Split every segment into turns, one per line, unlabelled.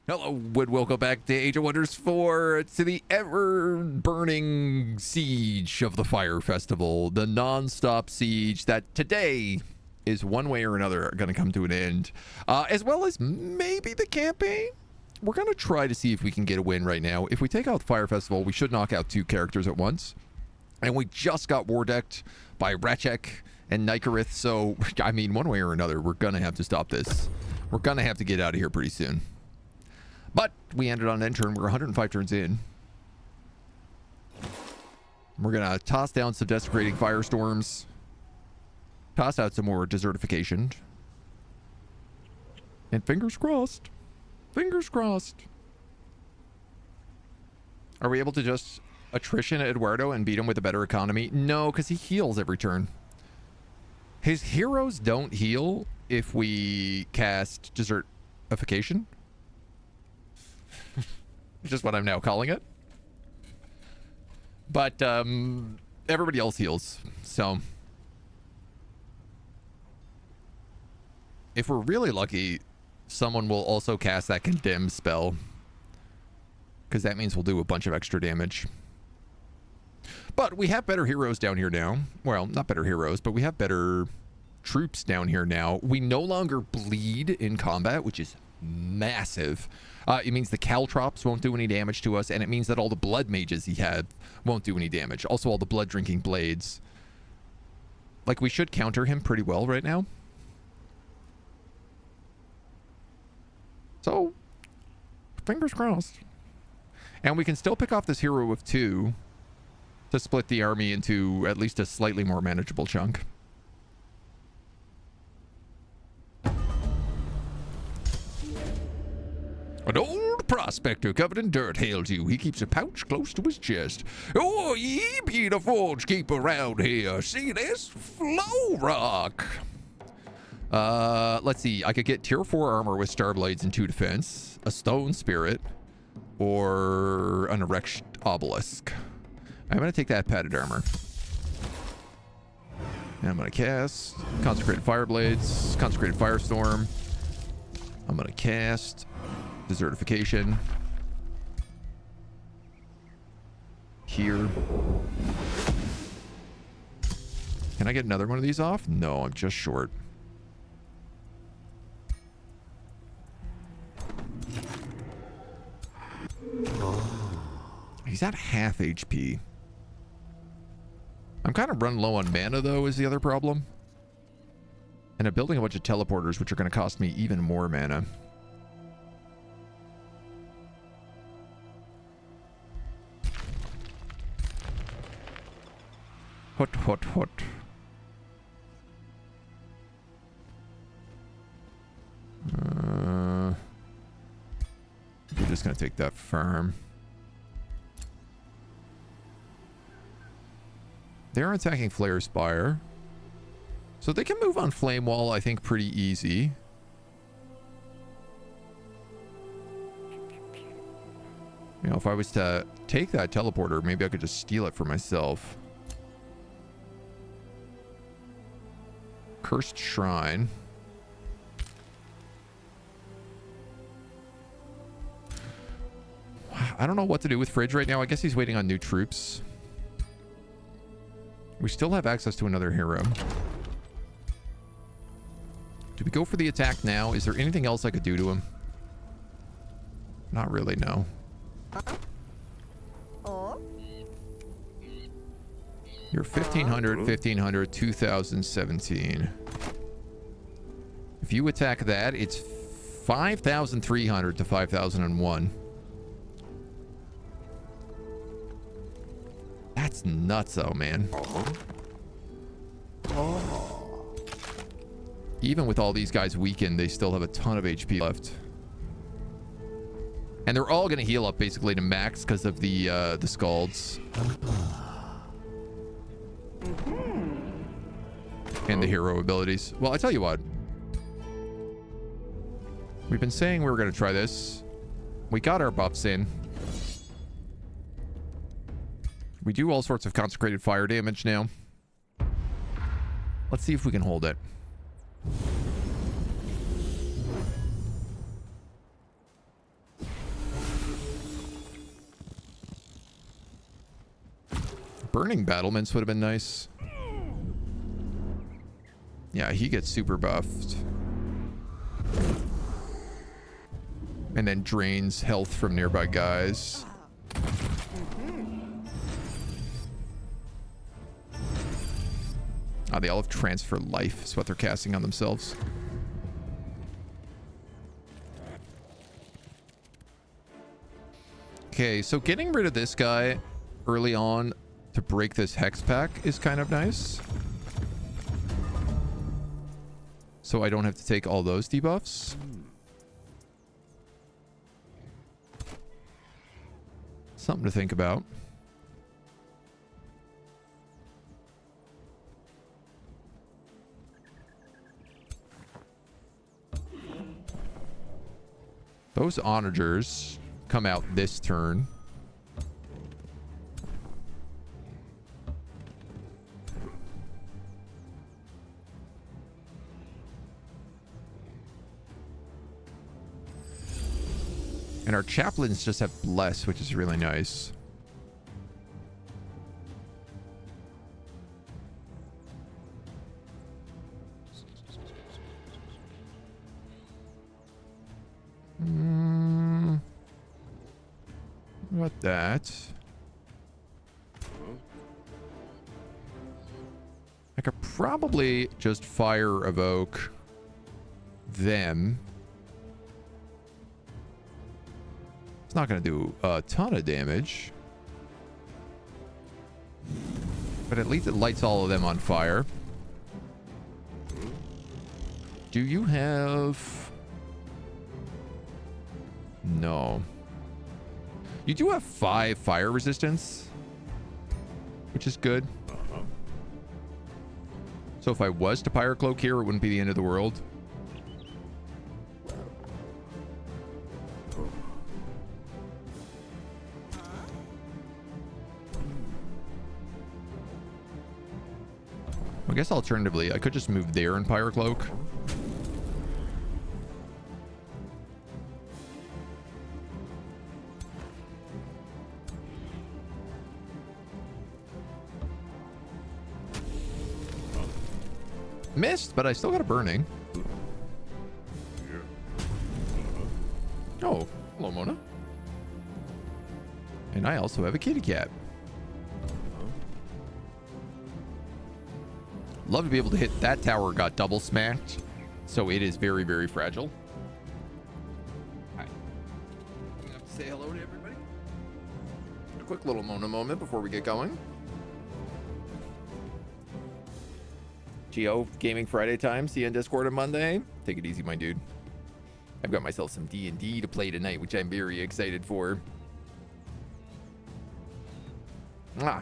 Hello, and welcome back to Age of Wonders 4, to the ever-burning siege of the Fire Festival, the non-stop siege that today is one way or another going to come to an end, as well as maybe the campaign. We're going to try to see if we can get a win right now. If we take out the Fire Festival, we should knock out 2 characters at once, and we just got war decked by Rachek and Nikarith, so, I mean, one way or another, we're going to have to stop this. We're going to have to get out of here pretty soon. But we ended on an end turn. We're 105 turns in. We're going to toss down some desecrating firestorms. Toss out some more desertification. And fingers crossed. Fingers crossed. Are we able to just attrition Eduardo and beat him with a better economy? No, because he heals every turn. His heroes don't heal if we cast desertification. Just what I'm now calling it. But everybody else heals. So if we're really lucky, someone will also cast that condemn spell, because that means we'll do a bunch of extra damage. But we have better heroes down here now. Well, not better heroes, but we have better troops down here now. We no longer bleed in combat, which is massive. It means the caltrops won't do any damage to us, and it means that all the blood mages he had won't do any damage. Also, all the blood drinking blades. Like, we should counter him pretty well right now. So, fingers crossed. And we can still pick off this hero of 2 to split the army into at least a slightly more manageable chunk. An old prospector covered in dirt hails you. He keeps a pouch close to his chest. Oh, ye be the forge keeper around here. See this? Flow rock. Let's see. I could get tier 4 armor with star blades and 2 defense, a stone spirit, or an erect obelisk. I'm going to take that padded armor. And I'm going to cast consecrated fire blades, consecrated firestorm. I'm going to cast desertification here. Can I get another one of these off? No, I'm just short. He's at half HP. I'm kind of running low on mana, though, is the other problem. And I'm building a bunch of teleporters, which are going to cost me even more mana. Hot. We're just going to take that farm. They're attacking Flare Spire. So they can move on Flame Wall, I think, pretty easy. You know, if I was to take that teleporter, maybe I could just steal it for myself. Cursed Shrine. I don't know what to do with Fridge right now. I guess he's waiting on new troops. We still have access to another hero. Do we go for the attack now? Is there anything else I could do to him? Not really, no. You're 1500, 1500, 2017. If you attack that, it's 5,300 to 5,001. That's nuts, though, man. Even with all these guys weakened, they still have a ton of HP left. And they're all going to heal up basically to max because of the Scalds. And the hero abilities. Well, I tell you what. We've been saying we were going to try this. We got our buffs in. We do all sorts of consecrated fire damage now. Let's see if we can hold it. Burning battlements would have been nice. Yeah, he gets super buffed. And then drains health from nearby guys. They all have transfer life is what they're casting on themselves. Okay, so getting rid of this guy early on to break this hex pack is kind of nice. So I don't have to take all those debuffs. Something to think about. Those onagers come out this turn. And our chaplains just have bless, which is really nice. What that? I could probably just fire evoke them. It's not going to do a ton of damage. But at least it lights all of them on fire. Do you have... No. You do have 5 fire resistance, which is good. So if I was to Pyre Cloak here, it wouldn't be the end of the world. I guess alternatively, I could just move there and Pyre Cloak. Missed, but I still got a burning. Oh, hello, Mona. And I also have a kitty cat. Love to be able to hit that tower. Got double smacked, so it is very, very fragile. Hi. We have to say hello to everybody. A quick little Mona moment before we get going. Geo Gaming Friday time. See you in Discord on Monday. Take it easy, my dude. I've got myself some D&D to play tonight, which I'm very excited for. Ah.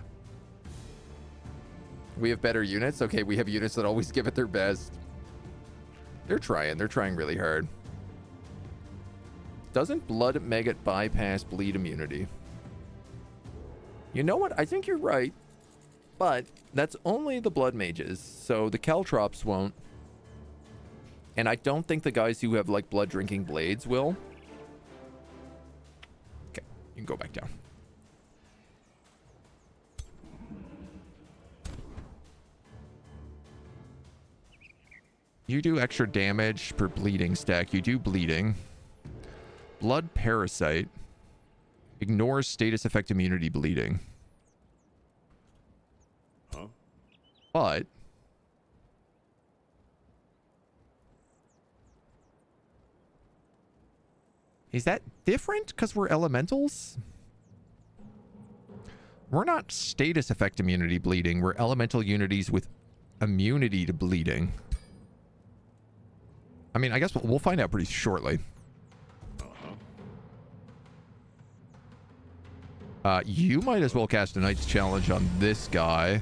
We have better units. Okay, we have units that always give it their best. They're trying. They're trying really hard. Doesn't Blood Maggot bypass bleed immunity? You know what? I think you're right. But that's only the Blood Mages, so the Caltrops won't. And I don't think the guys who have, like, blood drinking blades will. Okay, you can go back down. You do extra damage per bleeding stack. You do bleeding. Blood Parasite. Ignores status effect immunity bleeding. But is that different because we're elementals? We're not status effect immunity bleeding. We're elemental unities with immunity to bleeding. I mean, I guess we'll find out pretty shortly. You might as well cast a Knight's Challenge on this guy.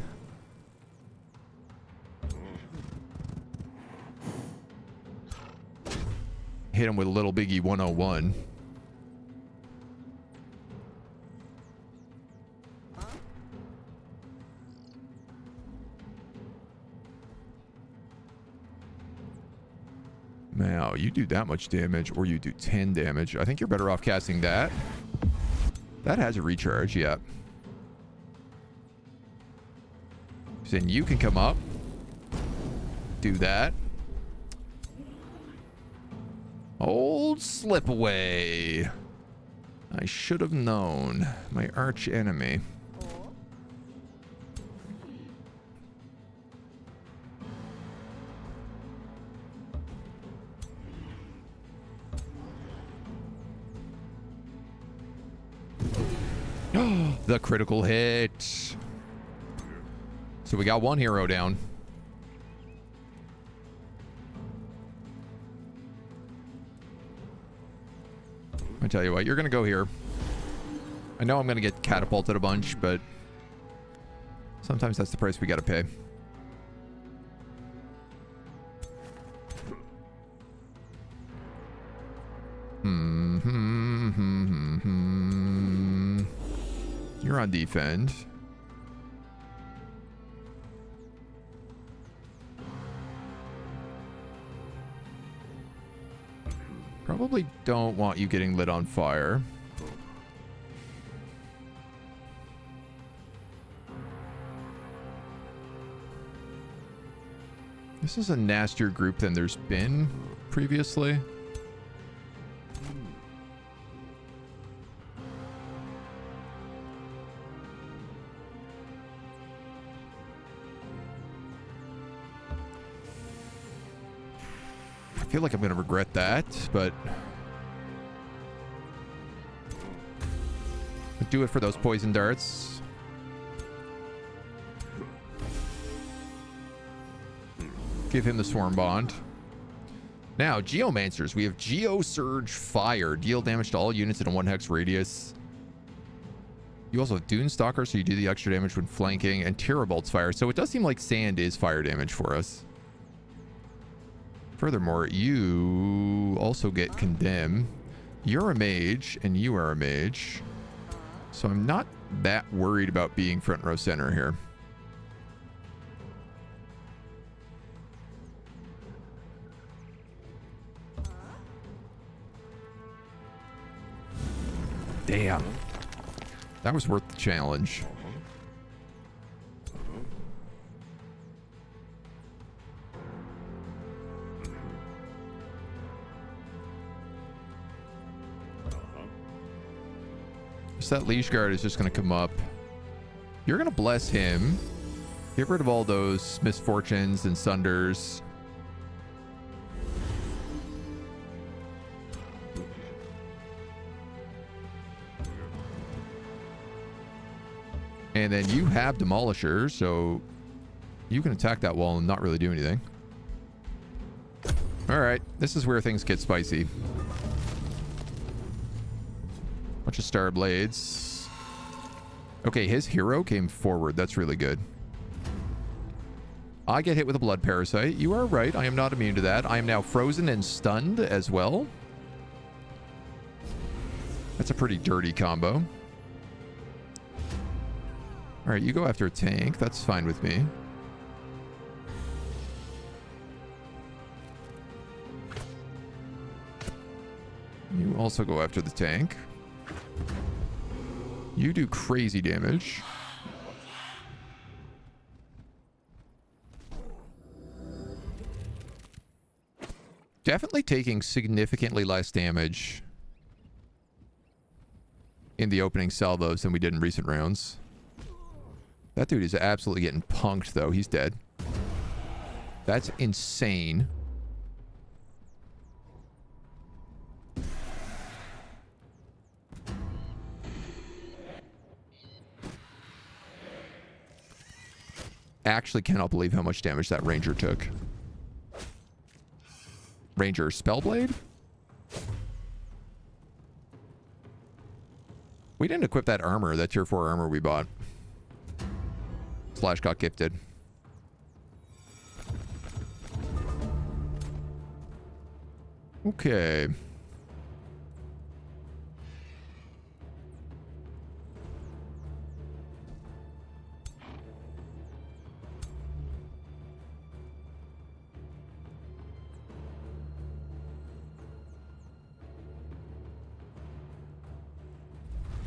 Hit him with Little Biggie 101. Now, you do that much damage, or you do 10 damage. I think you're better off casting that. That has a recharge, yeah. Then you can come up. Do that. Old slip away. I should have known. My arch enemy. The critical hit. So we got one hero down. I tell you what, you're going to go here. I know I'm going to get catapulted a bunch, but sometimes that's the price we got to pay. You're on defend. Probably don't want you getting lit on fire. This is a nastier group than there's been previously. I feel like I'm going to regret that, but do it for those poison darts. Give him the Swarm Bond. Now, Geomancers. We have Geo Surge Fire. Deal damage to all units in a 1 hex radius. You also have Dune Stalker, so you do the extra damage when flanking, and Tirabolt's Fire. So it does seem like sand is fire damage for us. Furthermore, you also get Condemn. You're a mage, and you are a mage. So I'm not that worried about being front row center here. Damn. That was worth the challenge. So that Leash Guard is just going to come up. You're going to bless him. Get rid of all those misfortunes and sunders. And then you have Demolisher, so you can attack that wall and not really do anything. Alright, this is where things get spicy. Bunch of Star Blades. Okay, his hero came forward. That's really good. I get hit with a Blood Parasite. You are right. I am not immune to that. I am now frozen and stunned as well. That's a pretty dirty combo. Alright, you go after a tank. That's fine with me. You also go after the tank. You do crazy damage. Definitely taking significantly less damage in the opening salvos than we did in recent rounds. That dude is absolutely getting punked, though. He's dead. That's insane. Actually cannot believe how much damage that Ranger took. Ranger Spellblade? We didn't equip that armor, that tier 4 armor we bought. Slash got gifted. Okay.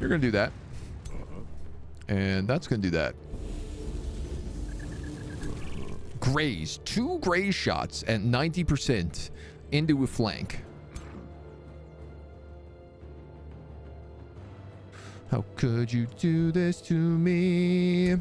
You're going to do that. And that's going to do that. graze. 2 graze shots at 90% into a flank. How could you do this to me?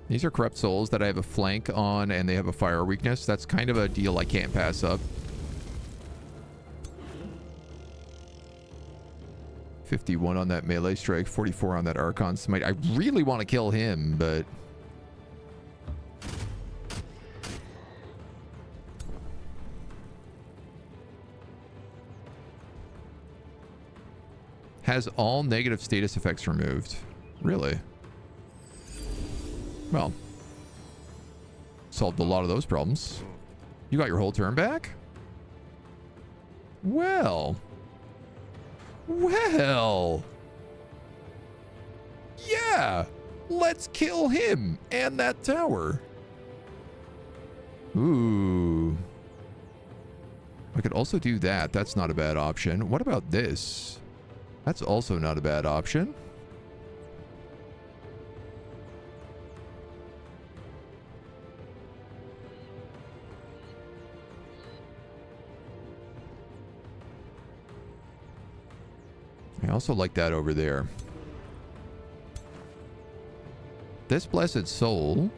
These are corrupt souls that I have a flank on and they have a fire weakness. That's kind of a deal I can't pass up. 51 on that melee strike, 44 on that Archon Smite. I really want to kill him, but... Has all negative status effects removed. Really? Well, solved a lot of those problems. You got your whole turn back? Well. Yeah. Let's kill him and that tower. Ooh. I could also do that. That's not a bad option. What about this? That's also not a bad option. I also like that over there. This blessed soul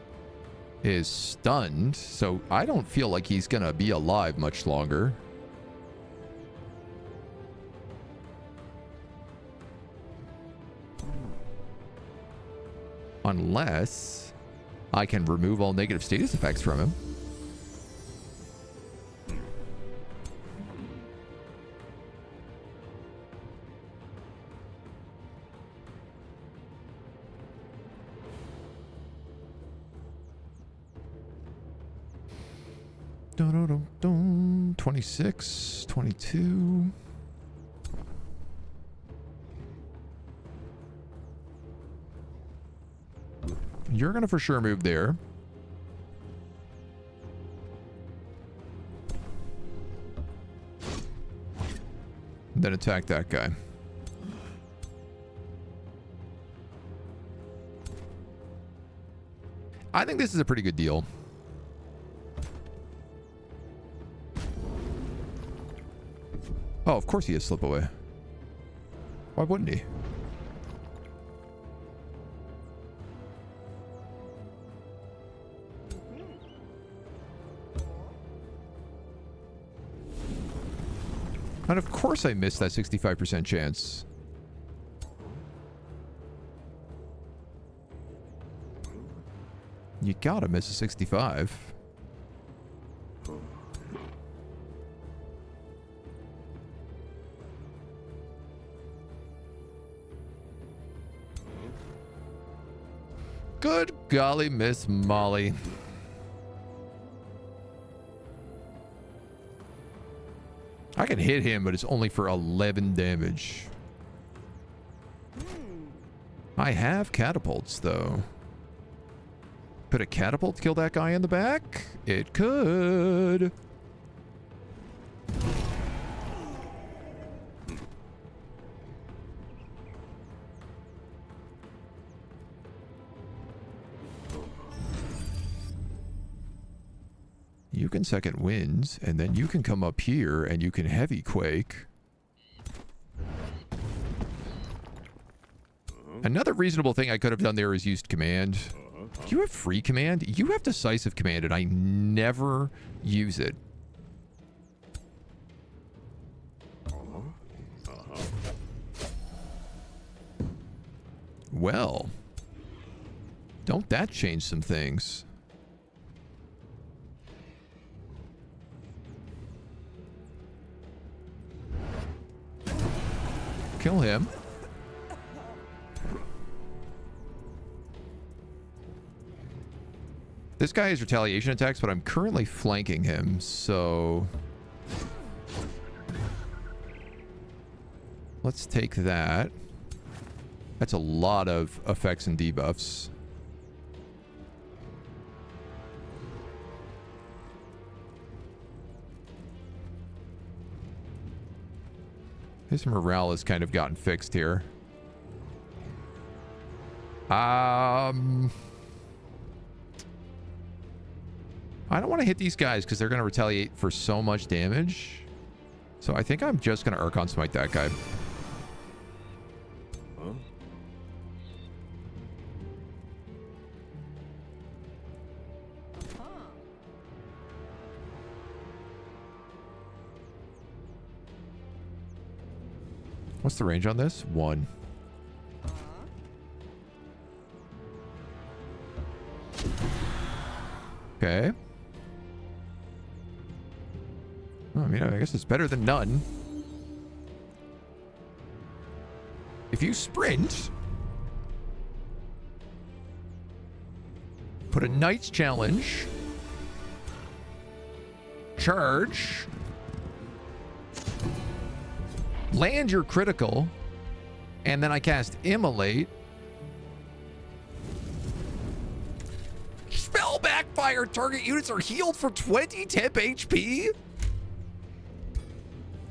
is stunned, so I don't feel like he's gonna be alive much longer. Unless I can remove all negative status effects from him. Dun, dun, dun, dun. 26, 22. You're gonna for sure move there. Then attack that guy. I think this is a pretty good deal. Oh, of course he has slip away. Why wouldn't he? And of course I missed that 65% chance. You gotta miss a 65. Good golly, Miss Molly. I can hit him, but it's only for 11 damage. I have catapults, though. Could a catapult kill that guy in the back? It could. You can second winds, and then you can come up here and you can heavy quake. Another reasonable thing I could have done there is used command. Do you have free command? You have decisive command, and I never use it. Well, don't that change some things? Kill him. This guy has retaliation attacks, but I'm currently flanking him, so... Let's take that. That's a lot of effects and debuffs. His morale has kind of gotten fixed here. I don't want to hit these guys because they're going to retaliate for so much damage. So I think I'm just going to Archon Smite that guy.
Huh?
What's the range on this? 1. Okay. Well, I mean, I guess it's better than none. If you sprint, put a Knight's Challenge, charge, land your critical, and then I cast Immolate. Spell backfire. Target units are healed for 20 temp HP.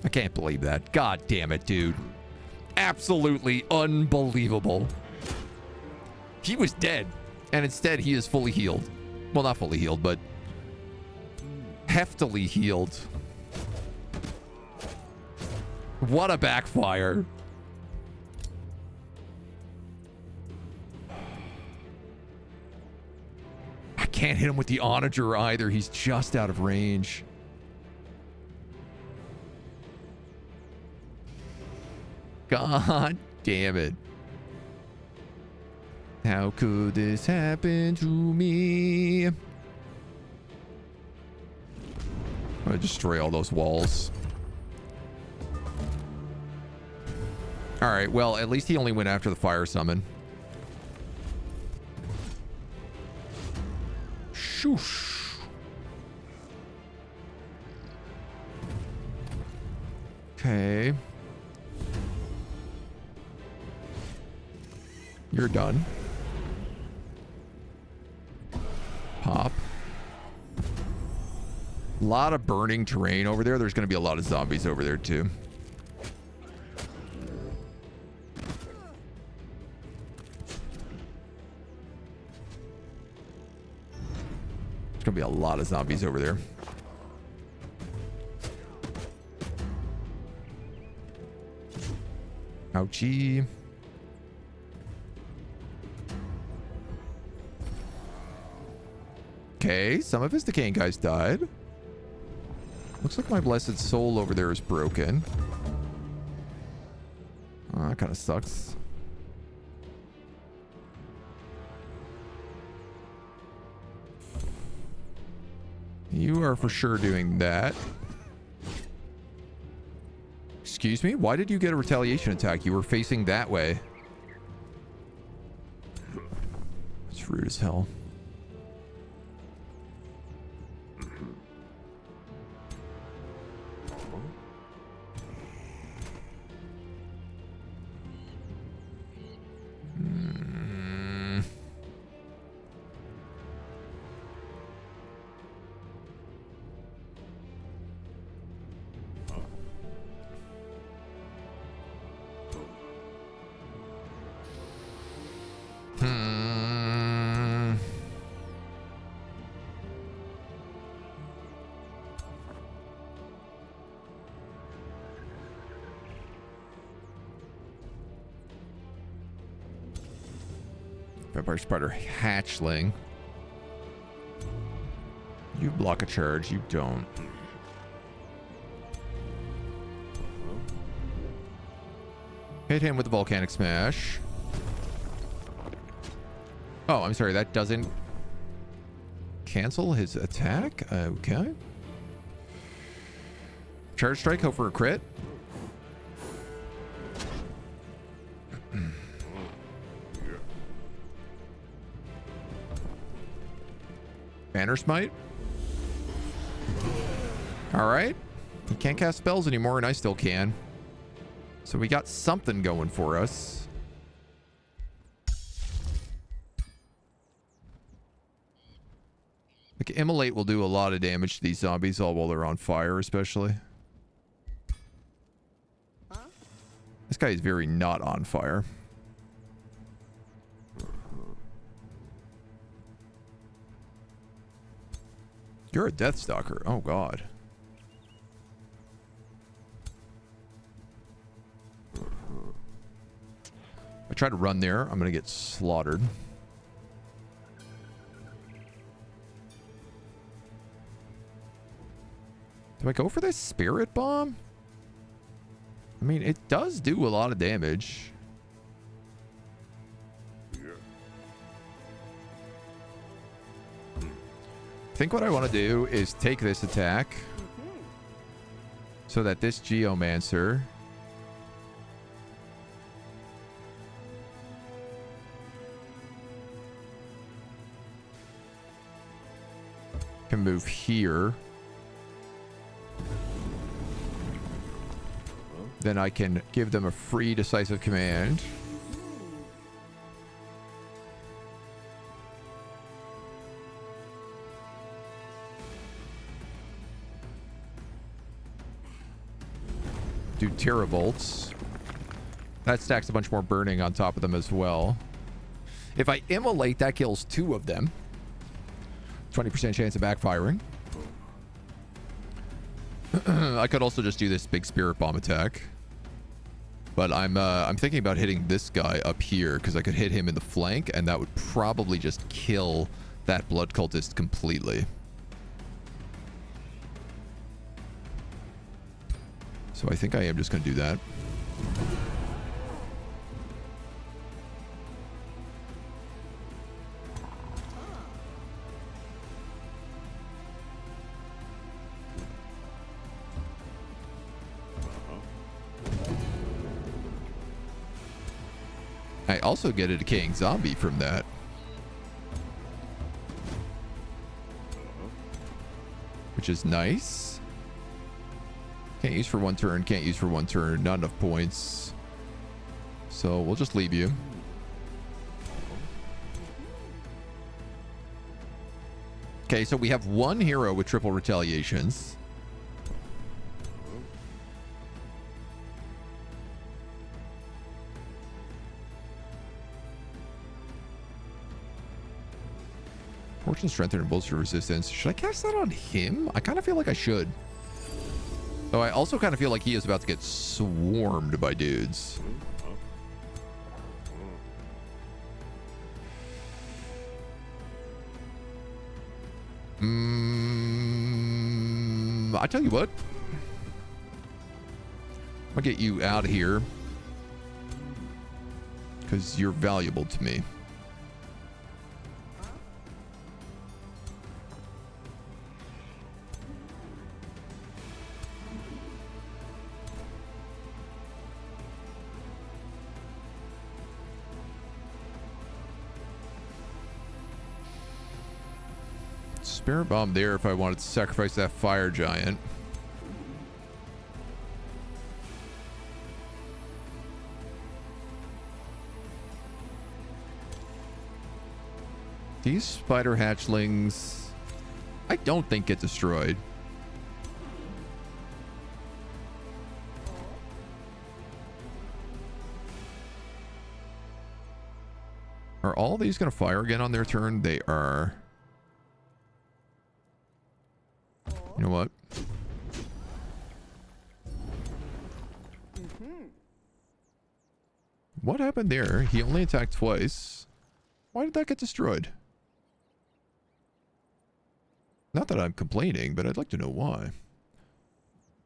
I can't believe that. God damn it, dude. Absolutely unbelievable. He was dead, and instead he is fully healed. Well, not fully healed, but heftily healed. What a backfire. I can't hit him with the Onager either. He's just out of range. God damn it. How could this happen to me? I'm gonna destroy all those walls. Alright, well, at least he only went after the fire summon. Shoosh. Okay. You're done. Pop. A lot of burning terrain over there. There's going to be a lot of zombies over there too. There's going to be a lot of zombies over there. Ouchie. Okay, some of his decaying guys died. Looks like my blessed soul over there is broken. Oh, that kind of sucks. You are for sure doing that. Excuse me? Why did you get a retaliation attack? You were facing that way. It's rude as hell. Vampire Spider Hatchling. You block a charge. You don't. Hit him with the Volcanic Smash. Oh, I'm sorry. That doesn't cancel his attack? Okay. Charge Strike. Hope for a crit. Banner Smite. Alright. He can't cast spells anymore, and I still can. So we got something going for us. Like, Immolate will do a lot of damage to these zombies, all while they're on fire, especially. guy is very not on fire. You're a Deathstalker. Oh, God. I try to run there. I'm going to get slaughtered. Do I go for this Spirit Bomb? I mean, it does do a lot of damage. I think what I want to do is take this attack so that this Geomancer can move here. Then I can give them a free decisive command. Do Terrabolts. That stacks a bunch more burning on top of them as well. If I immolate, that kills 2 of them. 20% chance of backfiring. I could also just do this big Spirit Bomb attack. But I'm thinking about hitting this guy up here because I could hit him in the flank and that would probably just kill that Blood Cultist completely. So I think I am just going to do that. I also get a decaying zombie from that. Which is nice. Can't use for 1 turn, can't use for 1 turn, not enough points. So we'll just leave you. Okay, so we have 1 hero with triple retaliations. Fortune Strengthen and Bolster Resistance. Should I cast that on him? I kind of feel like I should. Though I also kind of feel like he is about to get swarmed by dudes. I tell you what. I'll get you out of here. Because you're valuable to me. Spirit Bomb there if I wanted to sacrifice that Fire Giant. These Spider Hatchlings, I don't think get destroyed. Are all these going to fire again on their turn? They are. You know what? What happened there? He only attacked twice. Why did that get destroyed? Not that I'm complaining, but I'd like to know why.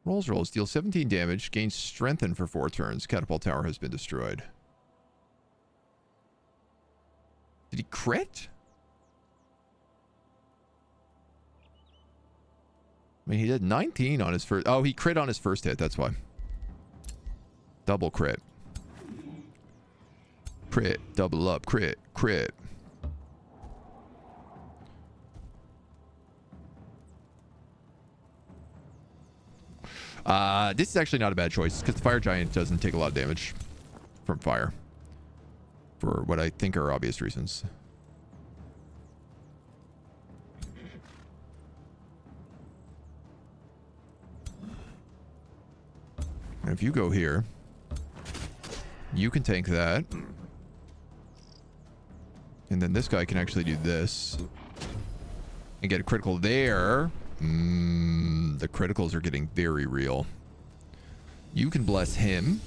Rolls, deal 17 damage, gains strengthen for 4 turns. Catapult Tower has been destroyed. Did he crit? I mean, he did 19 on his first... Oh, he crit on his first hit. That's why. Double crit. Crit. Double up. Crit. Crit. This is actually not a bad choice because the Fire Giant doesn't take a lot of damage from fire. For what I think are obvious reasons. And if you go here, You can tank that. And then this guy can actually do this. And get a critical there. The criticals are getting very real. You can bless him.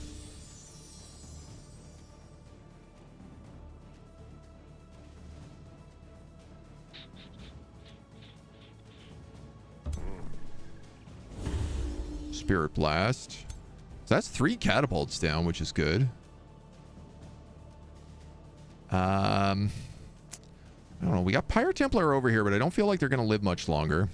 Spirit Blast. So that's 3 catapults down, which is good. I don't know. We got Pyre Templar over here, but I don't feel like they're going to live much longer.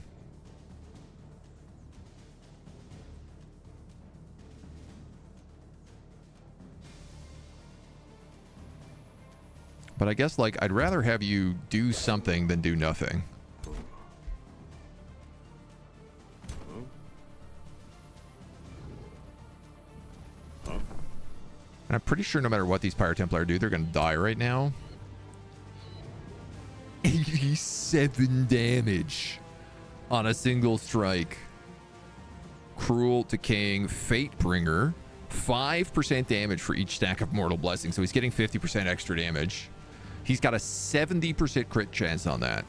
But I guess, like, I'd rather have you do something than do nothing. And I'm pretty sure no matter what these Pyre Templar do, they're going to die right now. 87 damage on a single strike. Cruel, Decaying, Fatebringer. 5% damage for each stack of Mortal Blessing. So he's getting 50% extra damage. He's got a 70% crit chance on that.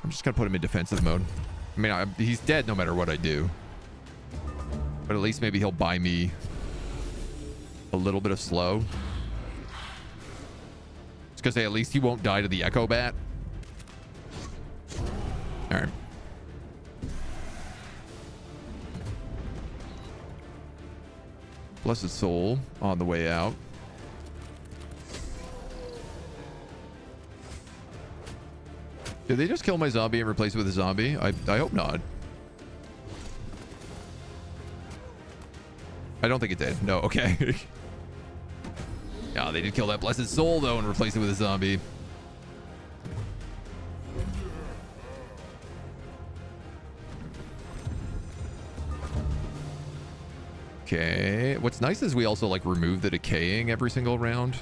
I'm just going to put him in defensive mode. I mean, he's dead no matter what I do. But at least maybe he'll buy me a little bit of slow. It's because at least he won't die to the Echo Bat. Alright. Blessed Soul on the way out. Did they just kill my zombie and replace it with a zombie? I hope not. I don't think it did. No, okay. Yeah, they did kill that Blessed Soul, though, and replace it with a zombie. Okay. What's nice is we also, like, remove the decaying every single round.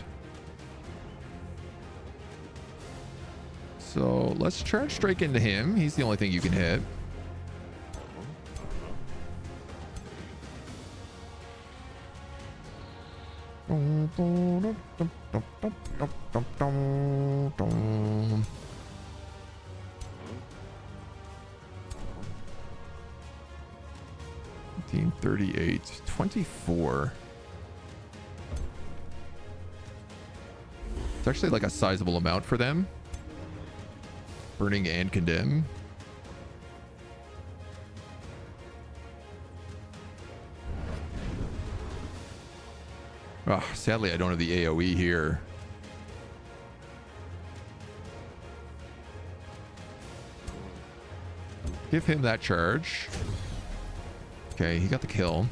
So let's charge straight into him. He's the only thing you can hit. $19.38. 24. It's actually like a sizable amount for them. Burning and Condemn. Oh, sadly, I don't have the AoE here. Give him that charge. Okay, he got the kill.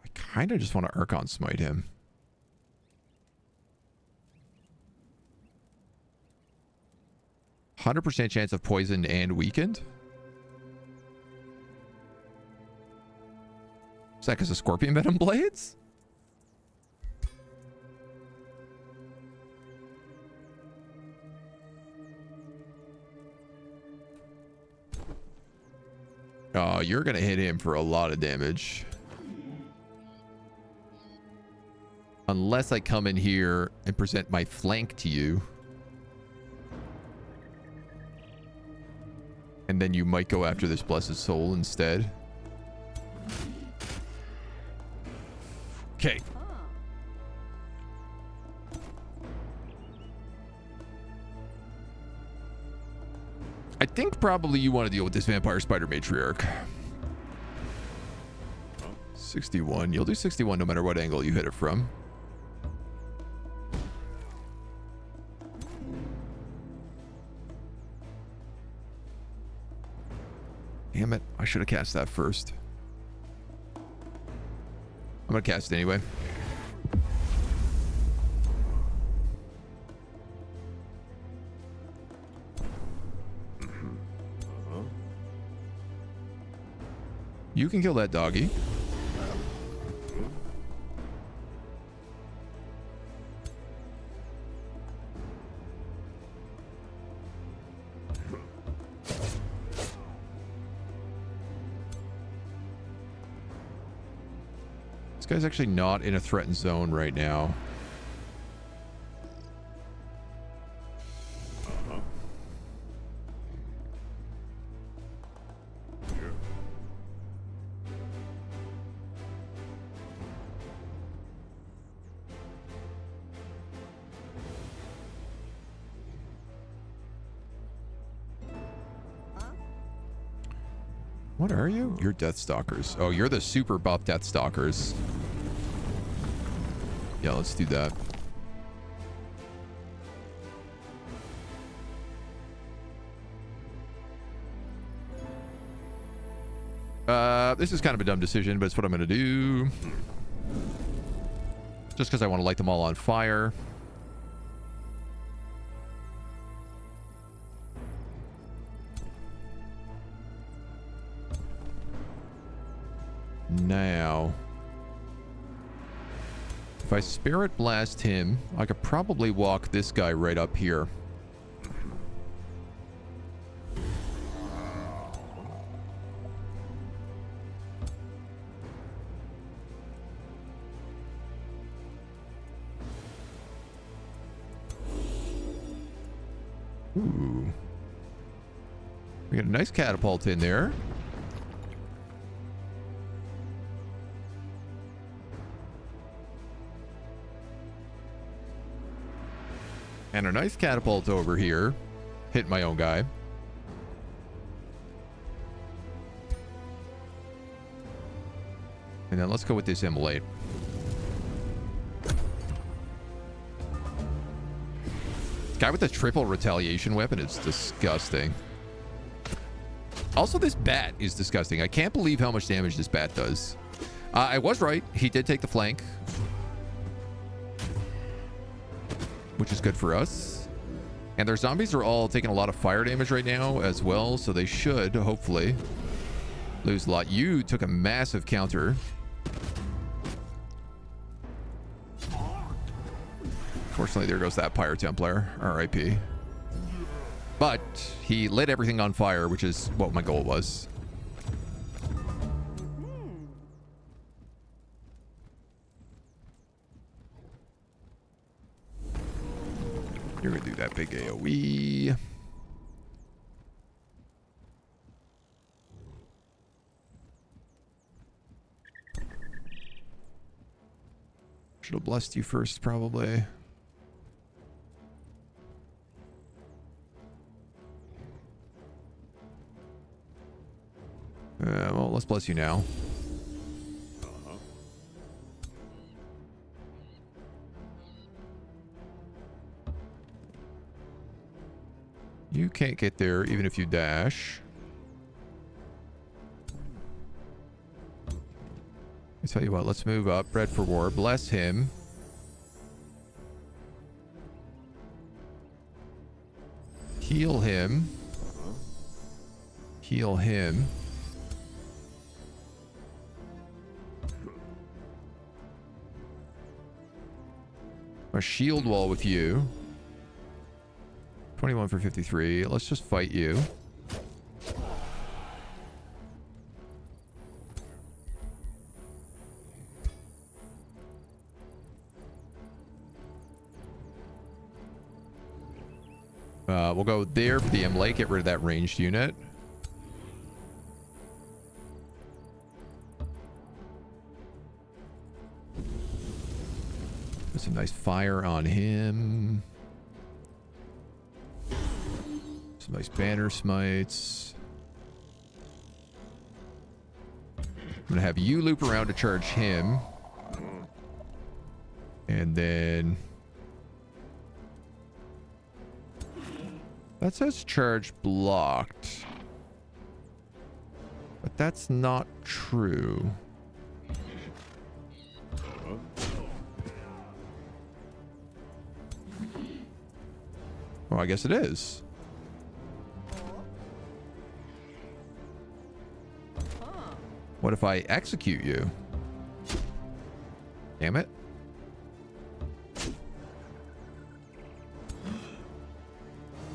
I kind of just want to Archon Smite him. %100% chance of poisoned and weakened. Is that because of Scorpion Venom Blades? Oh, you're going to hit him for a lot of damage. Unless I come in here and present my flank to you. And then you might go after this Blessed Soul instead. Okay. I think probably you want to deal with this Vampire Spider Matriarch. 61. You'll do 61 no matter what angle you hit it from. Damn it. I should have cast that first. I'm going to cast it anyway. You can kill that doggy. This guy's actually not in a threatened zone right now. What are you? You're Deathstalkers. Oh, you're the super buff Deathstalkers. Yeah, let's do that. This is kind of a dumb decision, but it's what I'm going to do. Just because I want to light them all on fire. Now, if I Spirit Blast him, I could probably walk this guy right up here. Ooh. We got a nice catapult in there. And a nice catapult over here. Hit my own guy. And then let's go with this immolate. Guy with the triple retaliation weapon is disgusting. Also, this bat is disgusting. I can't believe how much damage this bat does. I was right. He did take the flank, which is good for us. And their zombies are all taking a lot of fire damage right now as well, so they should, hopefully, lose a lot. You took a massive counter. Fortunately, there goes that Pyre Templar. R.I.P. But he lit everything on fire, which is what my goal was. You're going to do that big AoE. Should have blessed you first, probably. Well, let's bless you now. You can't get there even if you dash. I tell you what, let's move up. Bread for War. Bless him. Heal him. Heal him. A shield wall with you. 21 for 53. Let's just fight you. We'll go there for the M-Lake. Get rid of that ranged unit. Put some nice fire on him. Some nice banner smites. I'm gonna have you loop around to charge him. And then that says charge blocked. But that's not true. Well, I guess it is. What if I execute you? Damn it.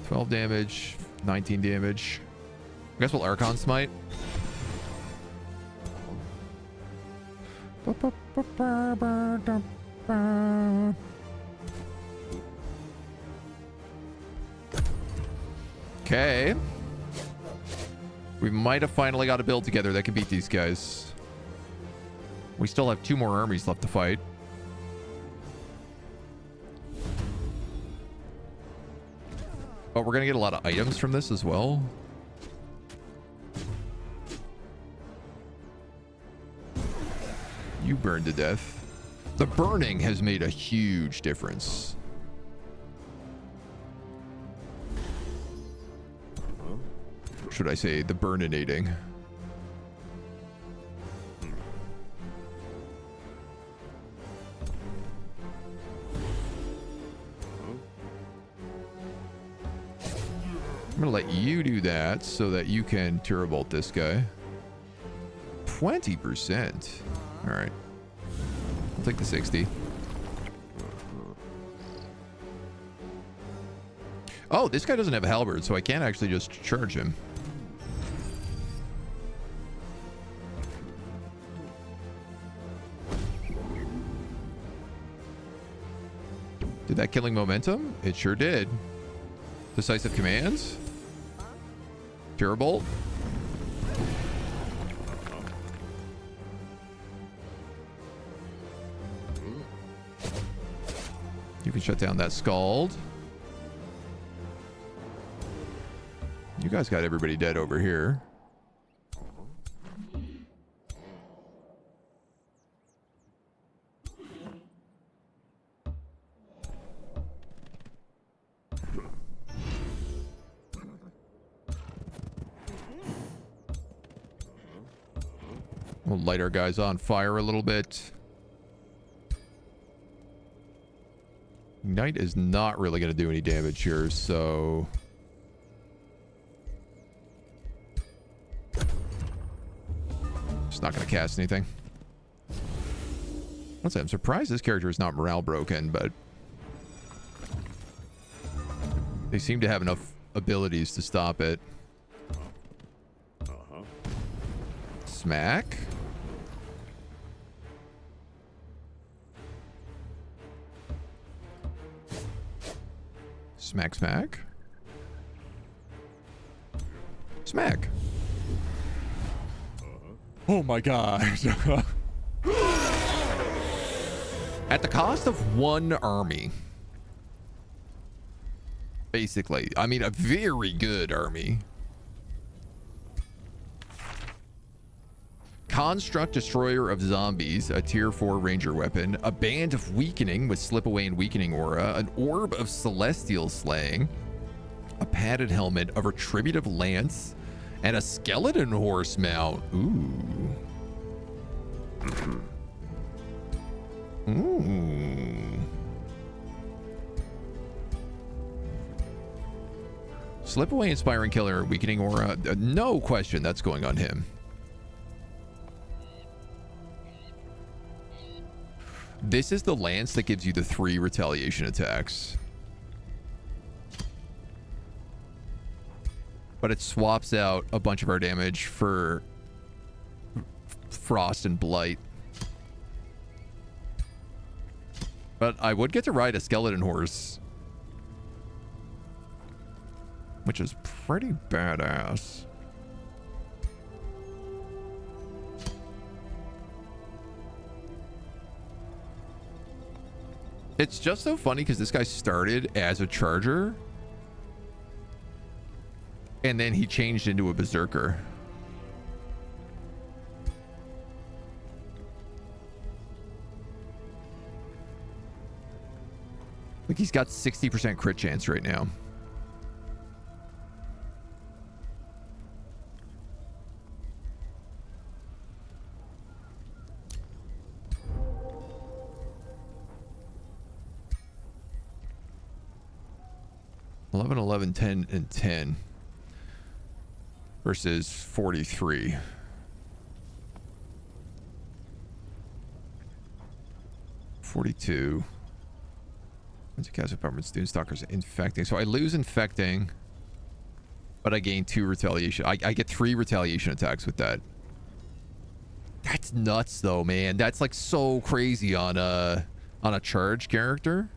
$12 damage, 19 damage. I guess we'll Archon Smite. Okay. We might have finally got a build together that can beat these guys. We still have 2 more armies left to fight. But we're going to get a lot of items from this as well. You burned to death. The burning has made a huge difference. Should I say the burninating? I'm gonna let you do that so that you can Turbolt this guy. 20%. All right. I'll take the 60. Oh, this guy doesn't have a halberd, so I can't actually just charge him. Did that killing momentum? It sure did. Decisive commands. Turbolt. You can shut down that Scald. You guys got everybody dead over here. We'll light our guys on fire a little bit. Ignite is not really going to do any damage here, so... Just not going to cast anything. I'll say I'm surprised this character is not morale broken, but... They seem to have enough abilities to stop it. Smack. Smack, smack. Smack. Oh my god. At the cost of 1 army. Basically. I mean, a very good army. Construct Destroyer of Zombies, a tier 4 ranger weapon, a band of weakening with slip away and weakening aura, an orb of celestial slaying, a padded helmet, a retributive lance, and a skeleton horse mount. Ooh. Ooh. Slip away, inspiring killer, weakening aura. No question that's going on him. This is the lance that gives you the 3 retaliation attacks. But it swaps out a bunch of our damage for frost and blight. But I would get to ride a skeleton horse, which is pretty badass. It's just so funny because this guy started as a charger and then he changed into a berserker. Like he's got 60% crit chance right now. $11, $11, $10, and $10 versus 43. 42. Once you cast apartments, Doomstalkers infecting. So I lose infecting, but I gain 2 retaliation. I get 3 retaliation attacks with that. That's nuts, though, man. That's like so crazy on a charge character.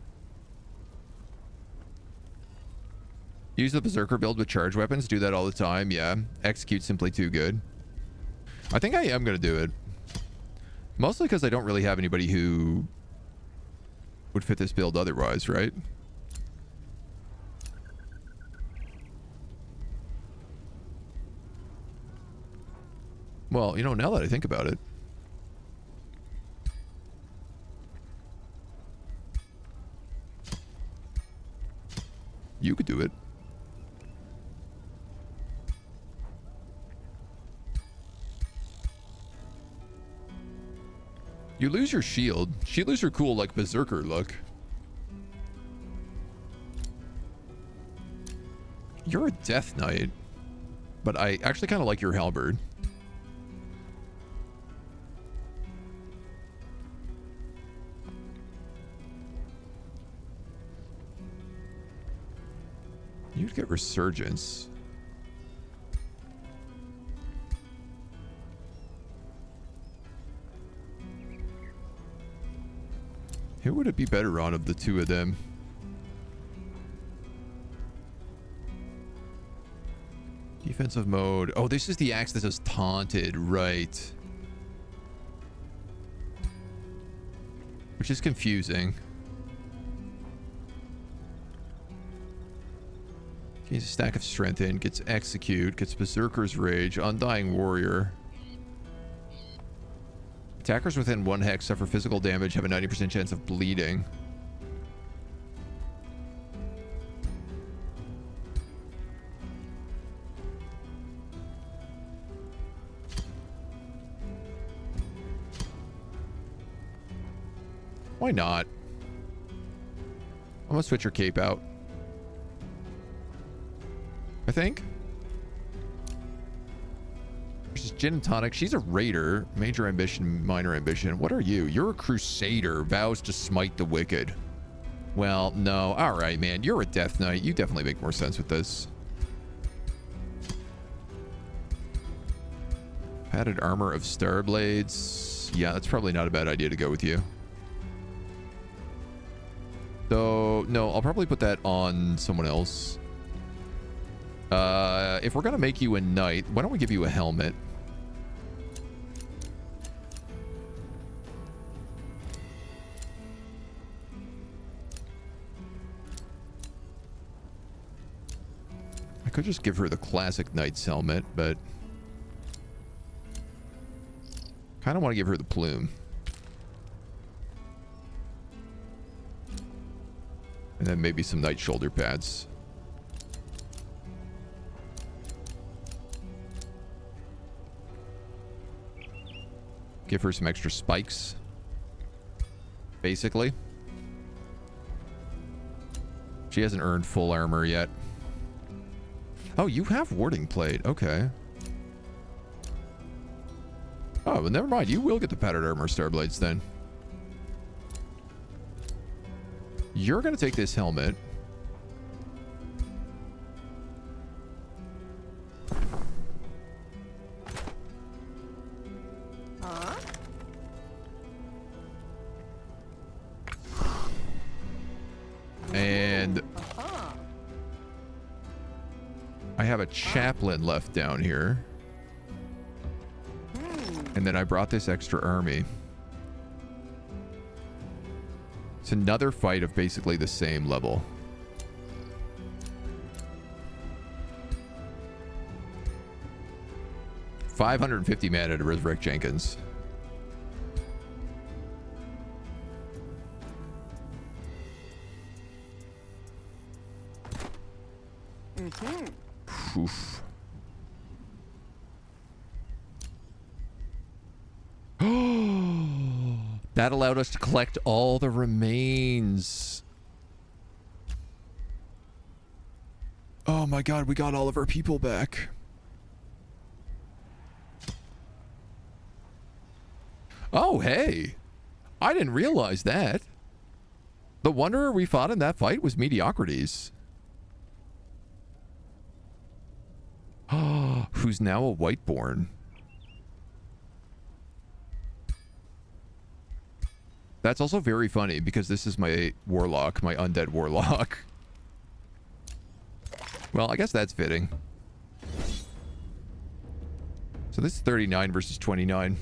Use the Berserker build with charge weapons. Do that all the time. Yeah. Execute simply too good. I think I am going to do it. Mostly because I don't really have anybody who would fit this build otherwise, right? Well, you know, now that I think about it. You could do it. You lose your shield. Shielders are cool, like Berserker look. You're a Death Knight, but I actually kind of like your halberd. You'd get Resurgence. Who would it be better on of the two of them? Defensive mode. Oh, this is the axe that says taunted, right? Which is confusing. Gains a stack of strength in, gets execute, gets Berserker's Rage, Undying Warrior. Attackers within 1 hex suffer physical damage, have a 90% chance of bleeding. Why not? I'm gonna switch your cape out, I think. Versus Gin and Tonic. She's a raider. Major ambition, minor ambition. What are you? You're a crusader. Vows to smite the wicked. Well, no. All right, man. You're a Death Knight. You definitely make more sense with this. Padded armor of Starblades. Yeah, that's probably not a bad idea to go with you. So, no, I'll probably put that on someone else. If we're going to make you a knight, why don't we give you a helmet? I could just give her the classic knight's helmet, but kind of want to give her the plume. And then maybe some knight shoulder pads. Give her some extra spikes. Basically. She hasn't earned full armor yet. Oh, you have warding plate. Okay. Oh, well, never mind. You will get the padded armor Starblades then. You're going to take this helmet. And I have a chaplain left down here. And then I brought this extra army. It's another fight of basically the same level. $550 mana to resurrect Jenkins. Oof. That allowed us to collect all the remains. Oh my god, we got all of our people back. Oh, hey. I didn't realize that. The wanderer we fought in that fight was mediocrities. Who's now a Whiteborn. That's also very funny because this is my warlock, my undead warlock. Well, I guess that's fitting. So this is 39 versus 29.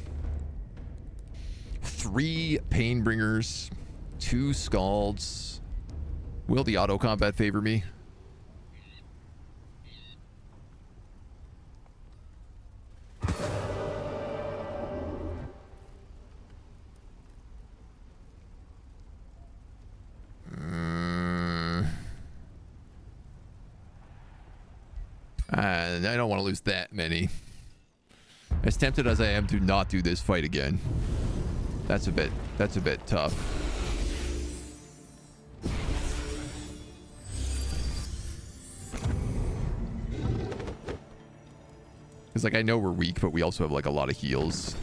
3 Painbringers, 2 Scalds. Will the auto combat favor me? And I don't want to lose that many. As tempted as I am to not do this fight again. That's a bit tough. Because, like, I know we're weak, but we also have, like, a lot of heals.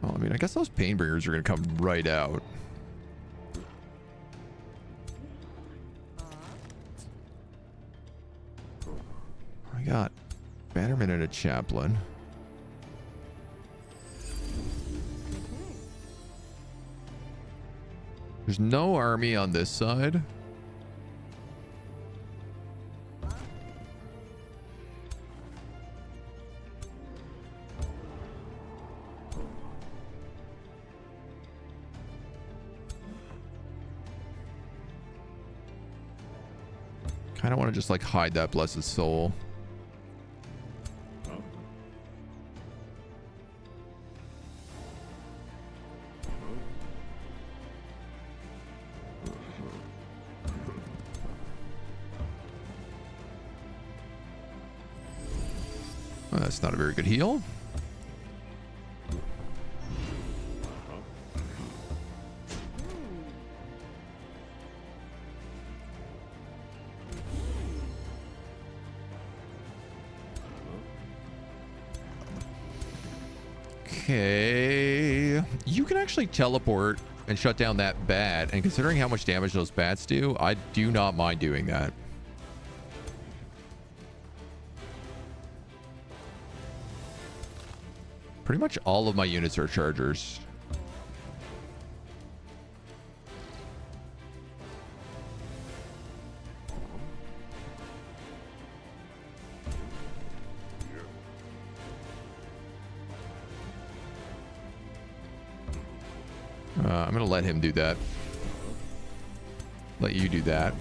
Well, I mean, I guess those Painbringers are going to come right out. I got Bannerman and a Chaplain. There's no army on this side. Kind of want to just like hide that blessed soul. Well, that's not a very good heal. Okay, you can actually teleport and shut down that bat, and considering how much damage those bats do, I do not mind doing that. Pretty much all of my units are chargers. I'm gonna let him do that. Let you do that.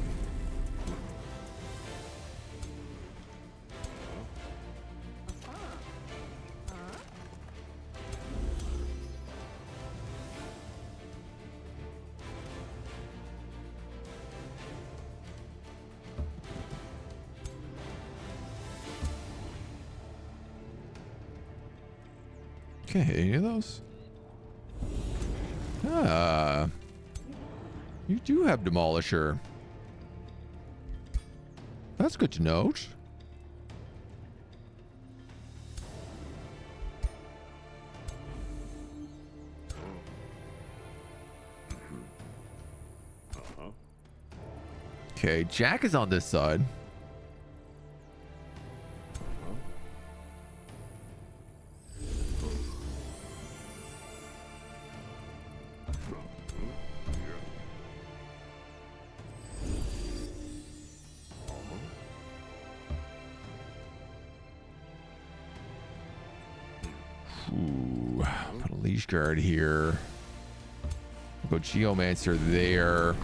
Okay, any of those? You do have Demolisher. That's good to note. Okay, Jack is on this side. Ooh, put a Leash Guard here. We'll go Geomancer there.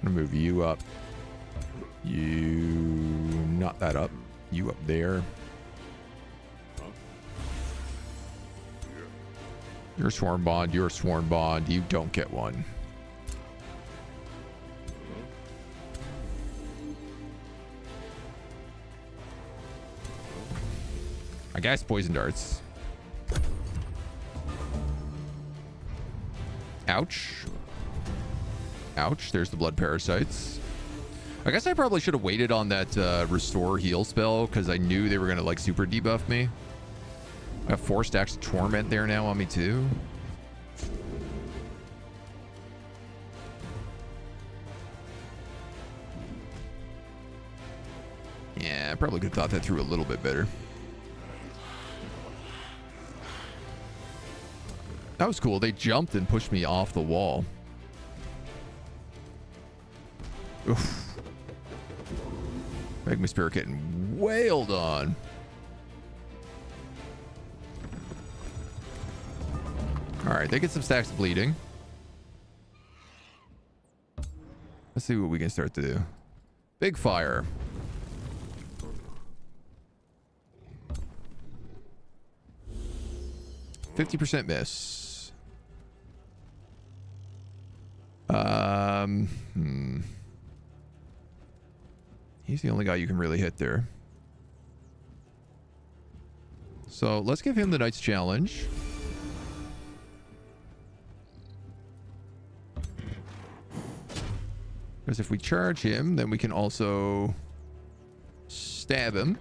I'm gonna move you up. You not that up. You up there. You're Sworn Bond. You're Sworn Bond. You don't get one. I guess Poison Darts. Ouch. Ouch. There's the blood parasites. I guess I probably should have waited on that restore heal spell because I knew they were going to like super debuff me. I have 4 stacks of torment there now on me too. Yeah, I probably could have thought that through a little bit better. That was cool. They jumped and pushed me off the wall. Oof. Magma Spirit getting wailed on. Alright, they get some stacks of bleeding. Let's see what we can start to do. Big fire. %50 miss. He's the only guy you can really hit there. So let's give him the Knight's Challenge. Because if we charge him, then we can also stab him.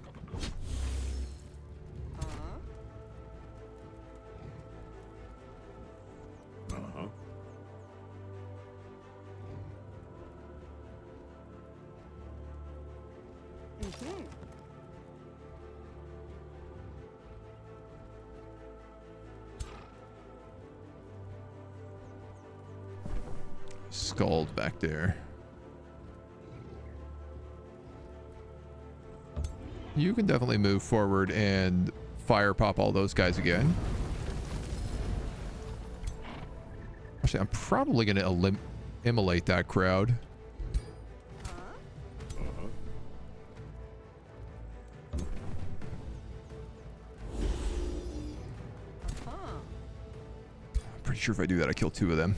Scald back there. You can definitely move forward and fire pop all those guys again. Actually, I'm probably going to immolate that crowd. Pretty sure if I do that, I kill 2 of them.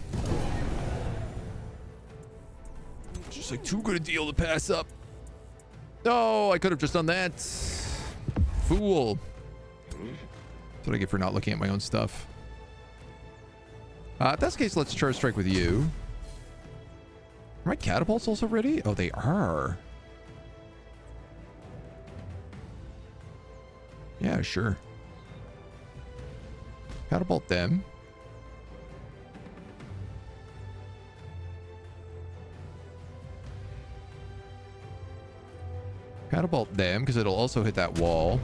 Just like too good a deal to pass up. No, I could have just done that. Fool. That's what I get for not looking at my own stuff. If that's the case, let's charge strike with you. Are my catapults also ready? Oh, they are. Yeah, sure. Catapult them. Catapult them, because it'll also hit that wall.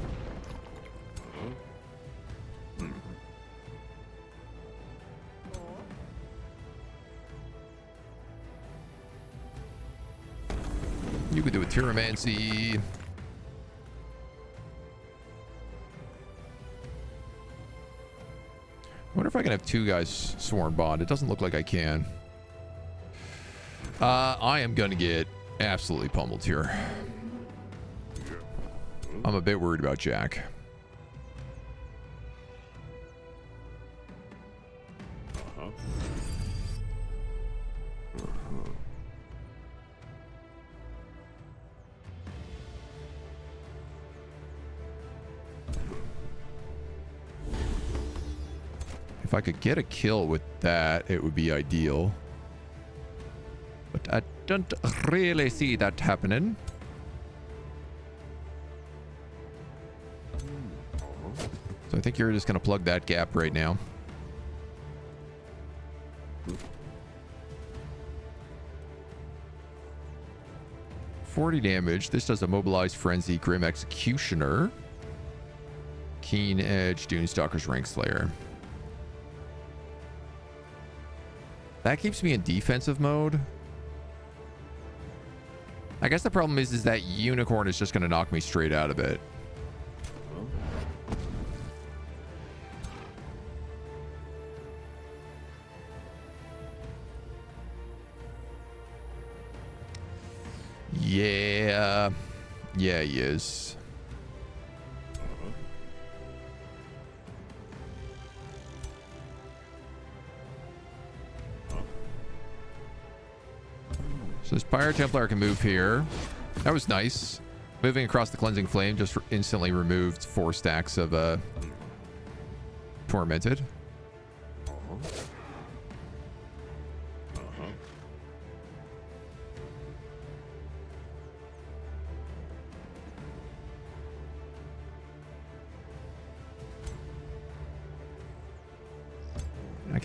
You could do a Tyromancy. I wonder if I can have 2 guys sworn bond. It doesn't look like I can. I am going to get absolutely pummeled here. I'm a bit worried about Jack. If I could get a kill with that, it would be ideal. But I don't really see that happening. So I think you're just going to plug that gap right now. $40 damage. This does Immobilized Frenzy, Grim Executioner, Keen Edge, Dunestalker's Rank Slayer. That keeps me in defensive mode. I guess the problem is that Unicorn is just going to knock me straight out of it. Yeah. Yeah, he is. So this Pyre Templar can move here. That was nice. Moving across the Cleansing Flame just instantly removed 4 stacks of Tormented.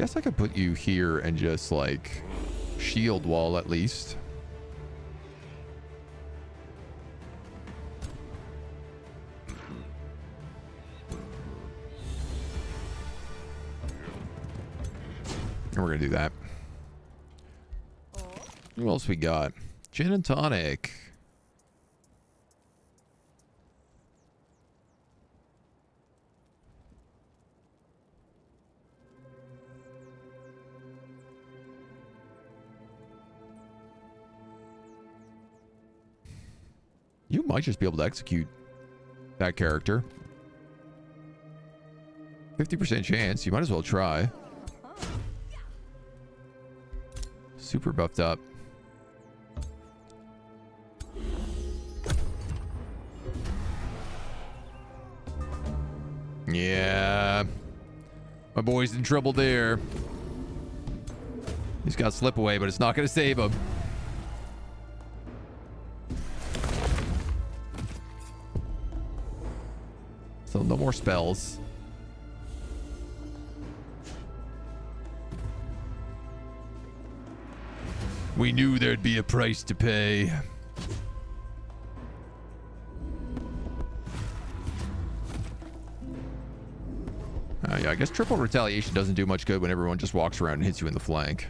guess I could put you here and just like shield wall at least. And we're gonna do that. What else we got? Gin and tonic. You might just be able to execute that character. 50% chance. You might as well try. Super buffed up. Yeah. My boy's in trouble there. He's got slip away, but it's not going to save him. So no more spells. We knew there'd be a price to pay. Yeah, I guess triple retaliation doesn't do much good when everyone just walks around and hits you in the flank.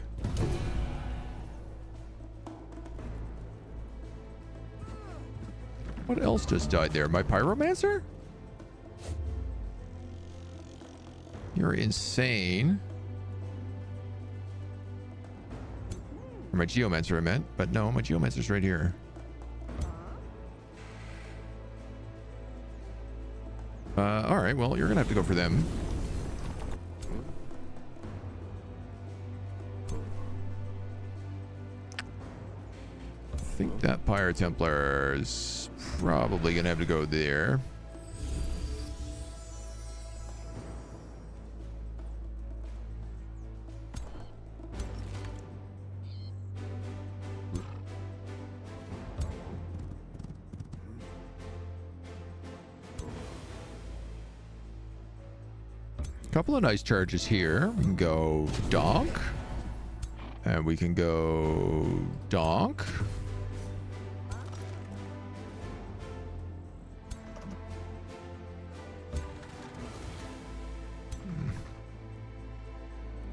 What else just died there? My pyromancer? You're insane. Or my geomancer I meant, but no, my geomancer's right here. Alright, well, you're gonna have to go for them. I think that Pyre Templar is probably gonna have to go there. Couple of nice charges here. We can go donk. And we can go donk. Is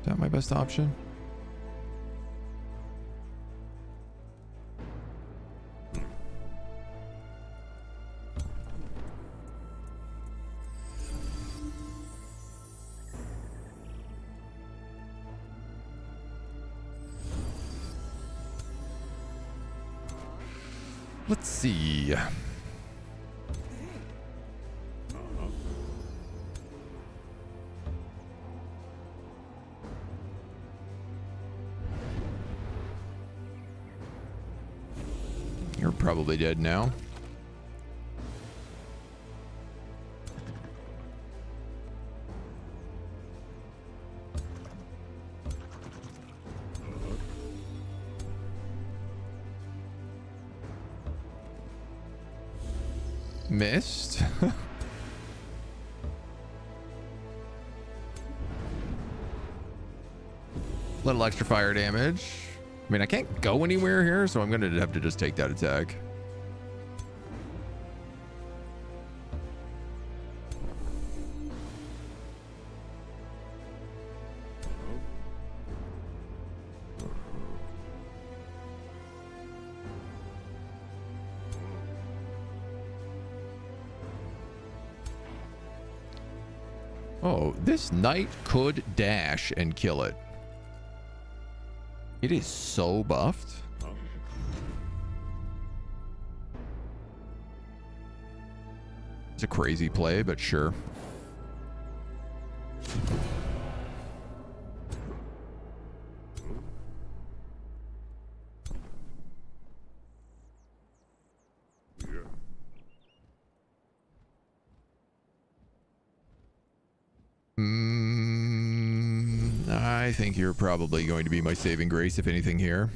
that my best option? Let's see. You're probably dead now. Missed. Little extra fire damage. I mean, I can't go anywhere here, so I'm going to have to just take that attack. Oh, this knight could dash and kill it. It is so buffed. It's a crazy play, but sure. I think you're probably going to be my saving grace, if anything, here.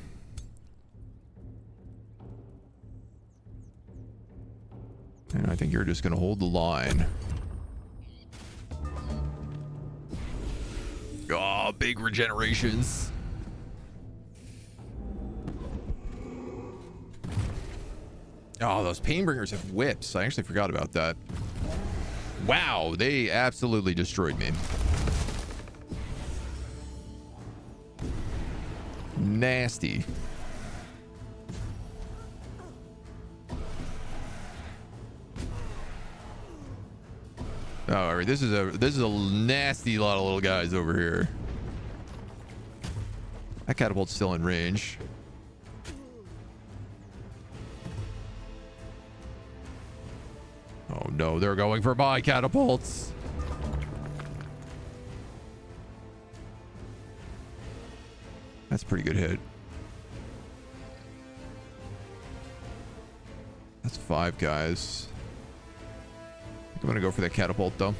And I think you're just going to hold the line. Oh, big regenerations. Oh, those Painbringers have whips. I actually forgot about that. Wow, they absolutely destroyed me. Nasty. Oh, all right, this is a nasty lot of little guys over here. That catapult's still in range. Oh no, they're going for my catapults. That's a pretty good hit. That's 5 guys. I'm gonna go for that catapult though.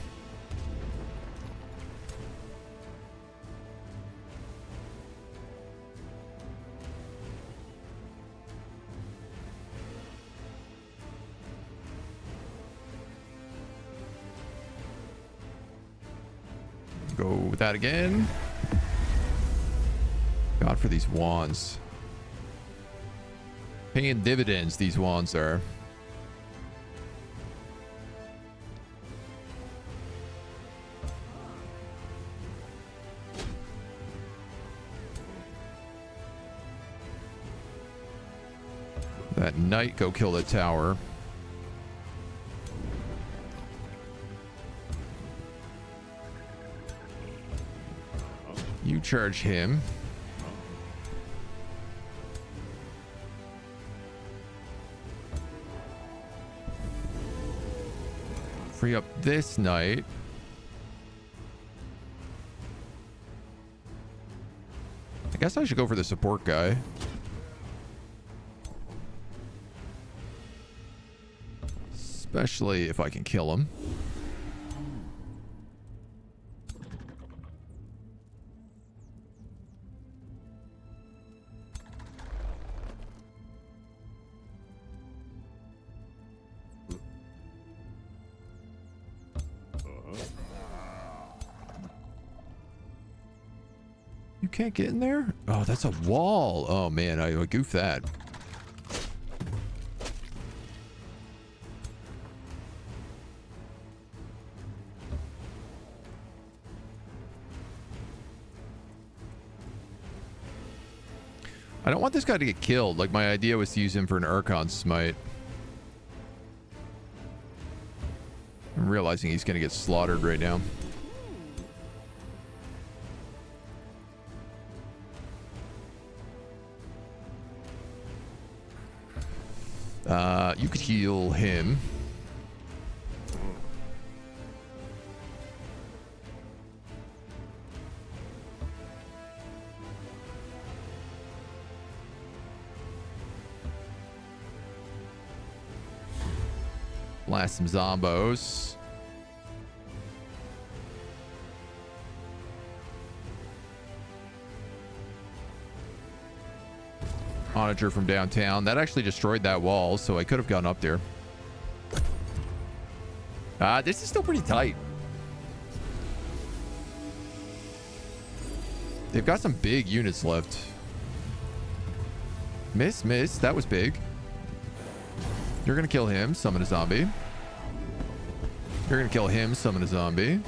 Go with that again. God, for these wands. Paying dividends, these wands are. That knight, go kill the tower. You charge him. Free up this knight. I guess I should go for the support guy. Especially if I can kill him. You can't get in there? Oh, that's a wall. Oh man, I goofed that. I don't want this guy to get killed. Like, my idea was to use him for an Archon smite. I'm realizing he's going to get slaughtered right now. You could heal him. Blast some zombos. Onager from downtown. That actually destroyed that wall, so I could have gone up there. This is still pretty tight. They've got some big units left. Miss. That was big. You're gonna kill him, summon a zombie. You're gonna kill him, summon a zombie.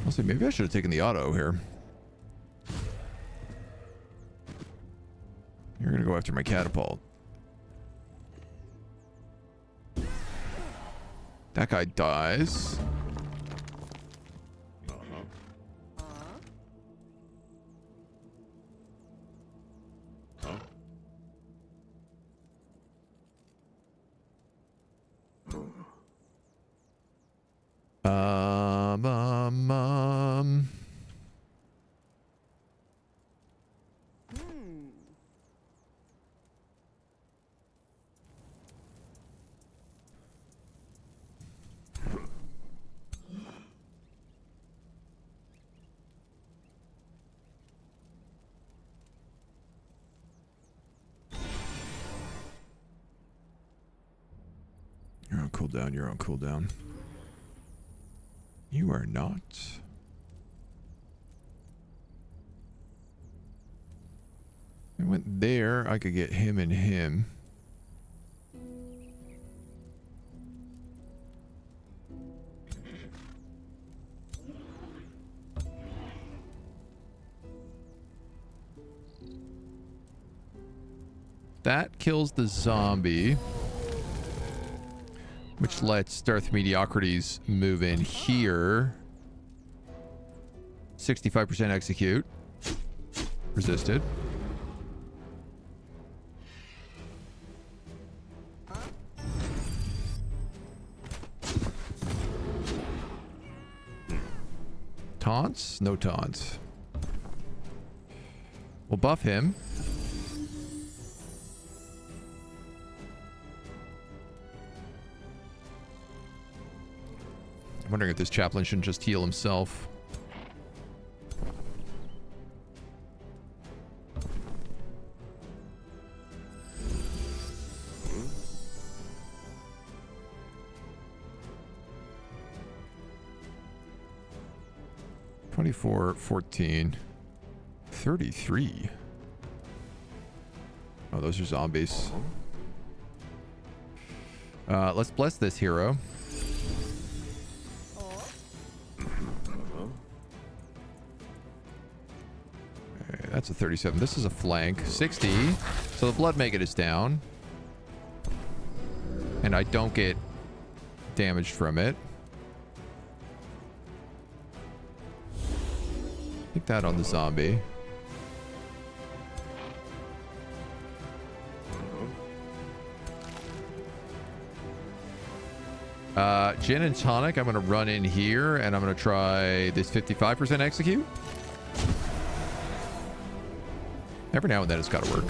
I'll see, maybe I should have taken the auto here. You're gonna go after my catapult. That guy dies. You're on cooldown. You're on cooldown. You are not. I went there. I could get him and him. That kills the zombie, which lets Darth Mediocrities move in here. 65% execute. Resisted. Taunts? No taunts. We'll buff him. I'm wondering if this chaplain shouldn't just heal himself. $24, $14, $33. Oh, those are zombies. Let's bless this hero. Okay, that's a 37. This is a flank. 60. So the blood maggot is down. And I don't get damaged from it. Take that on the zombie. Gin and tonic. I'm going to run in here and I'm going to try this 55% execute. Every now and then it's got to work.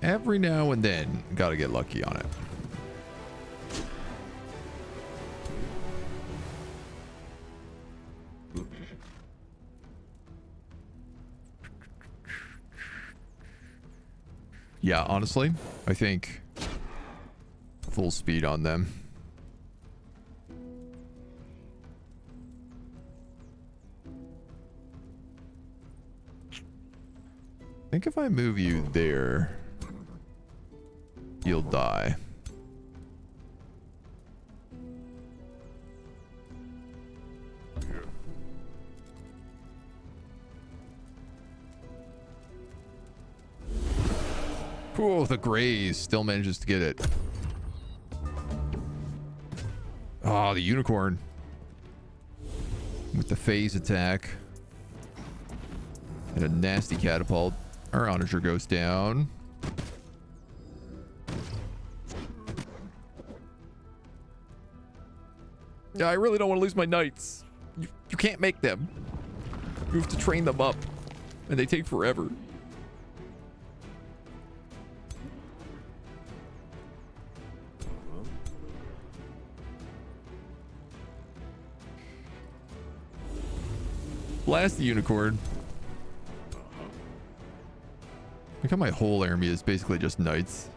Every now and then, got to get lucky on it. Yeah, honestly, I think full speed on them. I think if I move you there, you'll die. Oh, the Graze still manages to get it. Oh, the unicorn. With the phase attack. And a nasty catapult. Our onager goes down. Yeah, I really don't want to lose my knights. You can't make them. You have to train them up. And they take forever. Blast the unicorn. Look how my whole army is basically just knights.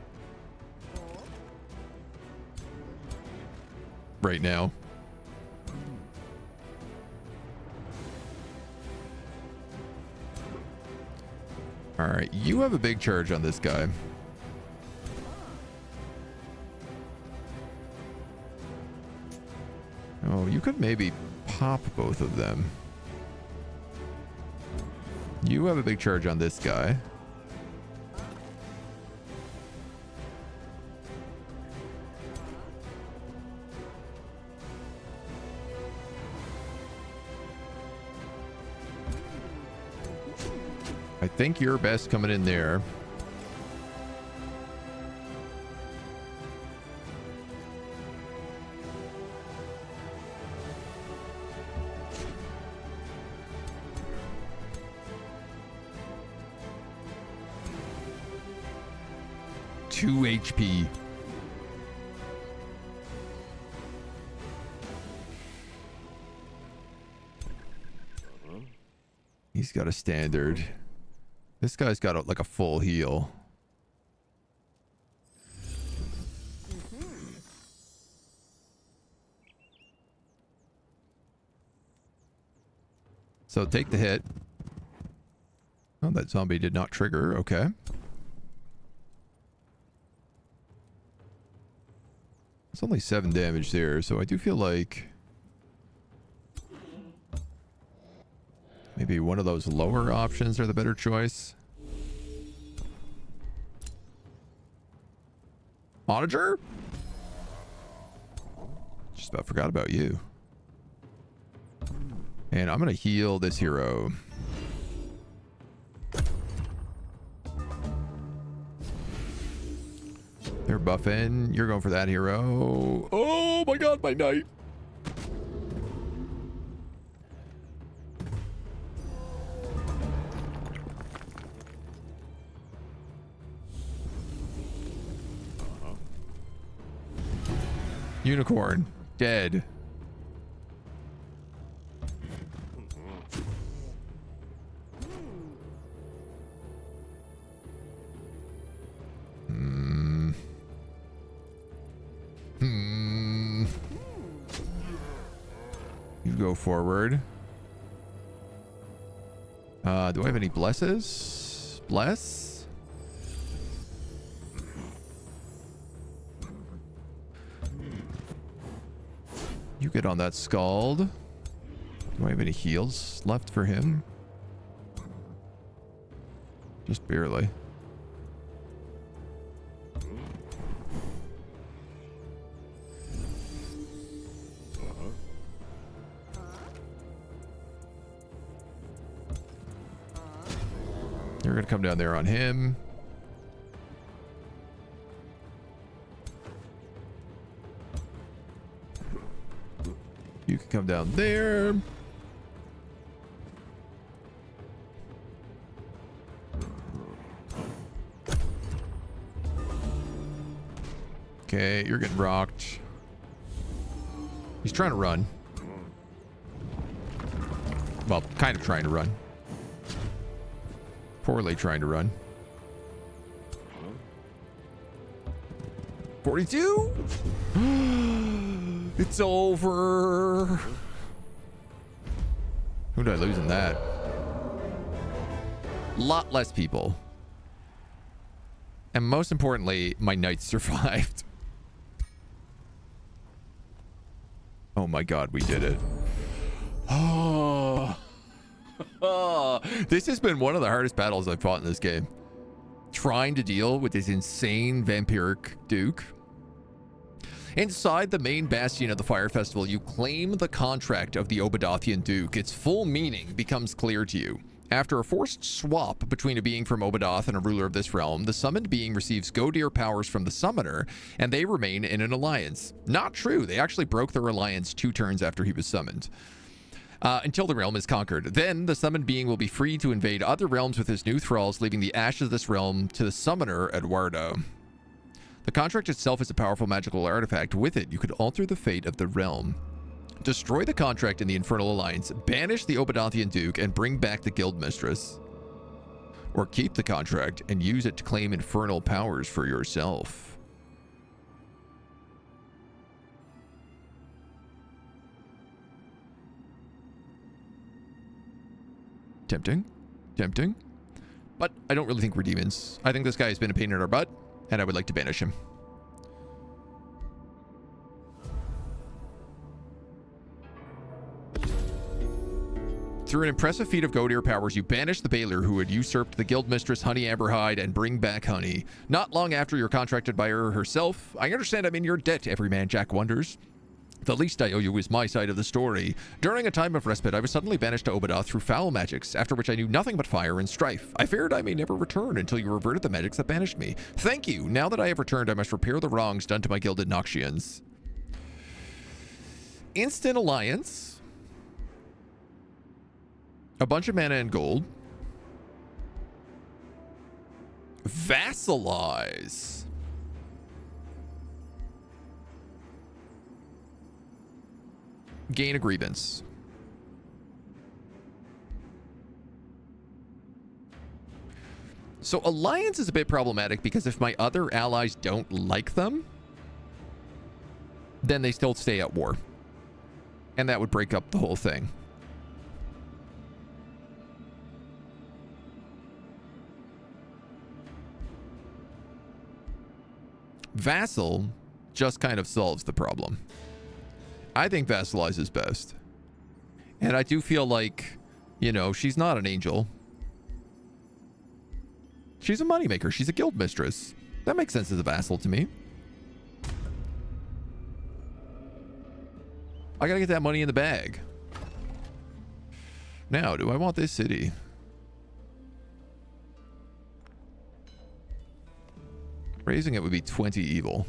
Right now. Alright, you have a big charge on this guy. Oh, you could maybe pop both of them. You have a big charge on this guy. I think you're best coming in there. HP. He's got a standard. This guy's got like a full heal. So take the hit. Oh, that zombie did not trigger. Okay. It's only 7 damage there, so I do feel like maybe one of those lower options are the better choice. Onager? Just about forgot about you. And I'm going to heal this hero. They're buffing. You're going for that hero. Oh my god, my knight. Unicorn. Dead. You go forward. Do I have any blesses? Bless? You get on that Scald. Do I have any heals left for him? Just barely. You're going to come down there on him. You can come down there. Okay, you're getting rocked. He's trying to run. Well, kind of trying to run. Poorly trying to run. 42? It's over. Who did I lose in that? Lot less people. And most importantly, my knights survived. Oh my god, we did it. Oh. This has been one of the hardest battles I've fought in this game. Trying to deal with this insane vampiric duke. Inside the main bastion of the Fire Festival, you claim the contract of the Obadothian Duke. Its full meaning becomes clear to you. After a forced swap between a being from Obadoth and a ruler of this realm, the summoned being receives Godir powers from the summoner, and they remain in an alliance. Not true. They actually broke their alliance 2 turns after he was summoned. Until the realm is conquered. Then the summoned being will be free to invade other realms with his new thralls, leaving the ashes of this realm to the summoner, Eduardo. The contract itself is a powerful magical artifact. With it, you could alter the fate of the realm. Destroy the contract in the Infernal Alliance, banish the Obadothian Duke, and bring back the Guild Mistress. Or keep the contract and use it to claim infernal powers for yourself. Tempting. Tempting. But I don't really think we're demons. I think this guy has been a pain in our butt, and I would like to banish him. Through an impressive feat of Godir powers, you banish the Baylor who had usurped the guild mistress Honey Amberhide and bring back Honey. Not long after you're contracted by her herself. I understand I'm in your debt, everyman Jack wonders. The least I owe you is my side of the story. During a time of respite, I was suddenly banished to Obadoth through foul magics, after which I knew nothing but fire and strife. I feared I may never return until you reverted the magics that banished me. Thank you. Now that I have returned, I must repair the wrongs done to my gilded Noxians. Instant alliance. A bunch of mana and gold. Vassalize. Gain a grievance. So alliance is a bit problematic because if my other allies don't like them, then they still stay at war. And that would break up the whole thing. Vassal just kind of solves the problem. I think vassalize is best. And I do feel like, you know, she's not an angel. She's a moneymaker. She's a guild mistress. That makes sense as a vassal to me. I gotta get that money in the bag. Now, do I want this city? Raising it would be 20 evil.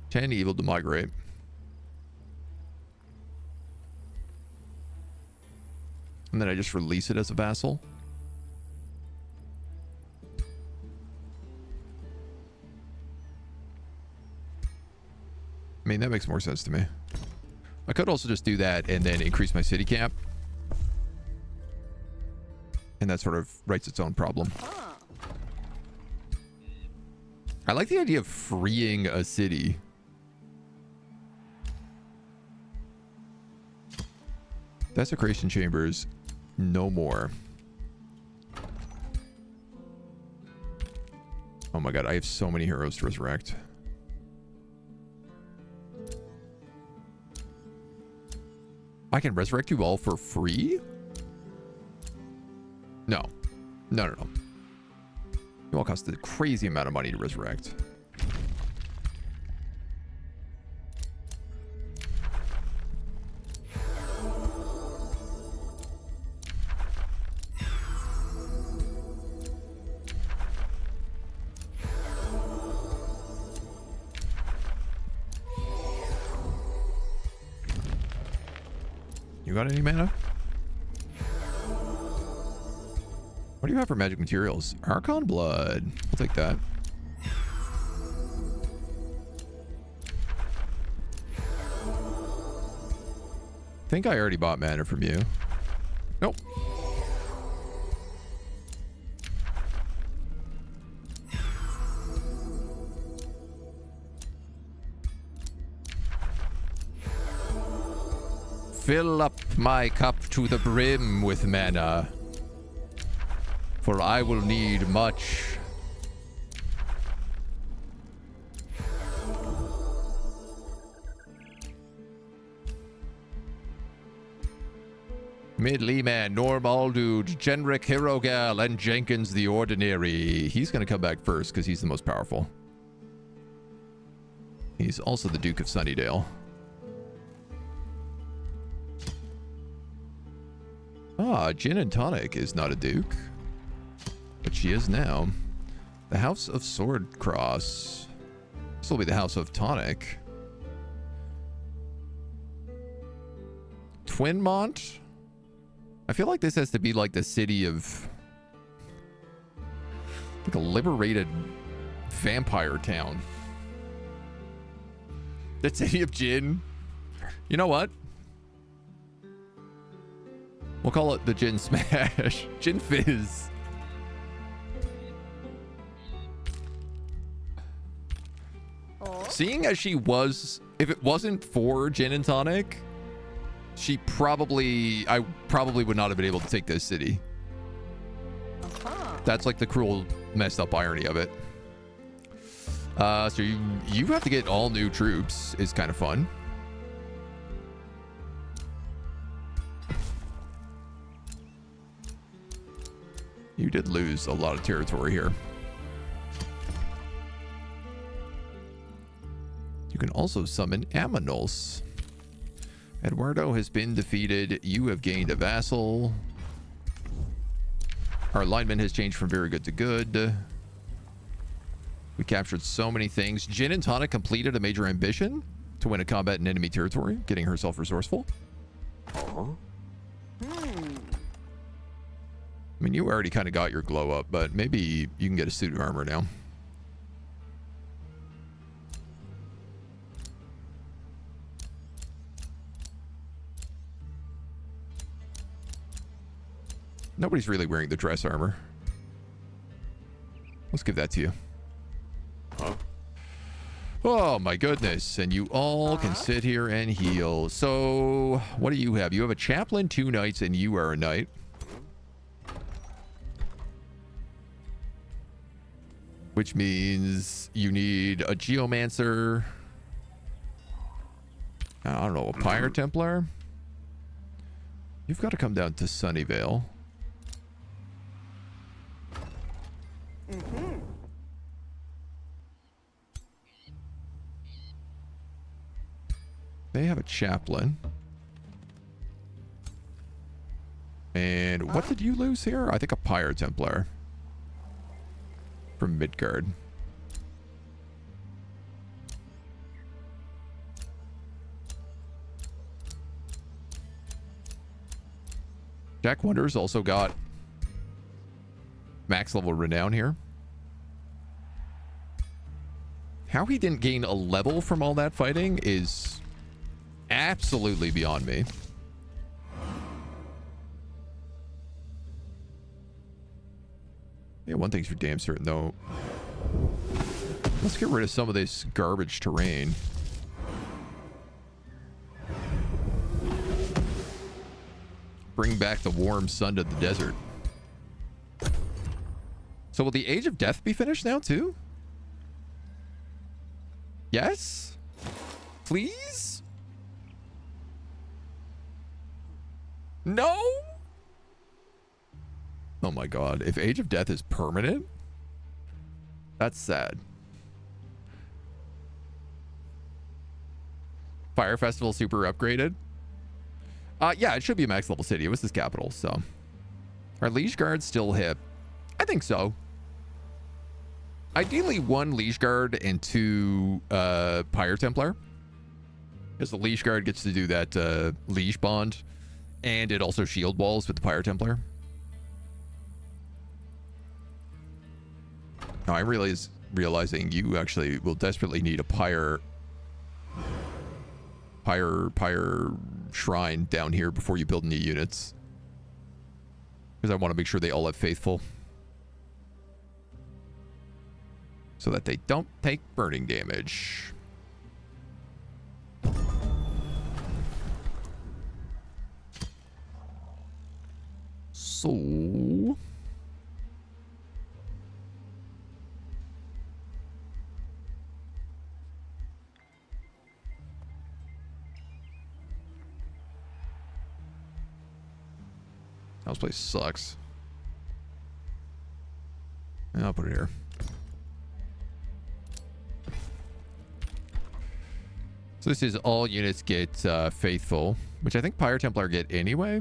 Ten evil to migrate. And then I just release it as a vassal. I mean, that makes more sense to me. I could also just do that and then increase my city cap. And that sort of writes its own problem. I like the idea of freeing a city. Desecration chambers, no more. Oh my god, I have so many heroes to resurrect. I can resurrect you all for free? No. No, no, no. You all cost a crazy amount of money to resurrect. You got any mana? What do you have for magic materials? Archon blood. I'll take that. I think I already bought mana from you. Nope. Fill up my cup to the brim with mana, for I will need much. Mid Leman, Norm Aldude, Genric Hirogal, and Jenkins the Ordinary. He's going to come back first because he's the most powerful. He's also the Duke of Sunnydale. Ah, Gin and Tonic is not a duke, but she is now. The House of Swordcross. This will be the House of Tonic. Twinmont? I feel like this has to be like the city of... like a liberated vampire town. The city of Gin. You know what? We'll call it the Gin Smash. Gin Fizz.
Oh.
Seeing as she was... if it wasn't for Gin and Tonic, I probably would not have been able to take this city. That's like the cruel, messed up irony of it. So you have to get all new troops. Is kind of fun. You did lose a lot of territory here. You can also summon Aminos. Eduardo has been defeated. You have gained a vassal. Our alignment has changed from very good to good. We captured so many things. Gin and Tonic completed a major ambition to win a combat in enemy territory, getting herself resourceful. I mean, you already kind of got your glow up, but maybe you can get a suit of armor now. Nobody's really wearing the dress armor. Let's give that to you. Oh my goodness. And you all can sit here and heal. So what do you have? You have a chaplain, 2 knights, and you are a knight. Which means you need a geomancer. I don't know, a pyre templar. You've got to come down to Sunnyvale. They have a chaplain. And what did you lose here? I think a pyre templar. From Midgard. Jack Wonders also got max level renown here. How he didn't gain a level from all that fighting is absolutely beyond me. Yeah, one thing's for damn certain, though. Let's get rid of some of this garbage terrain. Bring back the warm sun to the desert. So will the Age of Death be finished now, too? Yes? Please? No? Oh my god. If Age of Death is permanent, that's sad. Fire Festival super upgraded? Yeah, it should be a max level city. It was this capital, so. Are Liege Guards still hip? I think so. Ideally, 1 Liege Guard and 2 Pyre Templar. Because the Liege Guard gets to do that Liege bond. And it also shield walls with the Pyre Templar. Now, I'm realizing you actually will desperately need a Pyre shrine down here before you build any units. Because I want to make sure they all have faithful. So that they don't take burning damage. So... this place sucks. I'll put it here. So this is all units get faithful, which I think Pyre Templar get anyway.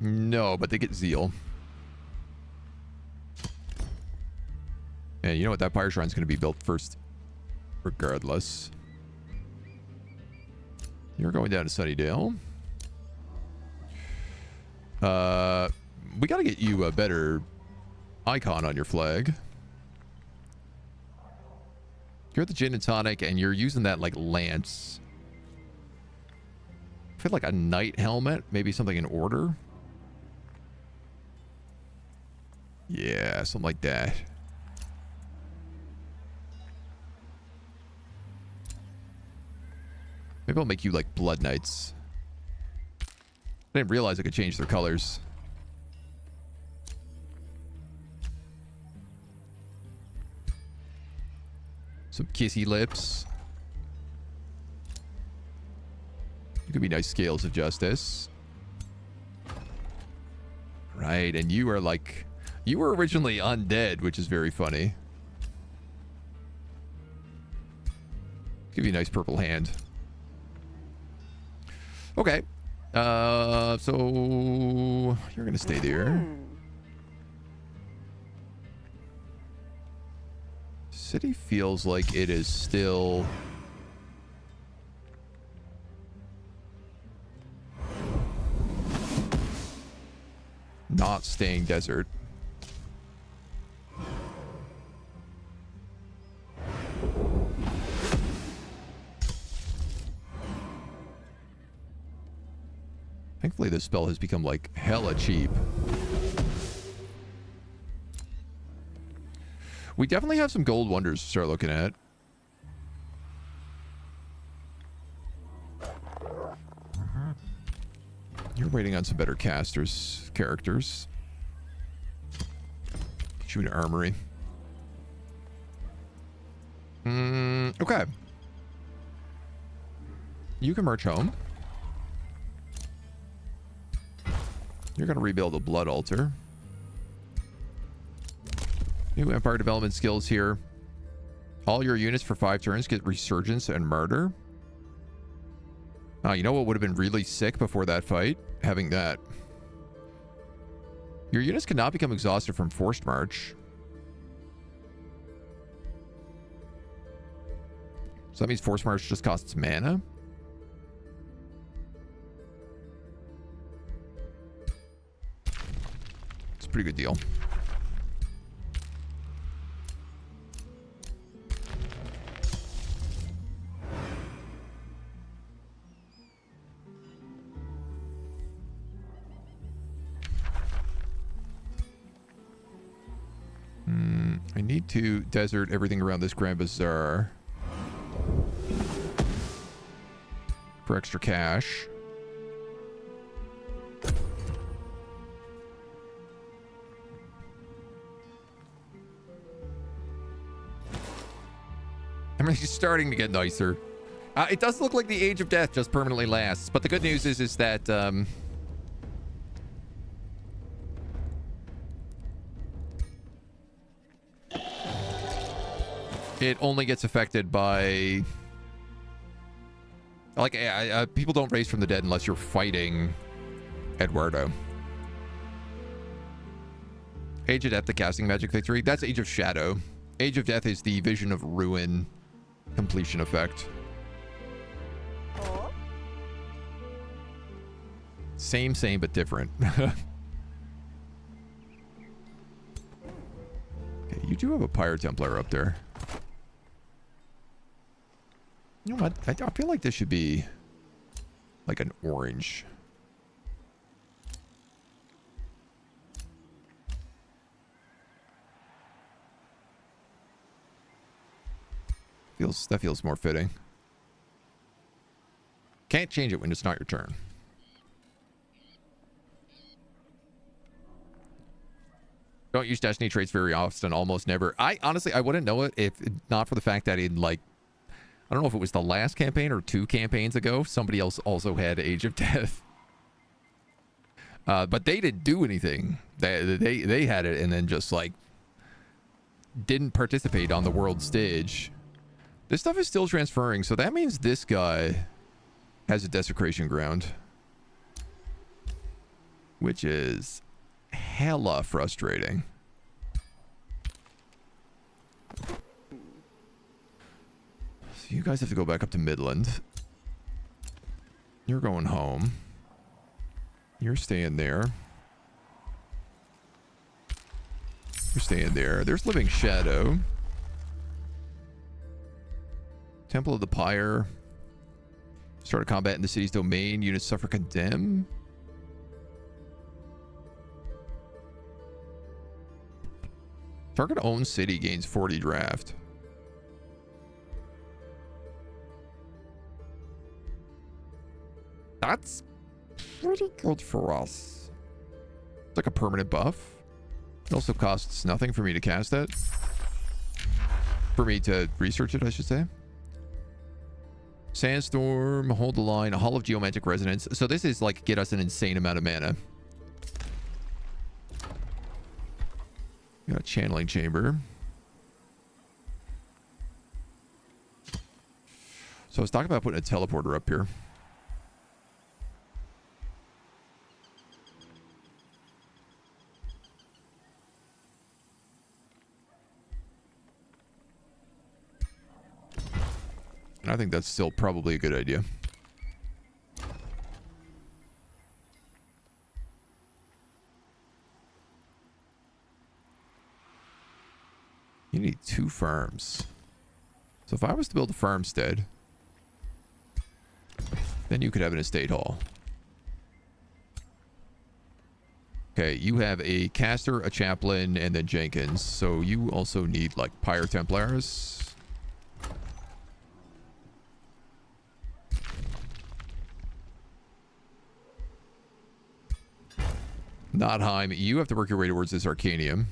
No, but they get zeal. And you know what? That Pyre Shrine's going to be built first regardless. You're going down to Sunnydale. We got to get you a better icon on your flag. You're at the gin and tonic, and you're using that like lance. I feel like a knight helmet, maybe something in order. Yeah, something like that. Maybe I'll make you like Blood Knights. I didn't realize I could change their colors. Some kissy lips. You could be nice Scales of Justice. Right, and you are like... You were originally undead, which is very funny. Give you a nice purple hand. Okay. So you're gonna stay there. City feels like it is still not staying desert. Thankfully, this spell has become like hella cheap. We definitely have some gold wonders to start looking at. You're waiting on some better characters. Shoot an armory. Okay. You can march home. You're going to rebuild a blood altar. New empire development skills here. All your units for 5 turns get resurgence and murder. You know what would have been really sick before that fight? Having that. Your units cannot become exhausted from forced march. So that means forced march just costs mana. It's a pretty good deal. I need to desert everything around this Grand Bazaar for extra cash. I mean, he's starting to get nicer. It does look like the Age of Death just permanently lasts, but the good news is that it only gets affected by, like, people don't raise from the dead unless you're fighting Eduardo. Age of Death, the casting magic victory. That's Age of Shadow. Age of Death is the Vision of Ruin completion effect.
Oh.
Same, but different. Okay, you do have a Pyre Templar up there. You know what? I feel like this should be like an orange. That feels more fitting. Can't change it when it's not your turn. Don't use Destiny traits very often, almost never. Honestly, I wouldn't know it if not for the fact that in, like, I don't know if it was the last campaign or 2 campaigns ago, somebody else also had Age of Death. But they didn't do anything. They had it and then just, like, didn't participate on the world stage. This stuff is still transferring, so that means this guy has a desecration ground, which is hella frustrating. So you guys have to go back up to Midland. You're going home. You're staying there. You're staying there. There's Living Shadow. Temple of the Pyre. Start a combat in the city's domain. Units suffer condemn. Target owned city gains 40 draft. That's pretty good for us. It's like a permanent buff. It also costs nothing for me to cast it. For me to research it, I should say. Sandstorm, hold the line, Hall of Geomantic Resonance. So this is like get us an insane amount of mana. We got a channeling chamber. So I was talking about putting a teleporter up here. And I think that's still probably a good idea. You need 2 farms. So if I was to build a farmstead, then you could have an estate hall. Okay, you have a caster, a chaplain, and then Jenkins. So you also need like Pyre Templars. Not Heim. You have to work your way towards this Arcanium.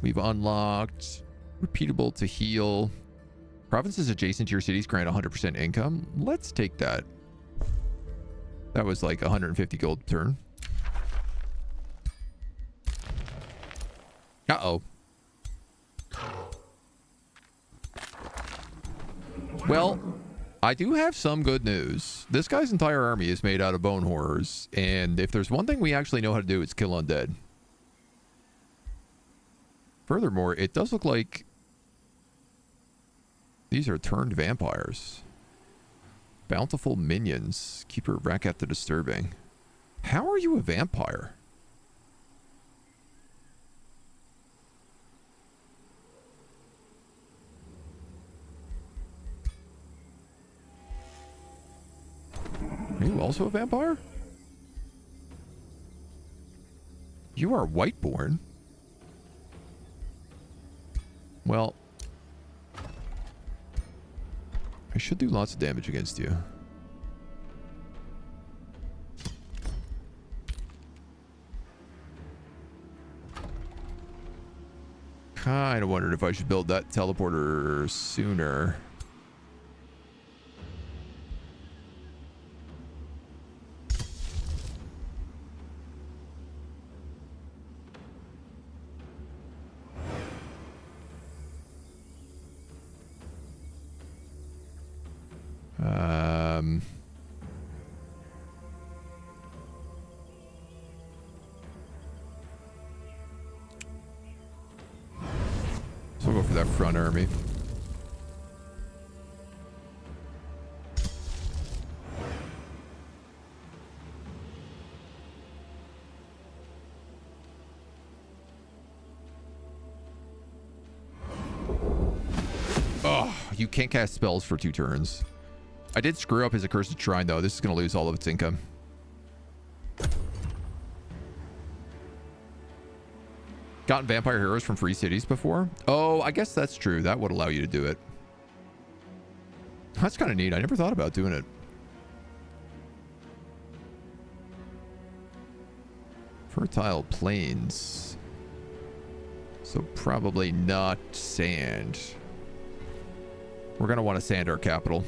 We've unlocked repeatable to heal. Provinces adjacent to your cities grant 100% income. Let's take that. That was like 150 gold per turn. Uh-oh. Well, I do have some good news. This guy's entire army is made out of bone horrors, and if there's one thing we actually know how to do, it's kill undead. Furthermore, it does look like these are turned vampires. Bountiful minions. Keeper Racket the Disturbing. How are you a vampire? Are you also a vampire? You are Whiteborn. Well, I should do lots of damage against you. Kind of wondered if I should build that teleporter sooner. So we'll go for that front army. Oh, you can't cast spells for 2 turns. I did screw up his Accursed Shrine, though. This is going to lose all of its income. Gotten vampire heroes from free cities before? Oh, I guess that's true. That would allow you to do it. That's kind of neat. I never thought about doing it. Fertile plains. So probably not sand. We're going to want to sand our capital.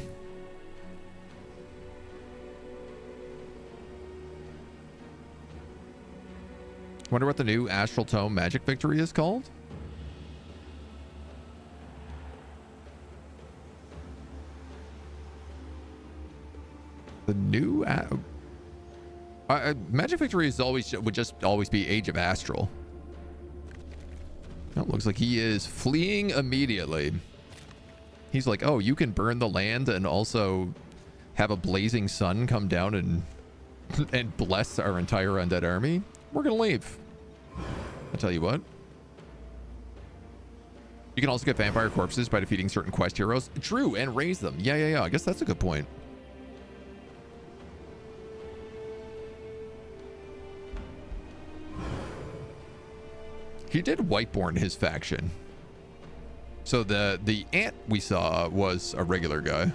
Wonder what the new Astral Tome Magic Victory is called? The new Magic Victory is would just always be Age of Astral. Oh, looks like he is fleeing immediately. He's like, oh, you can burn the land and also have a blazing sun come down and bless our entire undead army. We're gonna leave. I'll tell you what. You can also get vampire corpses by defeating certain quest heroes. True, and raise them. Yeah. I guess that's a good point. He did Whiteborn his faction. So the ant we saw was a regular guy. I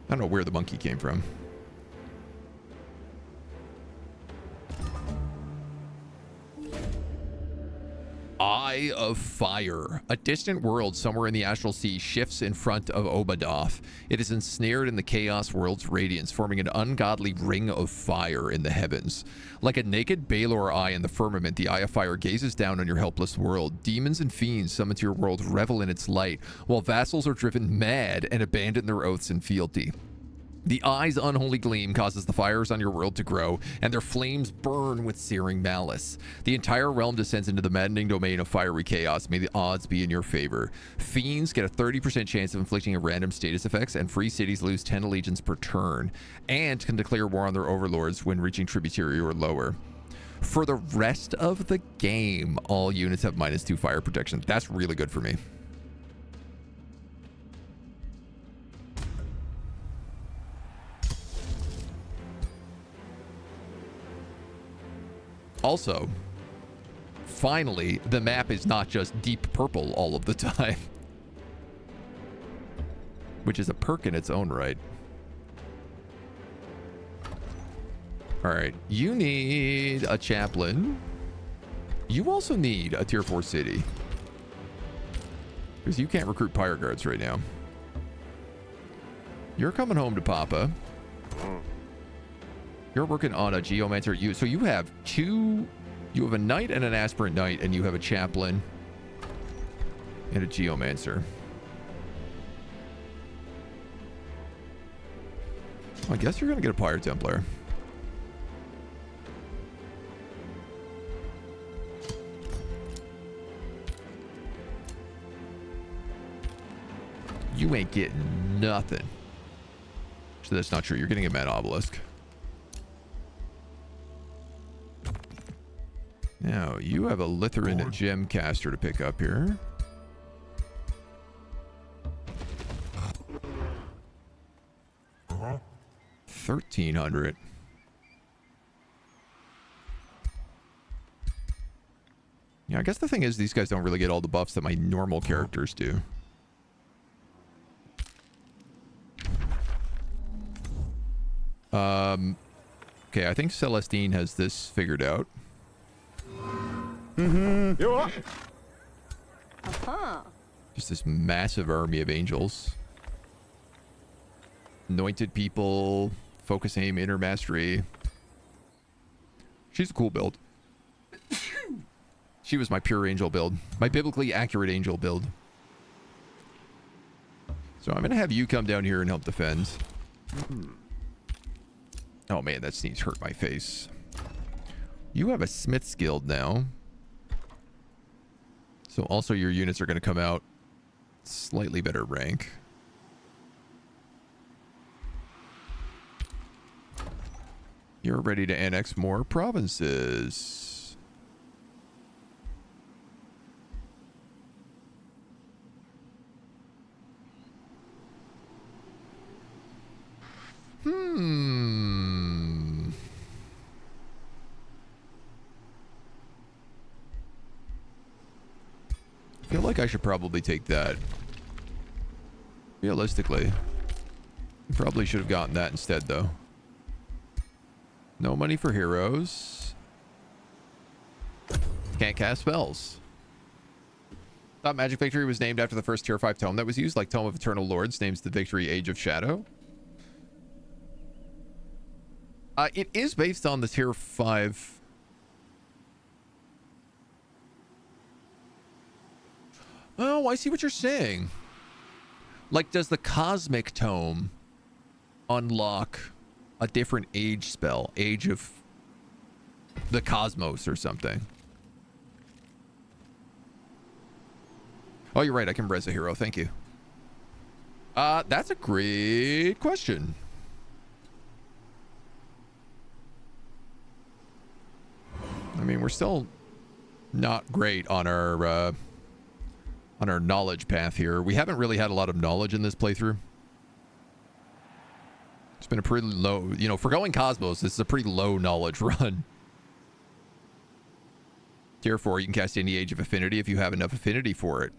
don't know where the monkey came from. Eye of Fire. A distant world somewhere in the Astral Sea shifts in front of Obadoth. It is ensnared in the Chaos World's radiance, forming an ungodly ring of fire in the heavens. Like a naked Balor eye in the firmament, the Eye of Fire gazes down on your helpless world. Demons and fiends summoned to your world revel in its light, while vassals are driven mad and abandon their oaths in fealty. The eye's unholy gleam causes the fires on your world to grow, and their flames burn with searing malice. The entire realm descends into the maddening domain of fiery chaos. May the odds be in your favor. Fiends get a 30% chance of inflicting a random status effects, and free cities lose 10 allegiance per turn, and can declare war on their overlords when reaching tributary or lower. For the rest of the game, all units have -2 fire protection. That's really good for me. Also, finally, the map is not just deep purple all of the time. Which is a perk in its own right. Alright, you need a chaplain. You also need a tier 4 city. Because you can't recruit pyre guards right now. You're coming home to Papa. You're working on a geomancer. So you have two... You have a knight and an aspirant knight, and you have a chaplain and a geomancer. I guess you're going to get a pyre templar. You ain't getting nothing. So that's not true. You're getting a mad obelisk. Now, you have a Lutheran gem caster to pick up here. $1,300. Yeah, I guess the thing is these guys don't really get all the buffs that my normal characters do. Okay, I think Celestine has this figured out. Just this massive army of angels. Anointed people, focus aim, inner mastery. She's a cool build. She was my pure angel build. My biblically accurate angel build. So I'm going to have you come down here and help defend. Oh man, that sneeze hurt my face. You have a Smith's Guild now. So also your units are going to come out slightly better rank. You're ready to annex more provinces. I feel like I should probably take that. Realistically. Probably should have gotten that instead, though. No money for heroes. Can't cast spells. Thought Magic Victory was named after the first tier 5 tome that was used, like Tome of Eternal Lords names the Victory Age of Shadow. It is based on the tier 5... Oh, I see what you're saying. Like, does the Cosmic Tome unlock a different age spell? Age of the Cosmos or something? Oh, you're right. I can res a hero. Thank you. That's a great question. I mean, we're still not great on our knowledge path here. We haven't really had a lot of knowledge in this playthrough. It's been a pretty low, you know, for going Cosmos, this is a pretty low knowledge run. Tier 4, you can cast any Age of Affinity if you have enough affinity for it.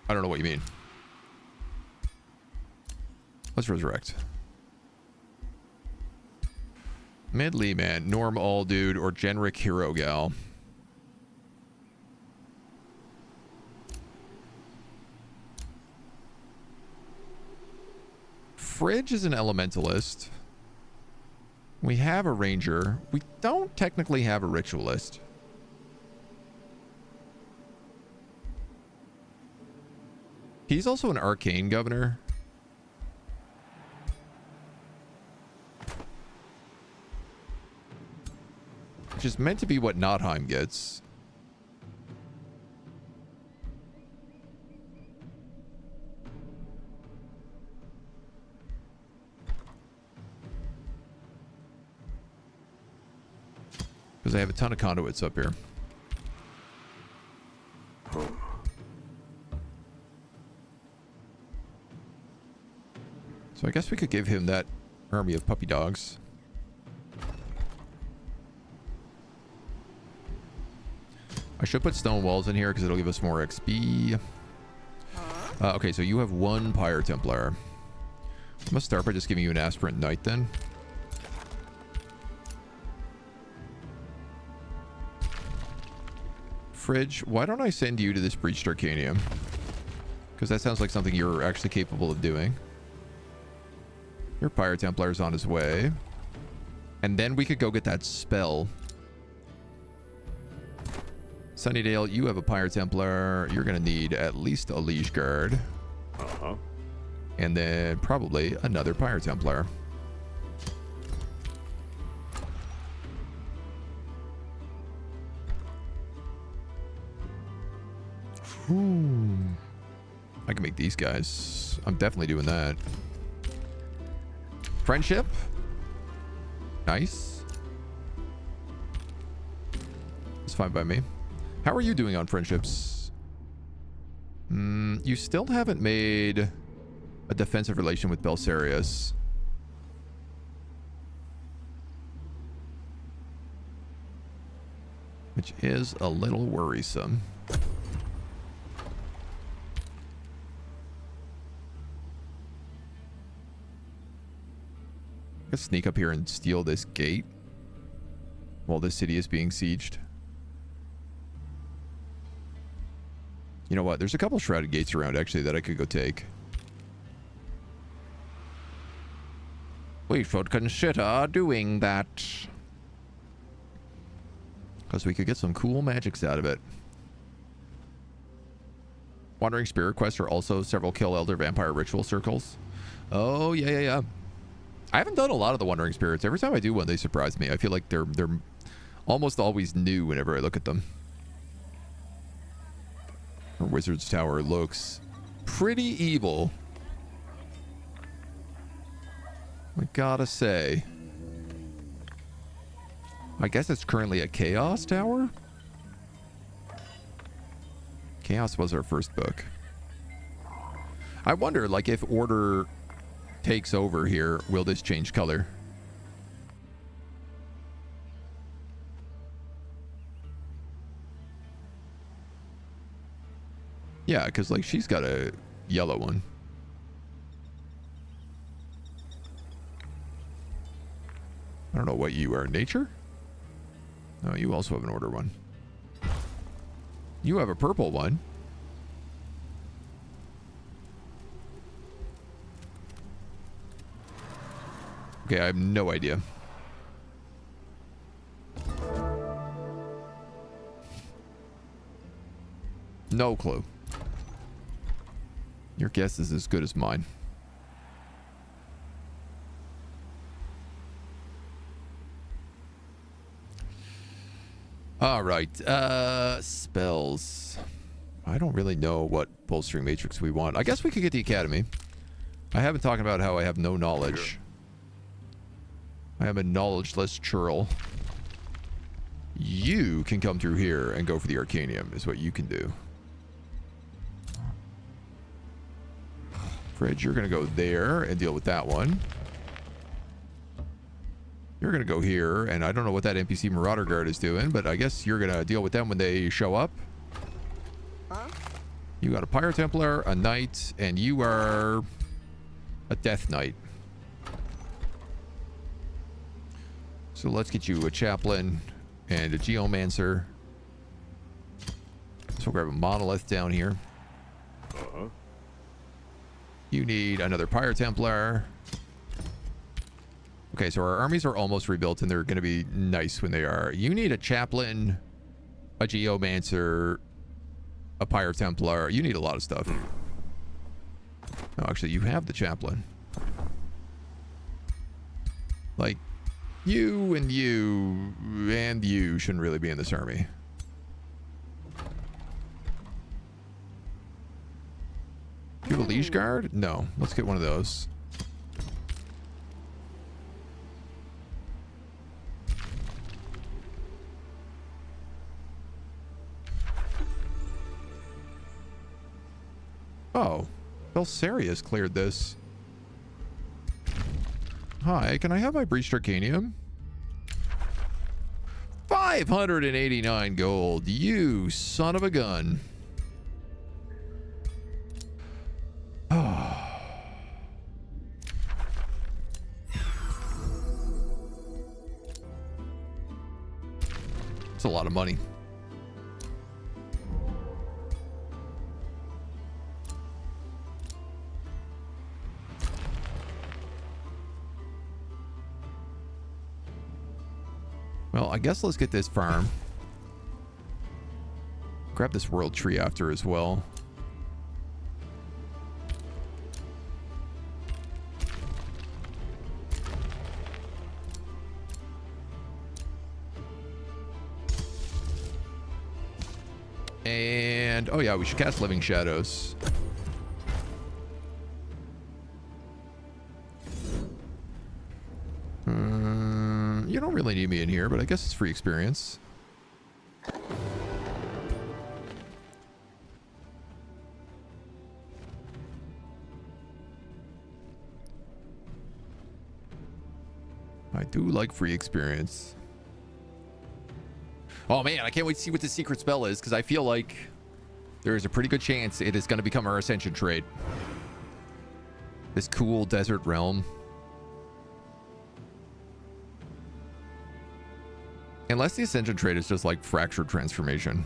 I don't know what you mean. Let's resurrect. Medley man, norm all dude, or generic hero gal. Fridge is an elementalist. We have a ranger. We don't technically have a ritualist. He's also an arcane governor. Which is meant to be what Nottheim gets. Because I have a ton of conduits up here. So I guess we could give him that army of puppy dogs. I should put stone walls in here because it'll give us more XP. Okay, so you have one Pyre Templar. I'm gonna start by just giving you an Aspirant Knight then. Fridge, why don't I send you to this Breached Arcanium? Because that sounds like something you're actually capable of doing. Your Pyre Templar's on his way. And then we could go get that spell. Sunnydale, you have a Pyre Templar. You're going to need at least a Liege Guard.
Uh-huh.
And then probably another Pyre Templar. Ooh. I can make these guys. I'm definitely doing that. Friendship. Nice. It's fine by me. How are you doing on friendships? You still haven't made a defensive relation with Belsarius. Which is a little worrisome. Let's sneak up here and steal this gate while this city is being sieged. You know what? There's a couple shrouded gates around actually that I could go take. We should consider doing that. Because we could get some cool magics out of it. Wandering Spirit quests are also several Kill Elder Vampire ritual circles. Oh, yeah. I haven't done a lot of the Wandering Spirits. Every time I do one, they surprise me. I feel like they're almost always new whenever I look at them. Our Wizard's Tower looks pretty evil. I gotta say. I guess it's currently a Chaos Tower? Chaos was our first book. I wonder, like, if Order takes over here, will this change color? Yeah, because, like, she's got a yellow one. I don't know what you are. Nature? No, you also have an Order one. You have a purple one. Okay, I have no idea. No clue. Your guess is as good as mine. All right. Spells. I don't really know what bolstering matrix we want. I guess we could get the Academy. I have been talking about how I have no knowledge. I am a knowledgeless churl. You can come through here and go for the Arcanium, is what you can do. Fridge, you're going to go there and deal with that one. You're going to go here, and I don't know what that NPC Marauder Guard is doing, but I guess you're going to deal with them when they show up.
Huh?
You got a Pyre Templar, a Knight, and you are a Death Knight. So let's get you a Chaplain and a Geomancer. So we'll grab a Monolith down here.
Uh-huh.
You need another Pyre Templar. Okay, so our armies are almost rebuilt, and they're going to be nice when they are. You need a Chaplain, a Geomancer, a Pyre Templar. You need a lot of stuff. No, actually, you have the Chaplain. Like, you and you and you shouldn't really be in this army. Do you have a Liege Guard? No. Let's get one of those. Oh. Belsarius cleared this. Hi, can I have my breached arcanium? 589 gold. You son of a gun. It's a lot of money. Well, I guess let's get this farm. Grab this world tree after as well. And, oh yeah, we should cast Living Shadows. You don't really need me in here, but I guess it's free experience. I do like free experience. Oh man, I can't wait to see what the secret spell is, because I feel like there is a pretty good chance it is going to become our Ascension trait. This cool desert realm. Unless the Ascension trait is just like fractured transformation.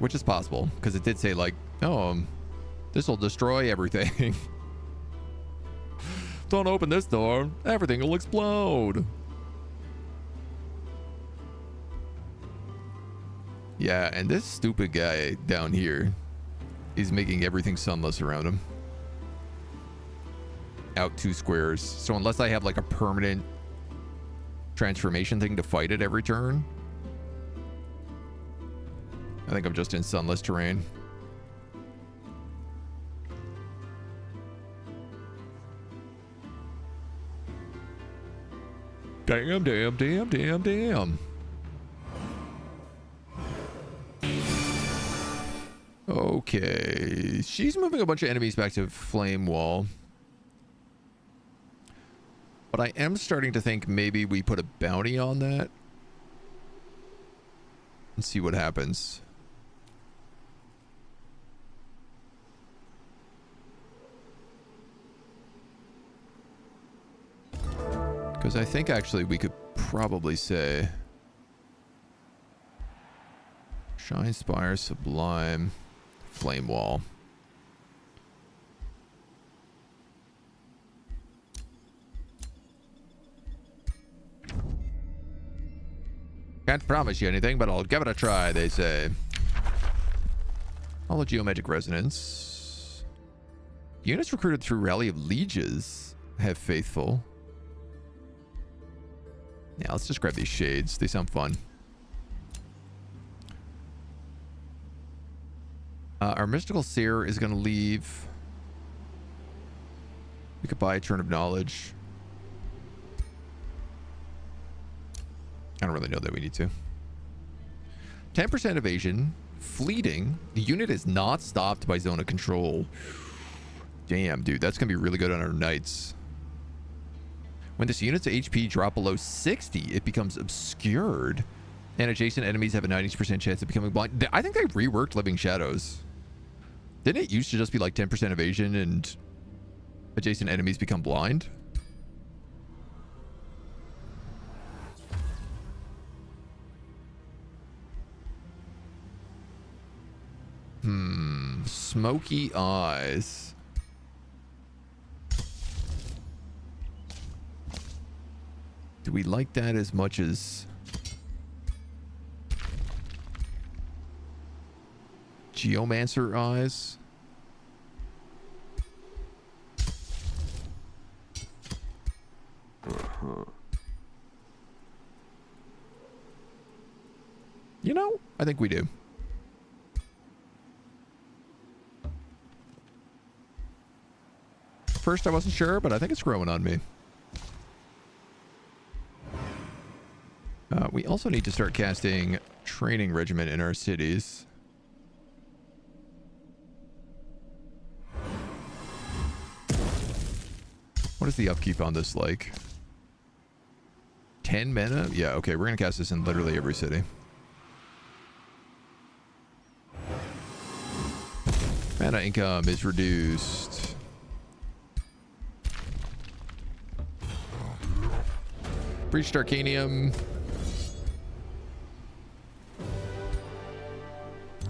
Which is possible, because it did say like, oh, this will destroy everything. Don't open this door. Everything will explode. Yeah, and this stupid guy down here is making everything sunless around him. Out 2 squares. So unless I have like a permanent transformation thing to fight it every turn, I think I'm just in sunless terrain. Damn. Okay, she's moving a bunch of enemies back to Flame Wall. But I am starting to think maybe we put a bounty on that and see what happens. Because I think actually we could probably say Shine Spire, Sublime, Flame Wall. Can't promise you anything, but I'll give it a try, they say. All the Geomagic Resonance. Units recruited through Rally of Lieges have Faithful. Yeah, let's just grab these shades. They sound fun. Our Mystical Seer is going to leave. We could buy a Turn of Knowledge. I don't really know that we need to. 10% evasion. Fleeting. The unit is not stopped by zone of control. Damn, dude. That's going to be really good on our knights. When this unit's HP drop below 60, it becomes obscured. And adjacent enemies have a 90% chance of becoming blind. I think they reworked Living Shadows. Didn't it used to just be like 10% evasion and adjacent enemies become blind? Smoky eyes. Do we like that as much as Geomancer eyes? You know, I think we do. First, I wasn't sure, but I think it's growing on me. We also need to start casting Training Regiment in our cities. What is the upkeep on this like? 10 mana? Yeah, okay, we're gonna cast this in literally every city. Mana income is reduced. Breached Arcanium.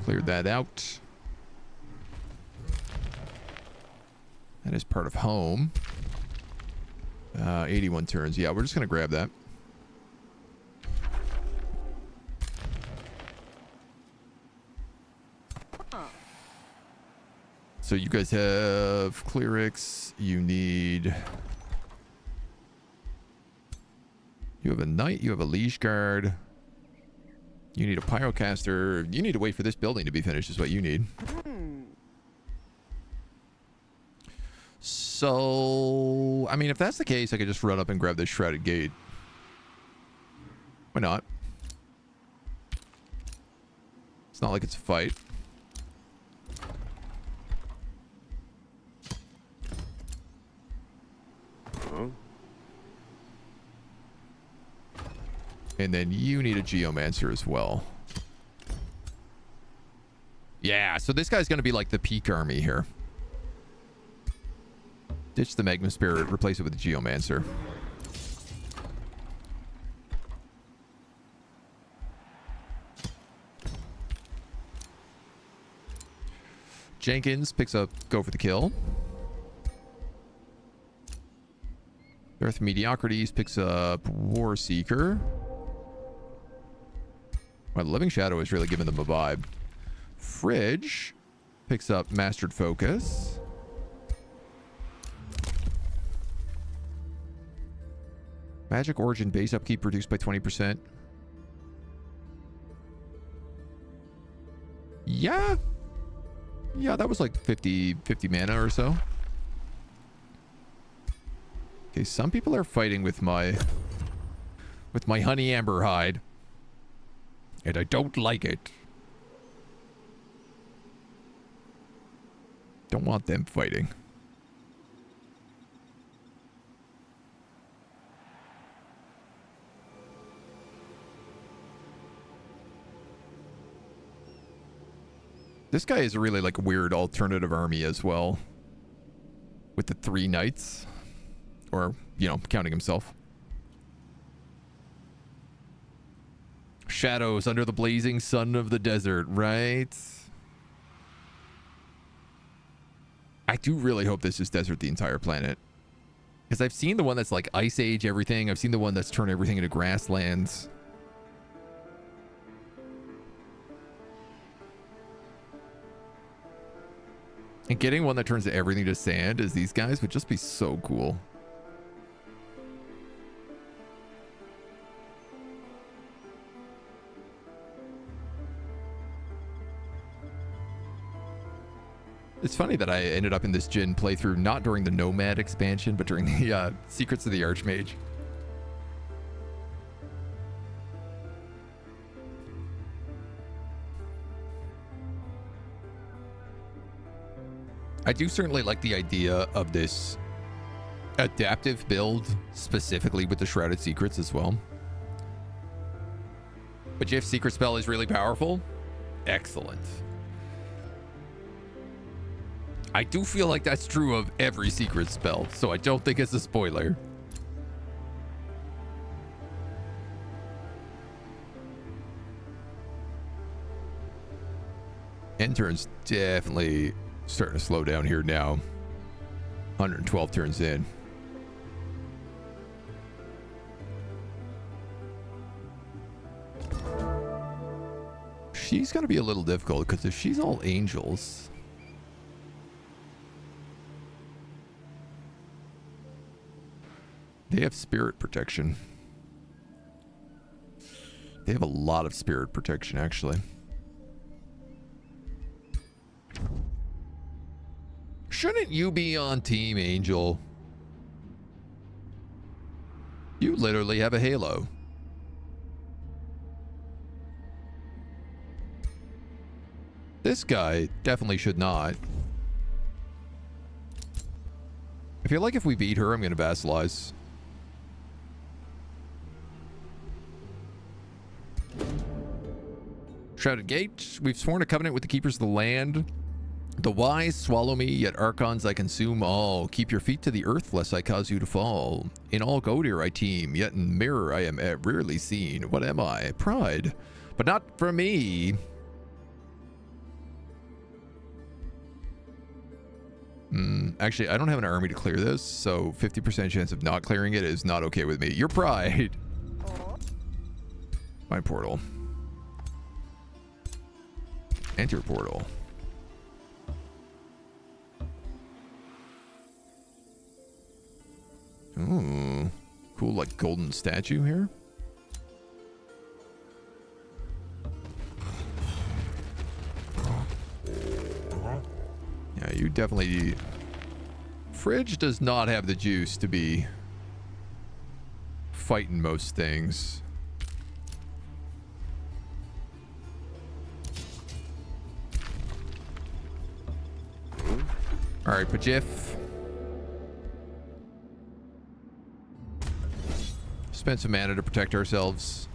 Cleared that out. That is part of home. 81 turns. Yeah, we're just going to grab that. So you guys have clerics. You need... You have a knight. You have a liege guard. You need a pyrocaster. You need to wait for this building to be finished is what you need. So, I mean, if that's the case, I could just run up and grab this shrouded gate. Why not? It's not like it's a fight. And then you need a geomancer as well. Yeah, so this guy's going to be like the peak army here. Ditch the Magma Spirit, replace it with the geomancer. Jenkins picks up Go for the Kill. Earth Mediocrities picks up War Seeker. Well, Living Shadow is really giving them a vibe. Fridge picks up Mastered Focus. Magic Origin base upkeep reduced by 20%. Yeah. Yeah, that was like 50 mana or so. Okay, some people are fighting with my honey amber hide. And I don't like it. Don't want them fighting. This guy is a really like weird alternative army as well. With the 3 knights. Or, you know, counting himself. Shadows under the blazing sun of the desert, right? I do really hope this is desert the entire planet. Because I've seen the one that's like Ice Age everything. I've seen the one that's turned everything into grasslands. And getting one that turns everything to sand as these guys would just be so cool. It's funny that I ended up in this Jin playthrough not during the Nomad expansion, but during the Secrets of the Archmage. I do certainly like the idea of this adaptive build, specifically with the Shrouded Secrets as well. But if Secret Spell is really powerful, excellent. I do feel like that's true of every secret spell, so I don't think it's a spoiler. End turn's definitely starting to slow down here now. 112 turns in. She's going to be a little difficult because if she's all angels... They have spirit protection. They have a lot of spirit protection, actually. Shouldn't you be on Team Angel? You literally have a halo. This guy definitely should not. I feel like if we beat her, I'm going to vassalize. Shrouded Gate. We've sworn a covenant with the keepers of the land. The wise swallow me, yet archons I consume all. Keep your feet to the earth, lest I cause you to fall. In all Godir I team, yet in mirror I am rarely seen. What am I? Pride. But not for me. Actually, I don't have an army to clear this, so 50% chance of not clearing it is not okay with me. Your pride. My portal. Enter portal. Ooh, cool, like golden statue here. Yeah, you definitely... Fridge does not have the juice to be fighting most things. Alright, Pajif. Spend some mana to protect ourselves.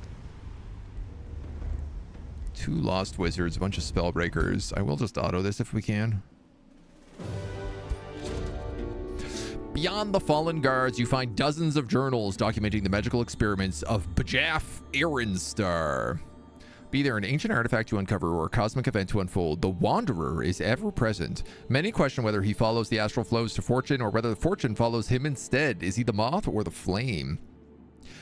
2 lost wizards, a bunch of spellbreakers. I will just auto this if we can. Beyond the fallen guards, you find dozens of journals documenting the magical experiments of Bajaf Ironstar. Be there an ancient artifact to uncover or a cosmic event to unfold, the Wanderer is ever present. Many question whether he follows the astral flows to fortune or whether the fortune follows him instead. Is he the moth or the flame?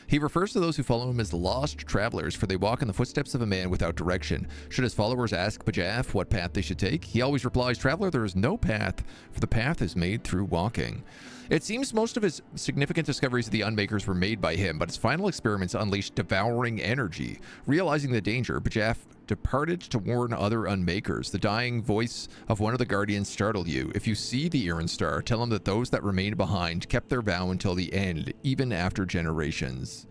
He refers to those who follow him as lost travelers, for they walk in the footsteps of a man without direction. Should his followers ask Bajaf what path they should take, he always replies, "Traveler, there is no path, for the path is made through walking." It seems most of his significant discoveries of the Unmakers were made by him, but his final experiments unleashed devouring energy. Realizing the danger, Bajaf departed to warn other Unmakers. The dying voice of one of the Guardians startled you. If you see the Ironstar, tell him that those that remained behind kept their vow until the end, even after generations.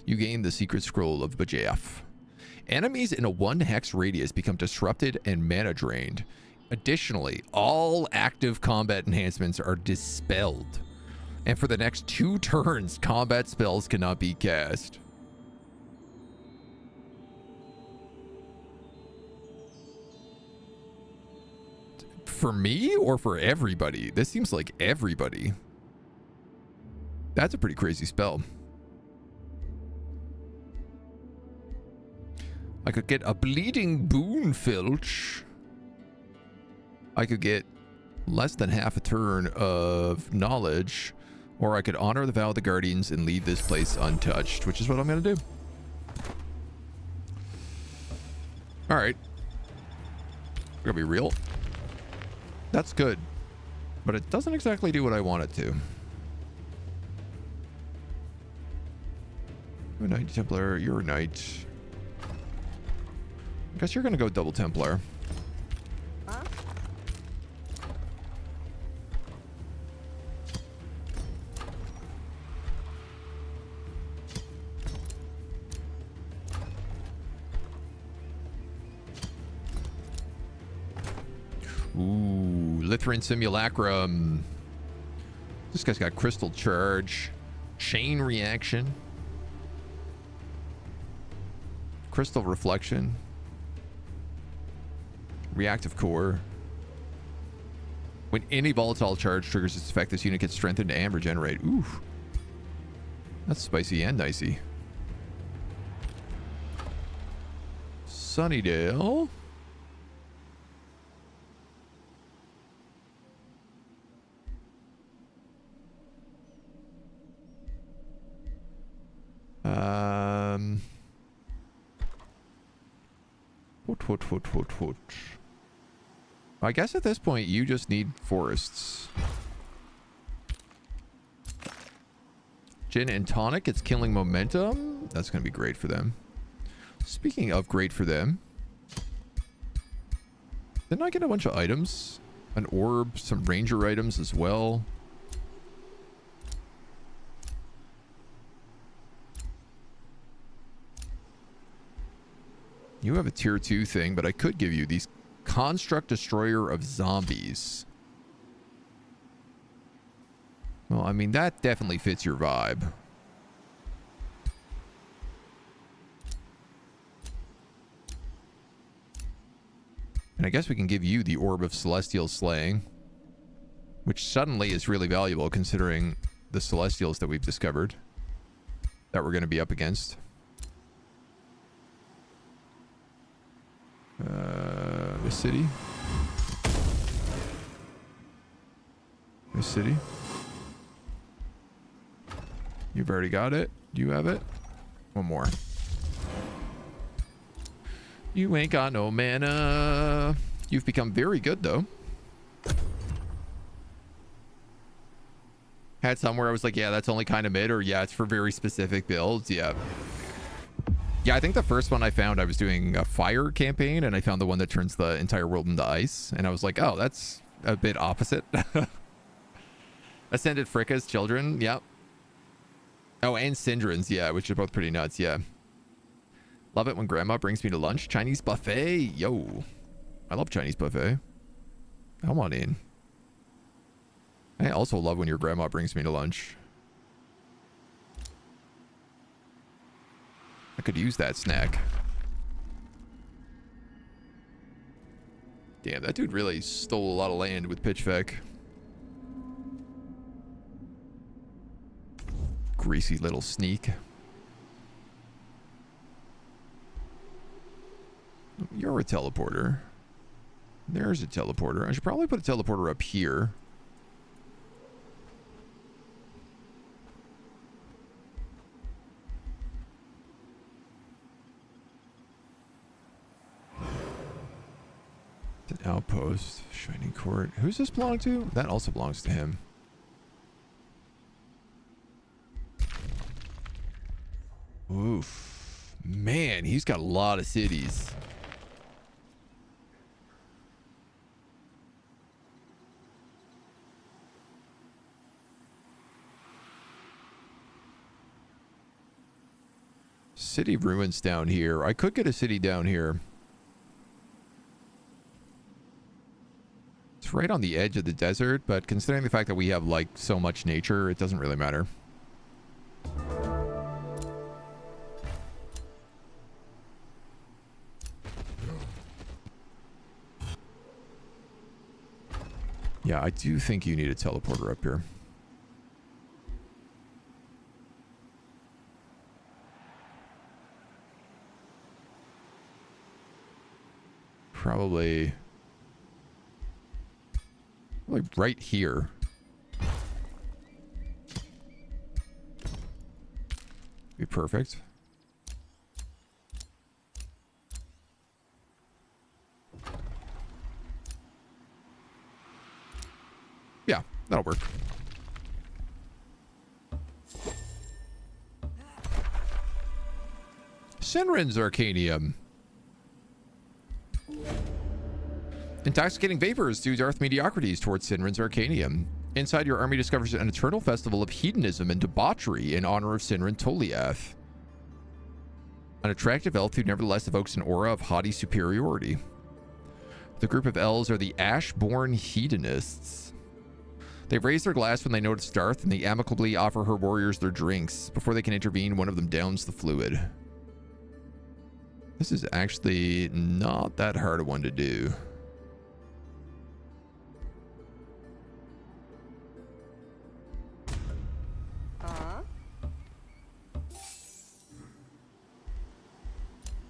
You gain the secret scroll of Bajaf. Enemies in a 1-hex radius become disrupted and mana drained. Additionally, all active combat enhancements are dispelled. And for the next 2 turns, combat spells cannot be cast. For me or for everybody? This seems like everybody. That's a pretty crazy spell. I could get a bleeding boon filch. I could get less than half a turn of knowledge, or I could honor the vow of the Guardians and leave this place untouched, which is what I'm going to do. All right. We're going to be real. That's good, but it doesn't exactly do what I want it to. You're a Knight Templar. You're a Knight. I guess you're going to go double Templar.
Huh?
Ooh, Lithran Simulacrum. This guy's got Crystal Charge, Chain Reaction, Crystal Reflection, Reactive Core. When any volatile charge triggers its effect, this unit gets strengthened and regenerate. Ooh. That's spicy and nicey. Sunnydale. What. I guess at this point you just need forests. Gin and tonic, it's killing momentum. That's going to be great for them. Speaking of great for them, didn't I get a bunch of items? An orb, some ranger items as well. You have a tier 2 thing, but I could give you these Construct Destroyer of Zombies. Well, I mean, that definitely fits your vibe. And I guess we can give you the Orb of Celestial Slaying, which suddenly is really valuable considering the Celestials that we've discovered that we're going to be up against. This city. This city. You've already got it. Do you have it? One more. You ain't got no mana. You've become very good, though. Had somewhere I was like, yeah, that's only kind of mid, or yeah, it's for very specific builds. Yeah. Yeah, I think the first one I found, I was doing a fire campaign, and I found the one that turns the entire world into ice. And I was like, oh, that's a bit opposite. Ascended Fricka's children. Yep. Oh, and Syndrons, yeah, which are both pretty nuts, yeah. Love it when grandma brings me to lunch. Chinese buffet, yo. I love Chinese buffet. Come on in. I also love when your grandma brings me to lunch. I could use that snack. Damn, that dude really stole a lot of land with Pitch Feck. Greasy little sneak. You're a teleporter. There's a teleporter. I should probably put a teleporter up here. An outpost. Shining Court. Who's this belong to? That also belongs to him. Oof. Man, he's got a lot of cities. City ruins down here. I could get a city down here. It's right on the edge of the desert, but considering the fact that we have like so much nature, it doesn't really matter. Yeah, I do think you need a teleporter up here. Probably right here. Be perfect. Yeah, that'll work. Sinrin's Arcanium. Intoxicating vapors due Darth mediocrities towards Sinrin's Arcanium. Inside, your army discovers an eternal festival of hedonism and debauchery in honor of Sinrin Toliath. An attractive elf who nevertheless evokes an aura of haughty superiority. The group of elves are the Ash-born hedonists. They raise their glass when they notice Darth, and they amicably offer her warriors their drinks. Before they can intervene, one of them downs the fluid. This is actually not that hard a one to do.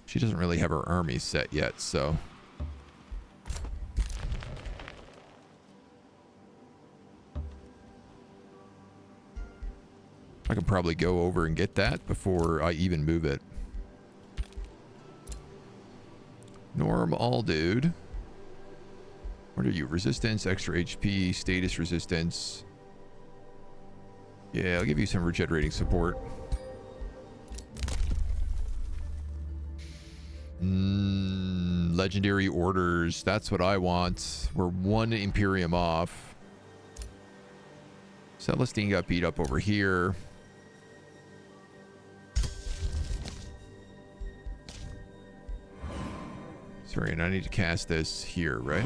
She doesn't really have her army set yet, so... I could probably go over and get that before I even move it. Norm all dude. What are you? Resistance, extra HP, status resistance. Yeah, I'll give you some regenerating support. Legendary orders. That's what I want. We're one Imperium off. Celestine got beat up over here. Sorry, and I need to cast this here, right?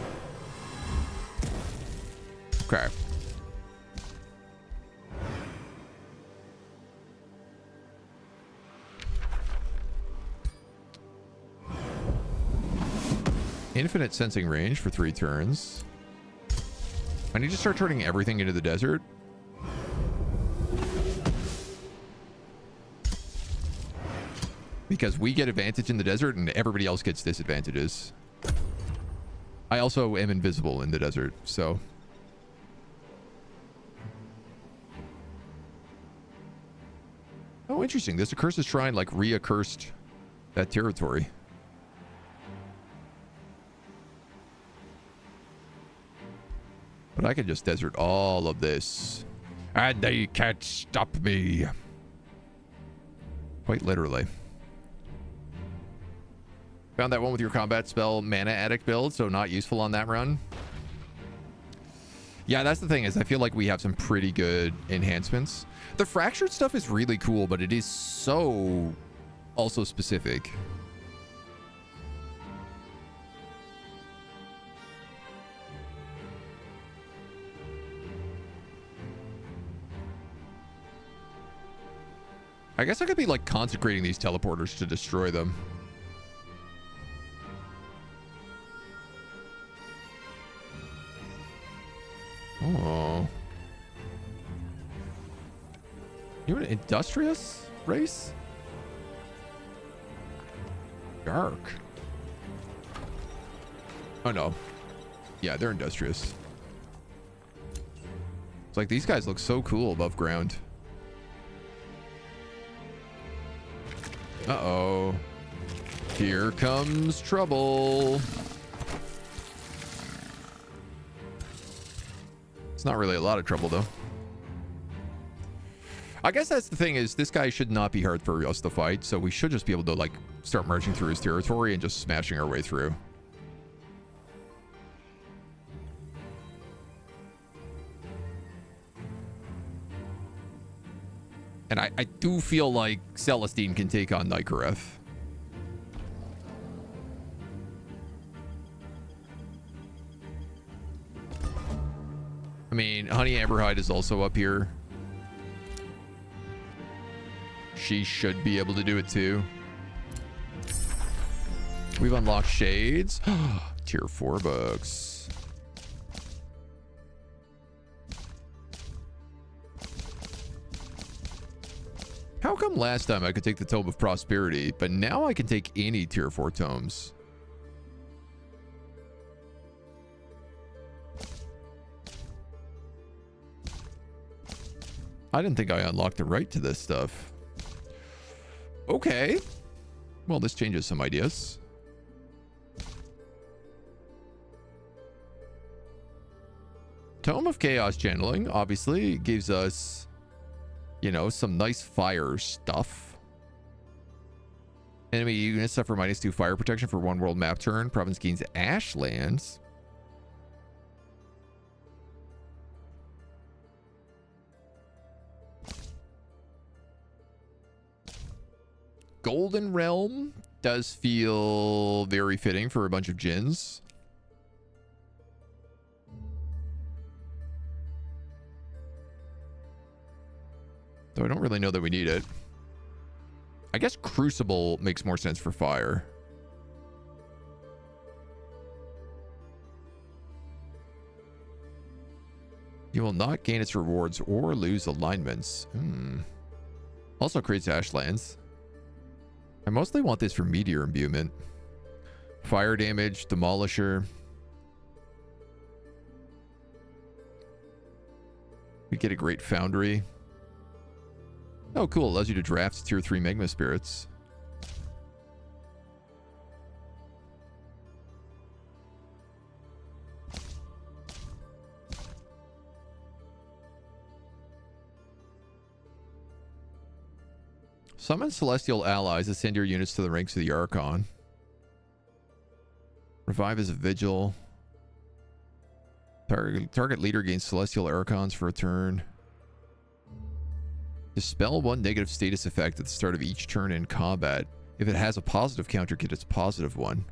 Infinite sensing range for 3 turns. I need to start turning everything into the desert. Because we get advantage in the desert and everybody else gets disadvantages. I also am invisible in the desert, so... Oh, interesting. This Accursed Shrine, like, reaccursed that territory. But I could just desert all of this. And they can't stop me. Quite literally. Found that one with your combat spell mana addict build, so not useful on that run. Yeah, that's the thing, is I feel like we have some pretty good enhancements. The fractured stuff is really cool, but it is so also specific. I guess I could be like consecrating these teleporters to destroy them. Oh. You're an industrious race? Dark. Oh no. Yeah, they're industrious. It's like these guys look so cool above ground. Uh-oh. Here comes trouble. It's not really a lot of trouble, though. I guess that's the thing, is this guy should not be hard for us to fight, so we should just be able to, like, start marching through his territory and just smashing our way through. And I do feel like Celestine can take on Nikareth. I mean, Honey Amberhide is also up here. She should be able to do it too. We've unlocked Shades. Tier 4 books. How come last time I could take the Tome of Prosperity, but now I can take any tier 4 tomes? I didn't think I unlocked the right to this stuff. Okay. Well, this changes some ideas. Tome of Chaos Channeling obviously gives us, you know, some nice fire stuff. Enemy units suffer -2 fire protection for 1 world map turn. Province gains Ashlands. Golden Realm does feel very fitting for a bunch of djinns. Though I don't really know that we need it. I guess Crucible makes more sense for fire. You will not gain its rewards or lose alignments. Also creates Ashlands. I mostly want this for Meteor Imbuement. Fire damage, Demolisher. We get a great Foundry. Oh, cool. Allows you to draft tier 3 Magma Spirits. Summon Celestial Allies. Ascend your units to the ranks of the Archon. Revive as a Vigil. Target leader gains Celestial Archons for a turn. Dispel 1 negative status effect at the start of each turn in combat. If it has a positive counter, get its positive one.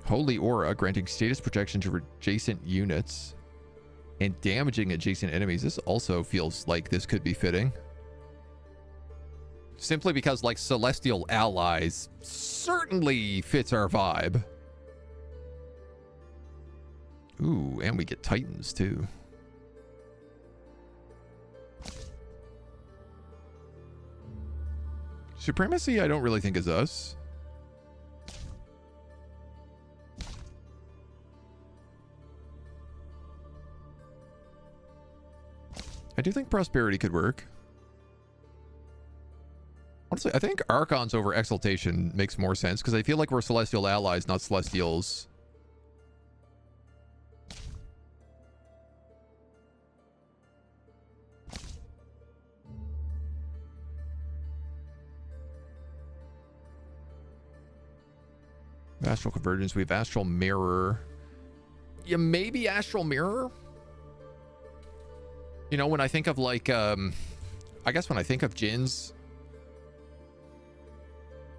Holy Aura, granting status protection to adjacent units and damaging adjacent enemies. This also feels like this could be fitting. simply because, like, Celestial Allies certainly fits our vibe. Ooh, and we get Titans, too. Supremacy, I don't really think is us. I do think Prosperity could work. Honestly, I think Archons over Exaltation makes more sense, because I feel like we're Celestial Allies, not Celestials. Astral Convergence, we have Astral Mirror. Yeah, maybe Astral Mirror? You know, when I think of, like, I guess when I think of Jinns,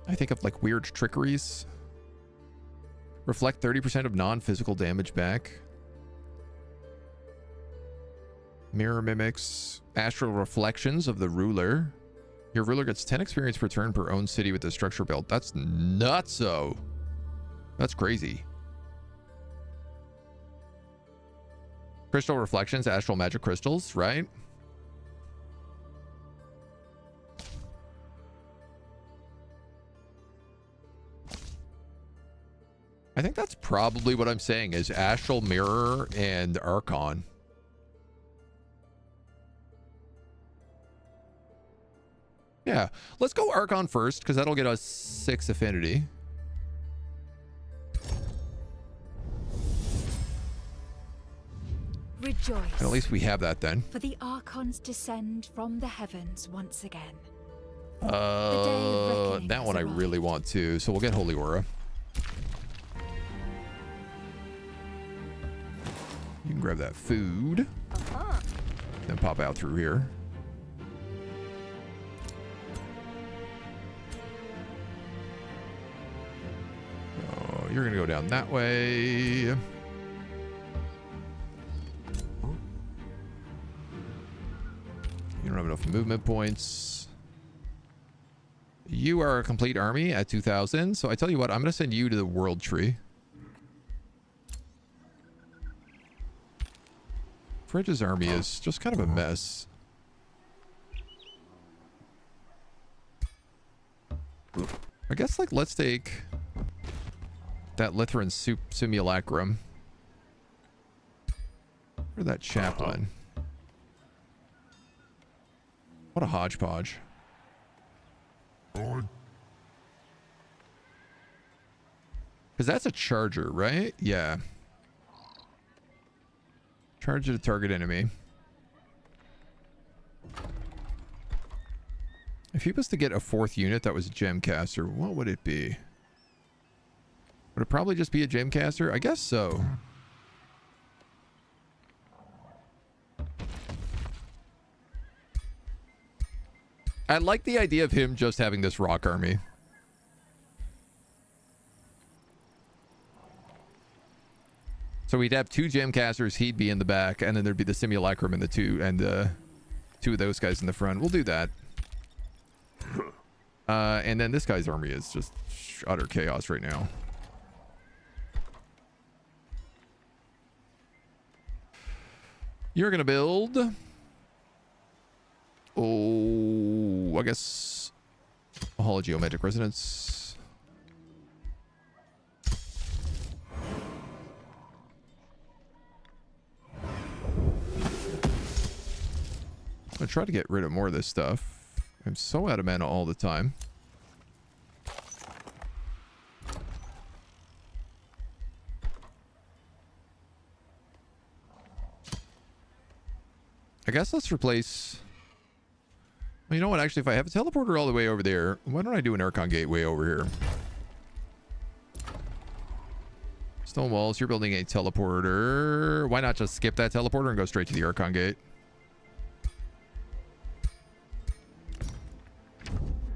I think of, like, weird trickeries. Reflect 30% of non-physical damage back. Mirror Mimics. Astral Reflections of the Ruler. Your ruler gets 10 experience per turn per own city with the structure built. That's nutso. That's crazy. Crystal Reflections, Astral Magic Crystals, right? I think that's probably what I'm saying is Astral Mirror and Archon. Yeah, let's go Archon first, because that'll get us 6 affinity.
Rejoice.
And at least we have that then.
For the Archons descend from the heavens once again.
That one I really want to, so we'll get Holy Aura. You can grab that food. Then pop out through here. Oh, you're gonna go down that way. You don't have enough movement points. You are a complete army at 2,000. So I tell you what, I'm going to send you to the World Tree. Fridge's army is just kind of a mess. I guess, like, let's take that Lithran Simulacrum. Or that Chaplain. What a hodgepodge. Because that's a charger, right? Yeah. Charge to target enemy. If he was to get a 4th unit that was a Gemcaster, what would it be? Would it probably just be a Gemcaster? I guess so. I like the idea of him just having this rock army. So we'd have 2 Gemcasters, he'd be in the back, and then there'd be the Simulacrum and the 2 of those guys in the front. We'll do that. And then this guy's army is just utter chaos right now. You're gonna build... Oh, I guess Hologeometric Resonance. I'm gonna try to get rid of more of this stuff. I'm so out of mana all the time. I guess let's replace... Well, you know what? Actually, if I have a teleporter all the way over there, why don't I do an Archon Gateway over here? Stone walls, you're building a teleporter. Why not just skip that teleporter and go straight to the Archon Gate?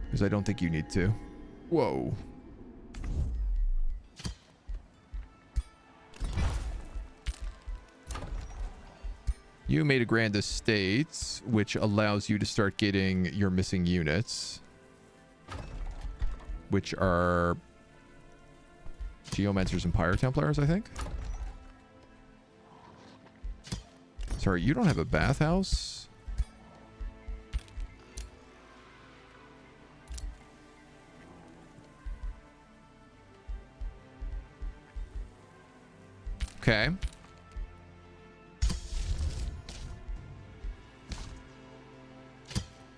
Because I don't think you need to. Whoa. You made a Grand Estate, which allows you to start getting your missing units. which are Geomancers and Pyre Templars, I think. Sorry, you don't have a bathhouse? Okay.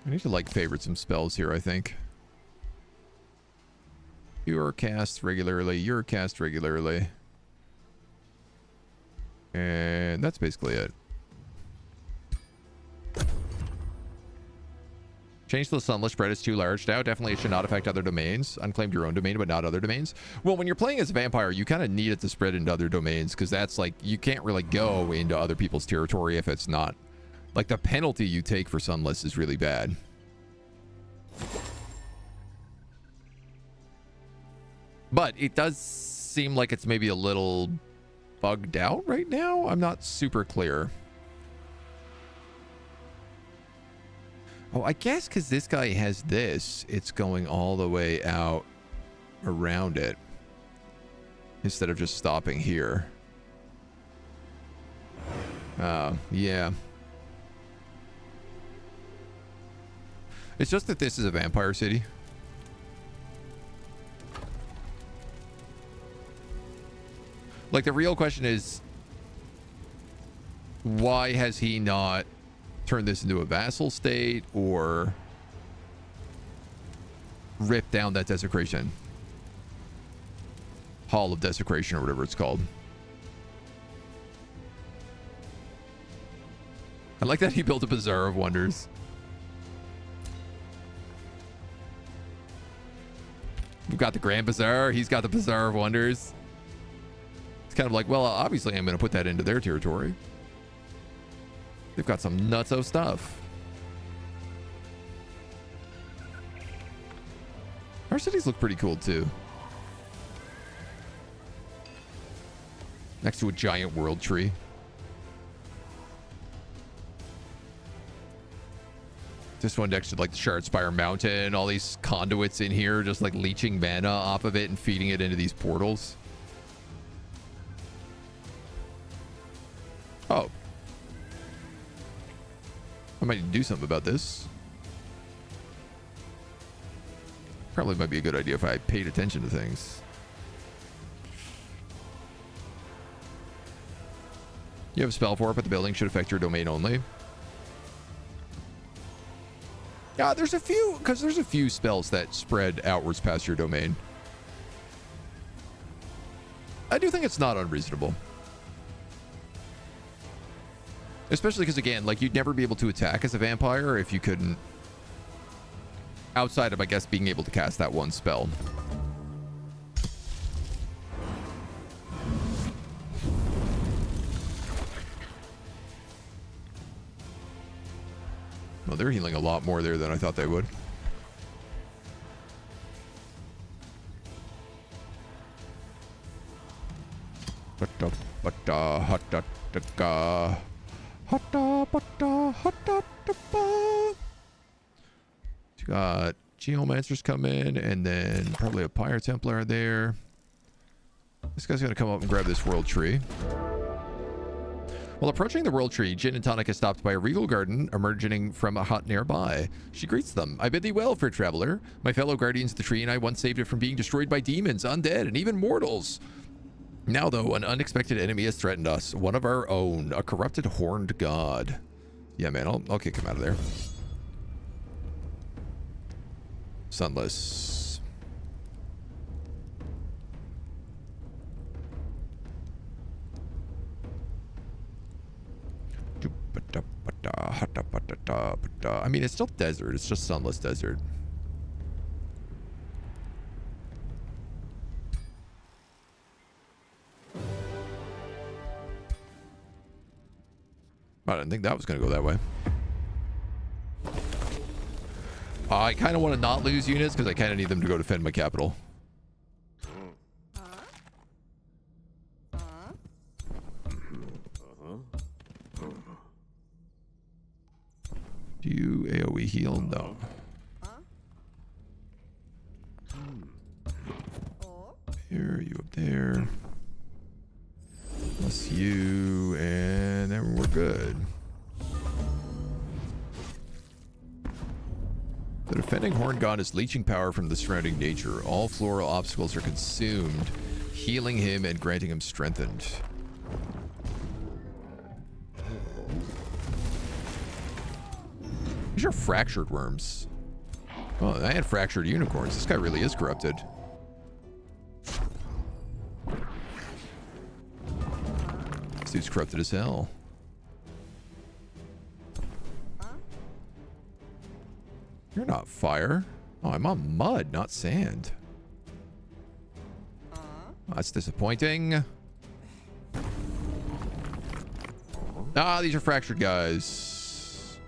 I need to like favorite some spells here, I think. You're cast regularly, you're cast regularly. And that's basically it. Change the sunless spread is too large now. Definitely it should not affect other domains. Unclaimed your own domain, but not other domains. Well, when you're playing as a vampire, you kind of need it to spread into other domains, because that's like, you can't really go into other people's territory if it's not. Like, the penalty you take for sunless is really bad. But it does seem like it's maybe a little bugged out right now. I'm not super clear. Oh, I guess because this guy has this, it's going all the way out around it instead of just stopping here. Yeah. It's just that this is a vampire city. Like, the real question is, why has he not turned this into a vassal state or ripped down that desecration? Hall of Desecration or whatever it's called. I like that he built a Bazaar of Wonders. We've got the Grand Bazaar. He's got the Bazaar of Wonders. It's kind of like, well, obviously I'm going to put that into their territory. They've got some nutso stuff. Our cities look pretty cool too. Next to a giant world tree. This one next to like the Shardspire Mountain. All these conduits in here just like leeching mana off of it and feeding it into these portals. Oh. I might need to do something about this. Probably might be a good idea if I paid attention to things. You have a spell for it, but the building should affect your domain only. Yeah, there's a few, because there's a few spells that spread outwards past your domain. I do think it's not unreasonable. Especially because, again, like, you'd never be able to attack as a vampire if you couldn't... Outside of, I guess, being able to cast that one spell. Well, they're healing a lot more there than I thought they would. You got Geomancers come in, and then probably a Pyre Templar there. This guy's gonna come up and grab this world tree. While approaching the world tree, Gin and Tonic is stopped by a regal garden emerging from a hut nearby. She greets them. I bid thee well, fair traveler. My fellow guardians of the tree and I once saved it from being destroyed by demons, undead, and even mortals. Now, though, an unexpected enemy has threatened us. One of our own, a corrupted horned god. Yeah, man, I'll kick him out of there. Sunless. I mean, it's still desert. It's just sunless desert. I didn't think that was going to go that way. I kind of want to not lose units because I kind of need them to go defend my capital. Do you AoE heal? No. here, you up there. Plus you, and then we're good. The defending horn god is leeching power from the surrounding nature. All floral obstacles are consumed, healing him and granting him strengthened. These are fractured worms. Oh, I had fractured unicorns. This guy really is corrupted. This dude's corrupted as hell. You're not fire. Oh, I'm on mud, not sand. Oh, that's disappointing. Ah, these are fractured guys.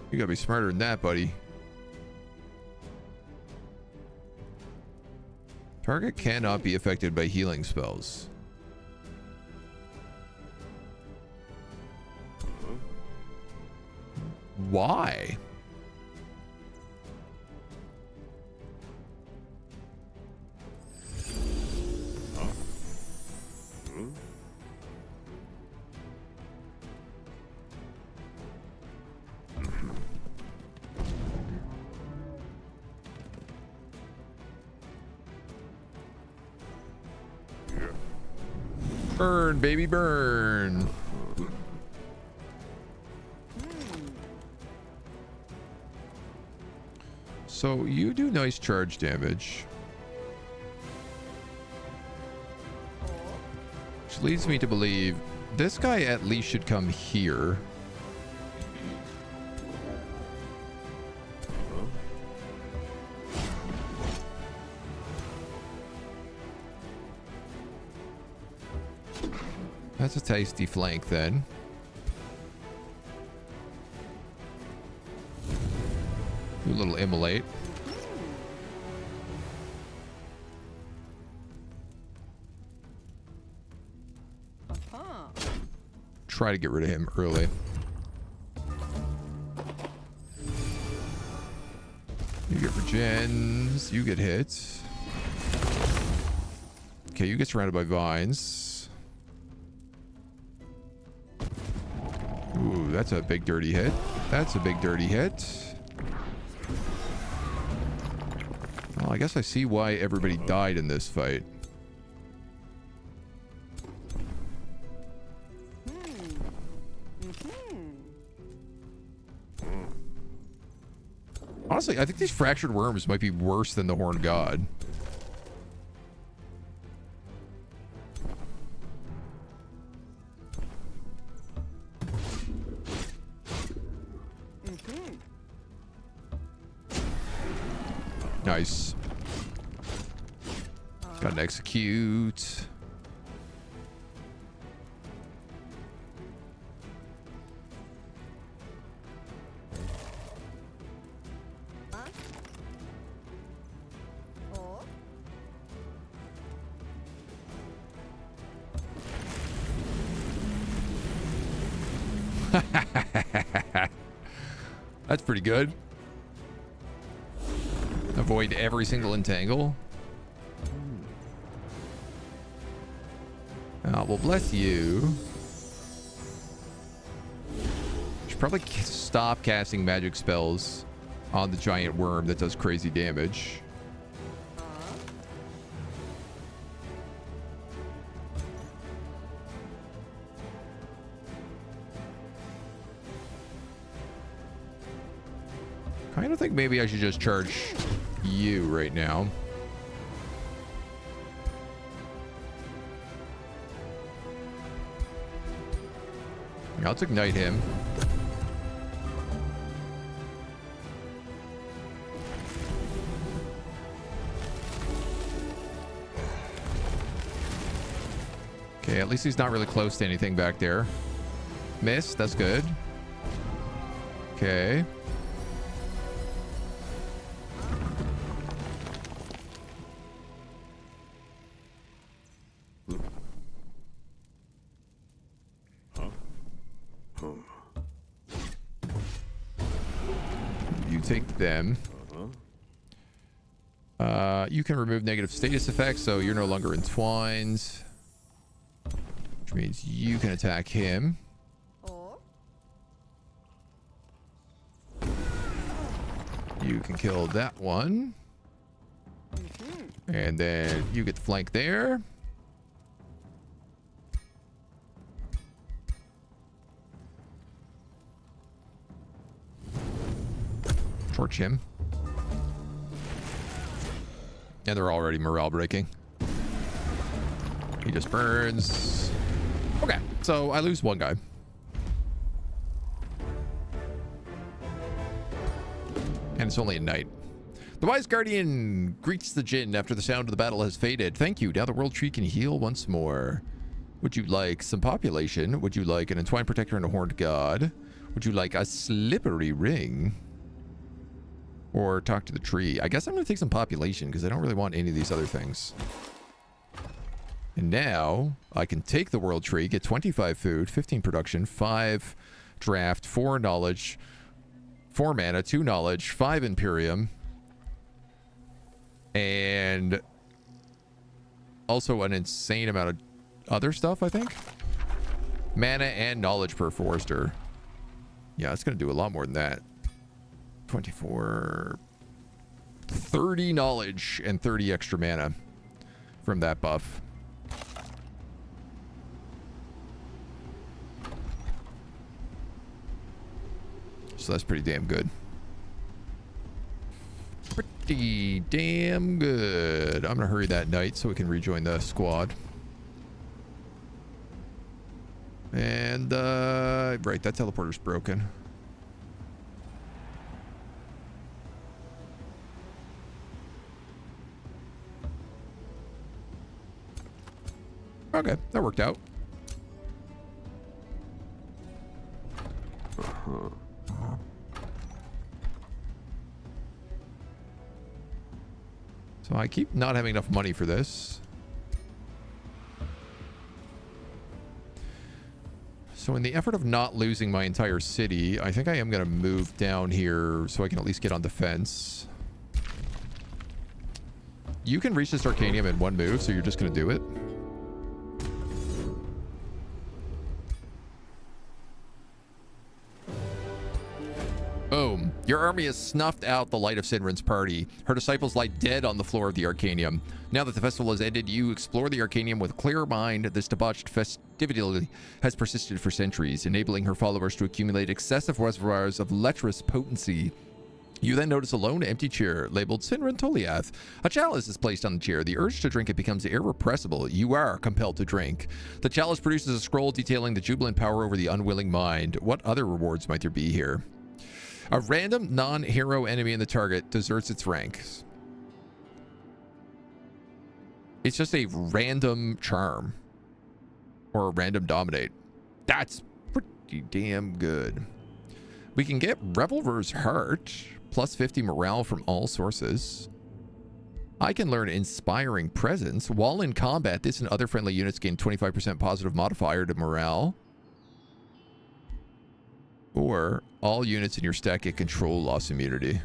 You gotta be smarter than that, buddy. Target cannot be affected by healing spells. Why? Burn, baby, burn. So you do nice charge damage. Which leads me to believe this guy at least should come here. That's a tasty flank then. Do a little immolate. Try to get rid of him early. You get regens. You get hits. Okay, you get surrounded by vines. Ooh, that's a big dirty hit. That's a big dirty hit. Well, I guess I see why everybody died in this fight. Honestly, I think these fractured worms might be worse than the Horned God. Nice. Got an execute. That's pretty good. Avoid every single entangle. Oh, well, bless you. Should probably stop casting magic spells on the giant worm that does crazy damage. I don't think maybe I should just charge you right now. Yeah, let's ignite him. Okay, at least he's not really close to anything back there. Miss, that's good. Okay. You take them. You can remove negative status effects, so you're no longer entwined. Which means you can attack him. You can kill that one. And then you get the flank there. Torch him. And they're already morale breaking. He just burns. Okay, so I lose one guy. And it's only at night. The Wise Guardian greets the Jinn after the sound of the battle has faded. Thank you. Now the World Tree can heal once more. Would you like some population? Would you like an Entwined Protector and a Horned God? Would you like a Slippery Ring? Or talk to the tree? I guess I'm going to take some population because I don't really want any of these other things. And now I can take the World Tree, get 25 food, 15 production, 5 draft, 4 knowledge, 4 mana, 2 knowledge, 5 Imperium, and also an insane amount of other stuff, I think. Mana and knowledge per Forester. Yeah, it's going to do a lot more than that. 24... 30 knowledge and 30 extra mana from that buff. So that's pretty damn good. Pretty damn good. I'm gonna hurry that night so we can rejoin the squad. And right, that teleporter's broken. Okay, that worked out. So I keep not having enough money for this. So in the effort of not losing my entire city, I think I am going to move down here so I can at least get on defense. You can reach this Arcanium in one move, so you're just going to do it. Boom. Your army has snuffed out the light of Sinrin's party. Her disciples lie dead on the floor of the Arcanium. Now that the festival has ended, you explore the Arcanium with a clear mind. This debauched festivity has persisted for centuries, enabling her followers to accumulate excessive reservoirs of lecherous potency. You then notice a lone empty chair labeled Sinrin Toliath. A chalice is placed on the chair. The urge to drink it becomes irrepressible. You are compelled to drink. The chalice produces a scroll detailing the jubilant power over the unwilling mind. What other rewards might there be here? A random non-hero enemy in the target deserts its ranks. It's just a random charm. Or a random dominate. That's pretty damn good. We can get Revelver's Heart. Plus 50 morale from all sources. I can learn Inspiring Presence. While in combat, this and other friendly units gain 25% positive modifier to morale. Or all units in your stack get control loss immunity.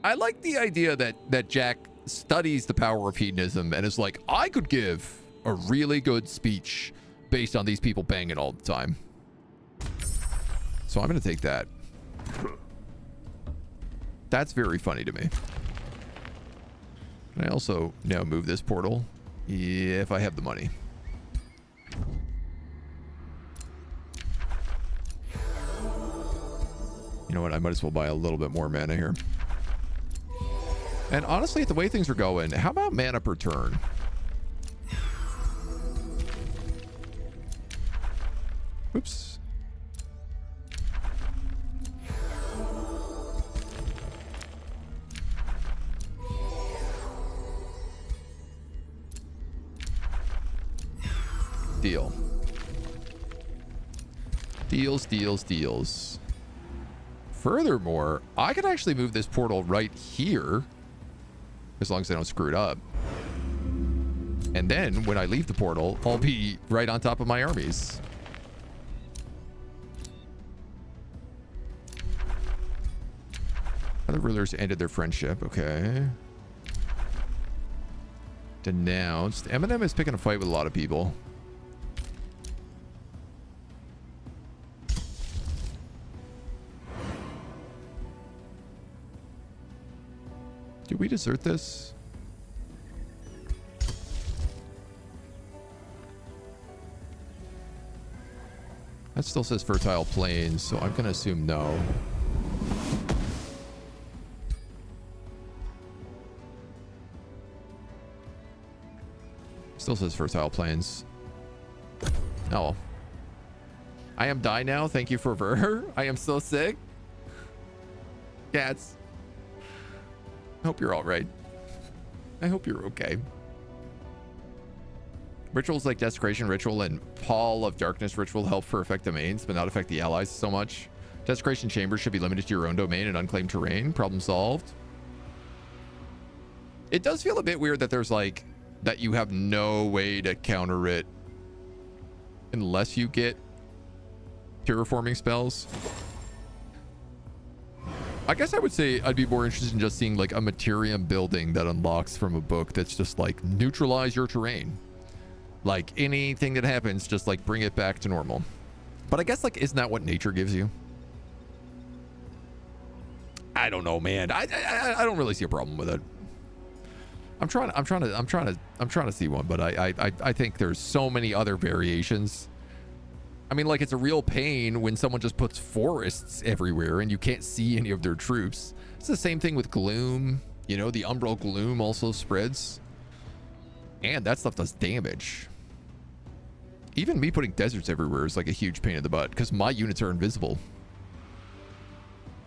I like the idea that Jack studies the power of hedonism and is like, I could give a really good speech based on these people banging all the time. So I'm going to take that. That's very funny to me. Can I also now move this portal? Yeah, if I have the money. You know what? I might as well buy a little bit more mana here. And honestly, the way things are going, how about mana per turn? Oops. Deal. Deals. Furthermore, I could actually move this portal right here, as long as I don't screw it up. And then, when I leave the portal, I'll be right on top of my armies. Other rulers ended their friendship. Okay. Denounced. Eminem is picking a fight with a lot of people. Did we desert this? That still says fertile plains, so I'm gonna assume no. Still says fertile plains. Oh. I am die now. Thank you for Ver. I am so sick. Cats. I hope you're all right. I hope you're okay. Rituals like Desecration Ritual and Pall of Darkness Ritual help for affect domains, but not affect the allies so much. Desecration Chambers should be limited to your own domain and unclaimed terrain. Problem solved. It does feel a bit weird that there's like, that you have no way to counter it unless you get terraforming spells. I guess I would say I'd be more interested in just seeing like a Materium building that unlocks from a book that's just like neutralize your terrain. Like anything that happens, just like bring it back to normal. But I guess like, isn't that what nature gives you? I don't know, man. I don't really see a problem with it. I'm trying to see one, but I think there's so many other variations. I mean, like, it's a real pain when someone just puts forests everywhere and you can't see any of their troops. It's the same thing with gloom. You know, the umbral gloom also spreads. And that stuff does damage. Even me putting deserts everywhere is like a huge pain in the butt because my units are invisible.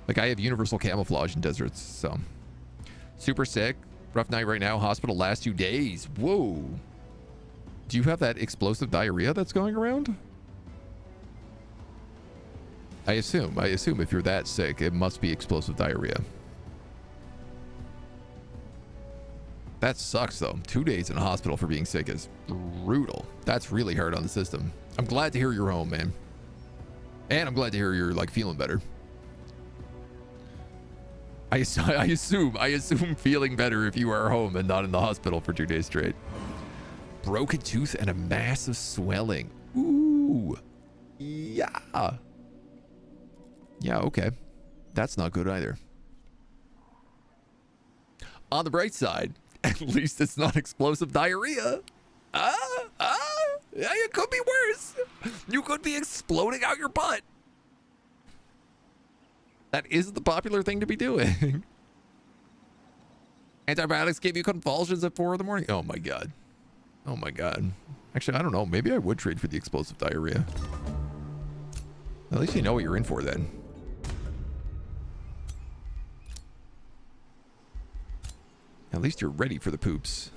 Like, I have universal camouflage in deserts, so. Super sick. Rough night right now. Hospital last 2 days. Whoa. Do you have that explosive diarrhea that's going around? I assume if you're that sick, it must be explosive diarrhea. That sucks though. 2 days in a hospital for being sick is brutal. That's really hard on the system. I'm glad to hear you're home, man. And I'm glad to hear you're like feeling better. I assume feeling better if you are home and not in the hospital for 2 days straight. Broken tooth and a massive swelling. Ooh. Yeah. Yeah, okay. That's not good either. On the bright side, at least it's not explosive diarrhea. Yeah, it could be worse. You could be exploding out your butt. That is the popular thing to be doing. Antibiotics gave you convulsions at 4 in the morning. Oh my god. Oh my god. Actually, I don't know. Maybe I would trade for the explosive diarrhea. At least you know what you're in for then. At least you're ready for the poops.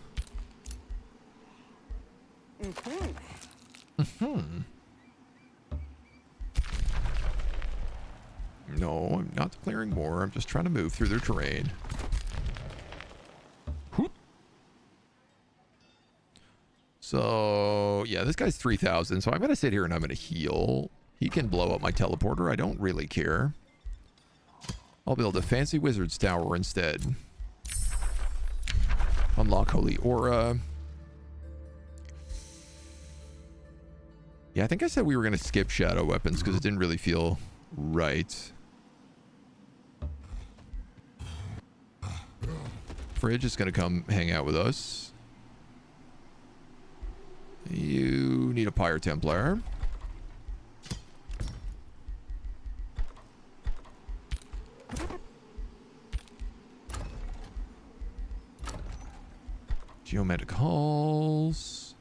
No, I'm not declaring war. I'm just trying to move through their terrain. Whoop. So, yeah, this guy's 3,000. So I'm going to sit here and I'm going to heal. He can blow up my teleporter. I don't really care. I'll build a fancy wizard's tower instead. Unlock Holy Aura. Yeah, I think I said we were going to skip shadow weapons because it didn't really feel right. Fridge is going to come hang out with us. You need a Pyre Templar. Geomantic Halls.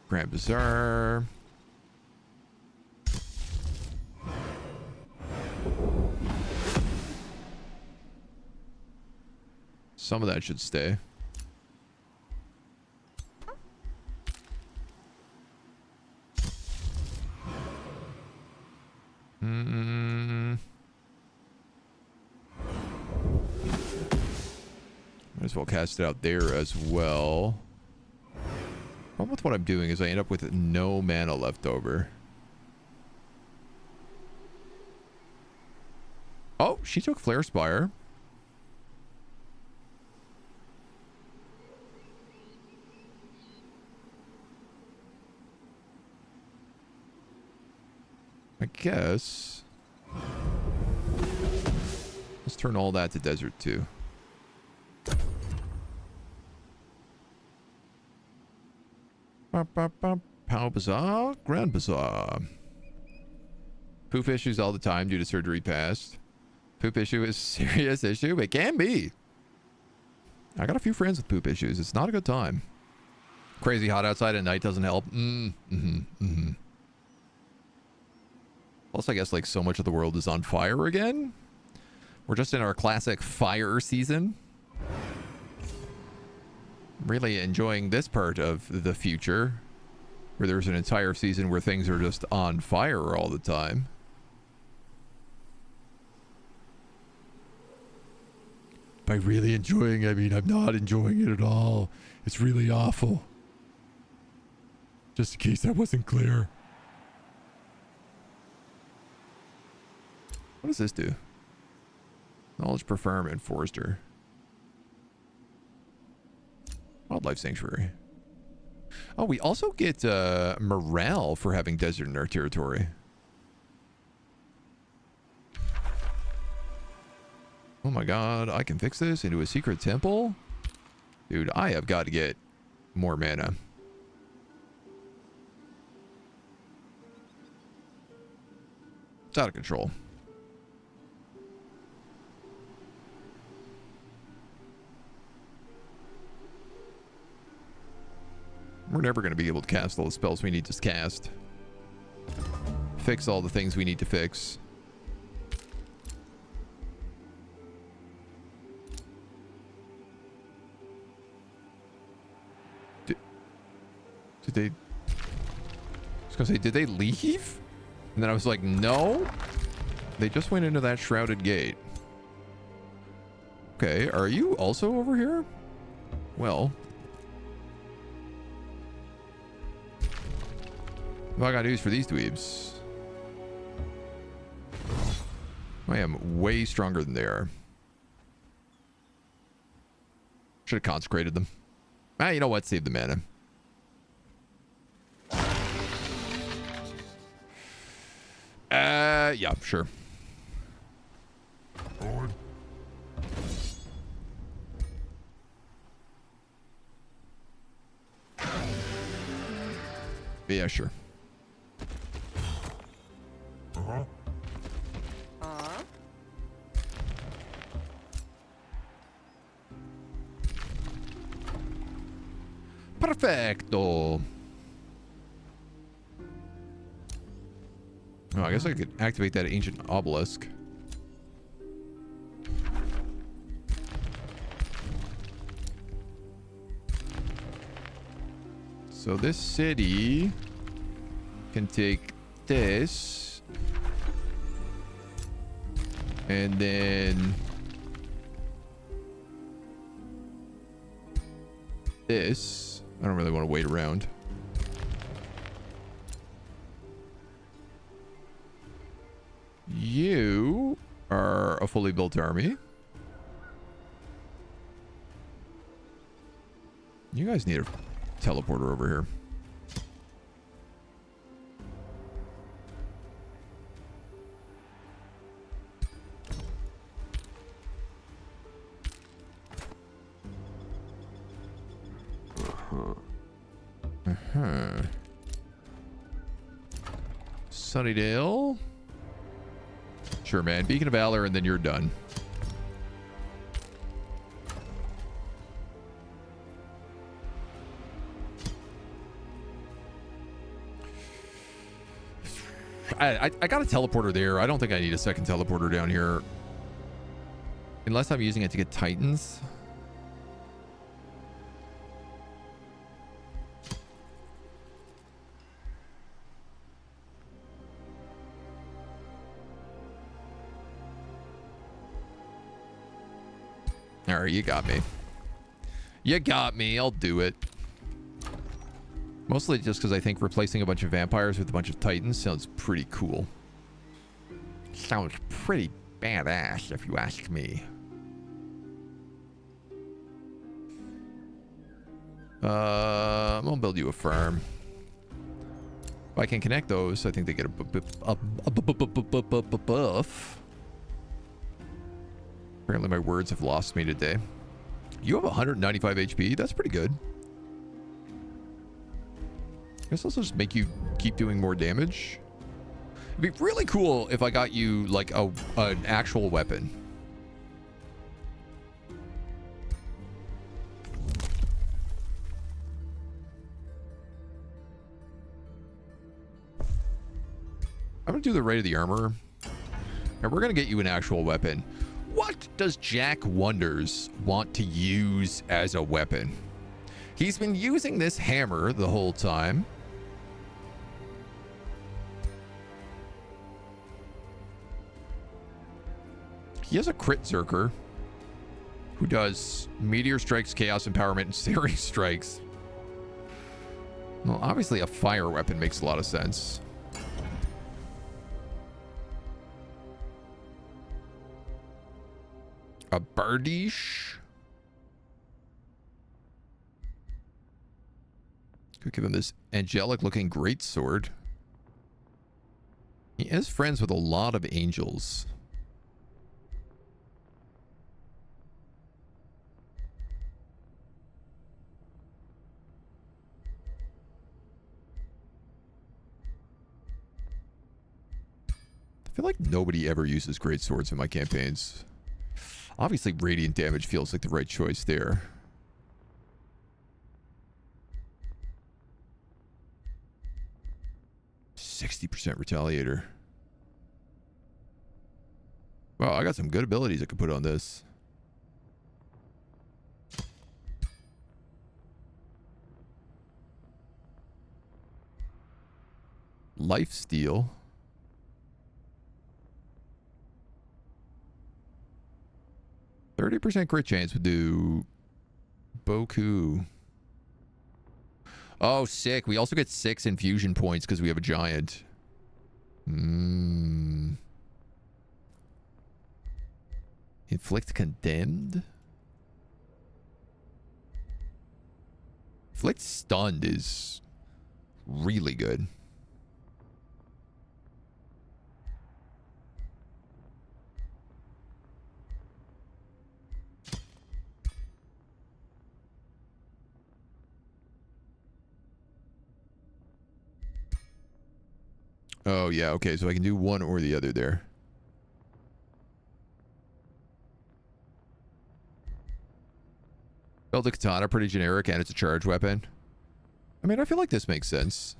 Grand Bazaar. Some of that should stay. Might as well cast it out there as well. Problem with what I'm doing is I end up with no mana left over. Oh, she took Flare Spire. I guess. Let's turn all that to desert too. Pow Bazaar, Grand Bazaar. Poop issues all the time due to surgery past. Poop issue is a serious issue. It can be. I got a few friends with poop issues. It's not a good time. Crazy hot outside at night doesn't help. Plus, I guess like so much of the world is on fire again. We're just in our classic fire season. Really enjoying this part of the future, where there's an entire season where things are just on fire all the time. By really enjoying, I mean I'm not enjoying it at all. It's really awful. Just in case that wasn't clear. What does this do? Knowledge per farm and forester. Wildlife sanctuary. Oh, we also get morale for having desert in our territory. Oh my god, I can fix this into a secret temple? Dude, I have got to get more mana. It's out of control. We're never going to be able to cast all the spells we need to cast. Fix all the things we need to fix. Did they... I was going to say, did they leave? And then I was like, no. They just went into that shrouded gate. Okay, are you also over here? Well... what I got news for these dweebs. I am way stronger than they are. Should have consecrated them. Ah, you know what? Save the mana. Yeah, sure. Yeah, sure. Perfecto. Oh, I guess I could activate that ancient obelisk. So this city can take this. And then this. I don't really want to wait around. You are a fully built army. You guys need a teleporter over here. Sunnydale. Sure, man. Beacon of Valor, and then you're done. I got a teleporter there. I don't think I need a second teleporter down here. Unless I'm using it to get Titans. Alright, you got me. You got me. I'll do it. Mostly just because I think replacing a bunch of vampires with a bunch of titans sounds pretty cool. Sounds pretty badass, if you ask me. I'm gonna build you a farm. If I can connect those, I think they get a buff. Apparently my words have lost me today. You have 195 HP. That's pretty good. I guess also just make you keep doing more damage. It'd be really cool if I got you like an actual weapon. I'm gonna do the Rite of the Armor, and we're gonna get you an actual weapon. What does Jack Wonders want to use as a weapon? He's been using this hammer the whole time. He has a crit Zerker who does Meteor Strikes, Chaos Empowerment, and Series Strikes. Well, obviously a fire weapon makes a lot of sense. A Bardiche. Could give him this angelic looking greatsword. He is friends with a lot of angels. I feel like nobody ever uses greatswords in my campaigns. Obviously, radiant damage feels like the right choice there. %60 Retaliator. Wow, I got some good abilities I could put on this. Lifesteal. 30% crit chance would do Boku. Oh, sick. We also get 6 infusion points because we have a giant. Inflict Condemned? Inflict Stunned is really good. Oh, yeah. Okay, so I can do one or the other there. Build a katana, pretty generic, and it's a charge weapon. I mean, I feel like this makes sense.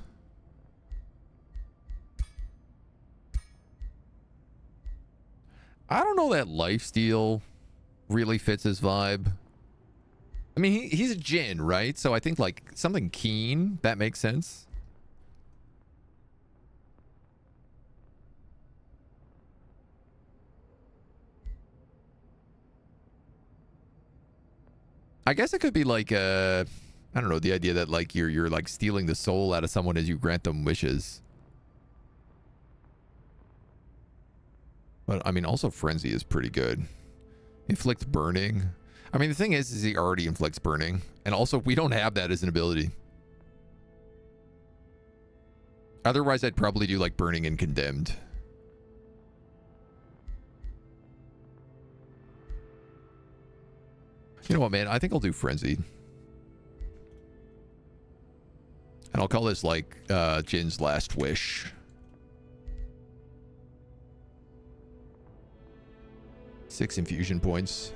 I don't know that lifesteal really fits his vibe. I mean, he's a djinn, right? So I think, like, something keen, that makes sense. I guess it could be like I don't know, the idea that like you're like stealing the soul out of someone as you grant them wishes. But I mean, also Frenzy is pretty good. Inflict Burning. I mean, the thing is he already inflicts burning, and also we don't have that as an ability. Otherwise, I'd probably do like Burning and Condemned. You know what, man? I think I'll do Frenzy. And I'll call this like Jin's Last Wish. Six infusion points.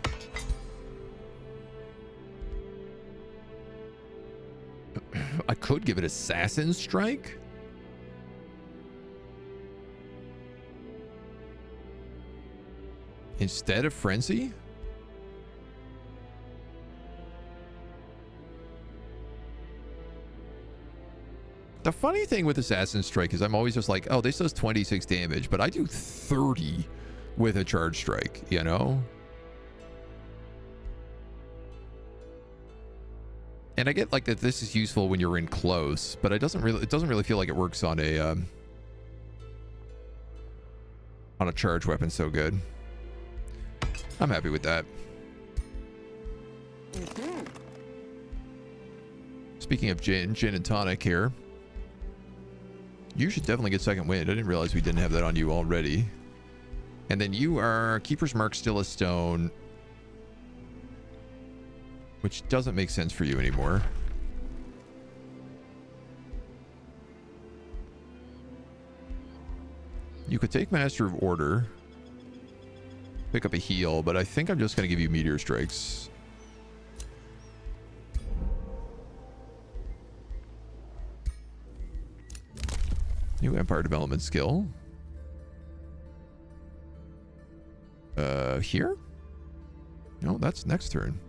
I could give it Assassin Strike. Instead of Frenzy? The funny thing with Assassin Strike is I'm always just like, oh, this does 26 damage, but I do 30 with a charge strike, you know? And I get like that this is useful when you're in close, but it doesn't really feel like it works on a charge weapon so good. I'm happy with that. Speaking of gin and tonic here, you should definitely get second wind. I didn't realize we didn't have that on you already. And then you are Keeper's Mark, Still a Stone, which doesn't make sense for you anymore. You could take Master of Order, pick up a heal, but I think I'm just going to give you Meteor Strikes. New Empire Development skill. Here? No, that's next turn.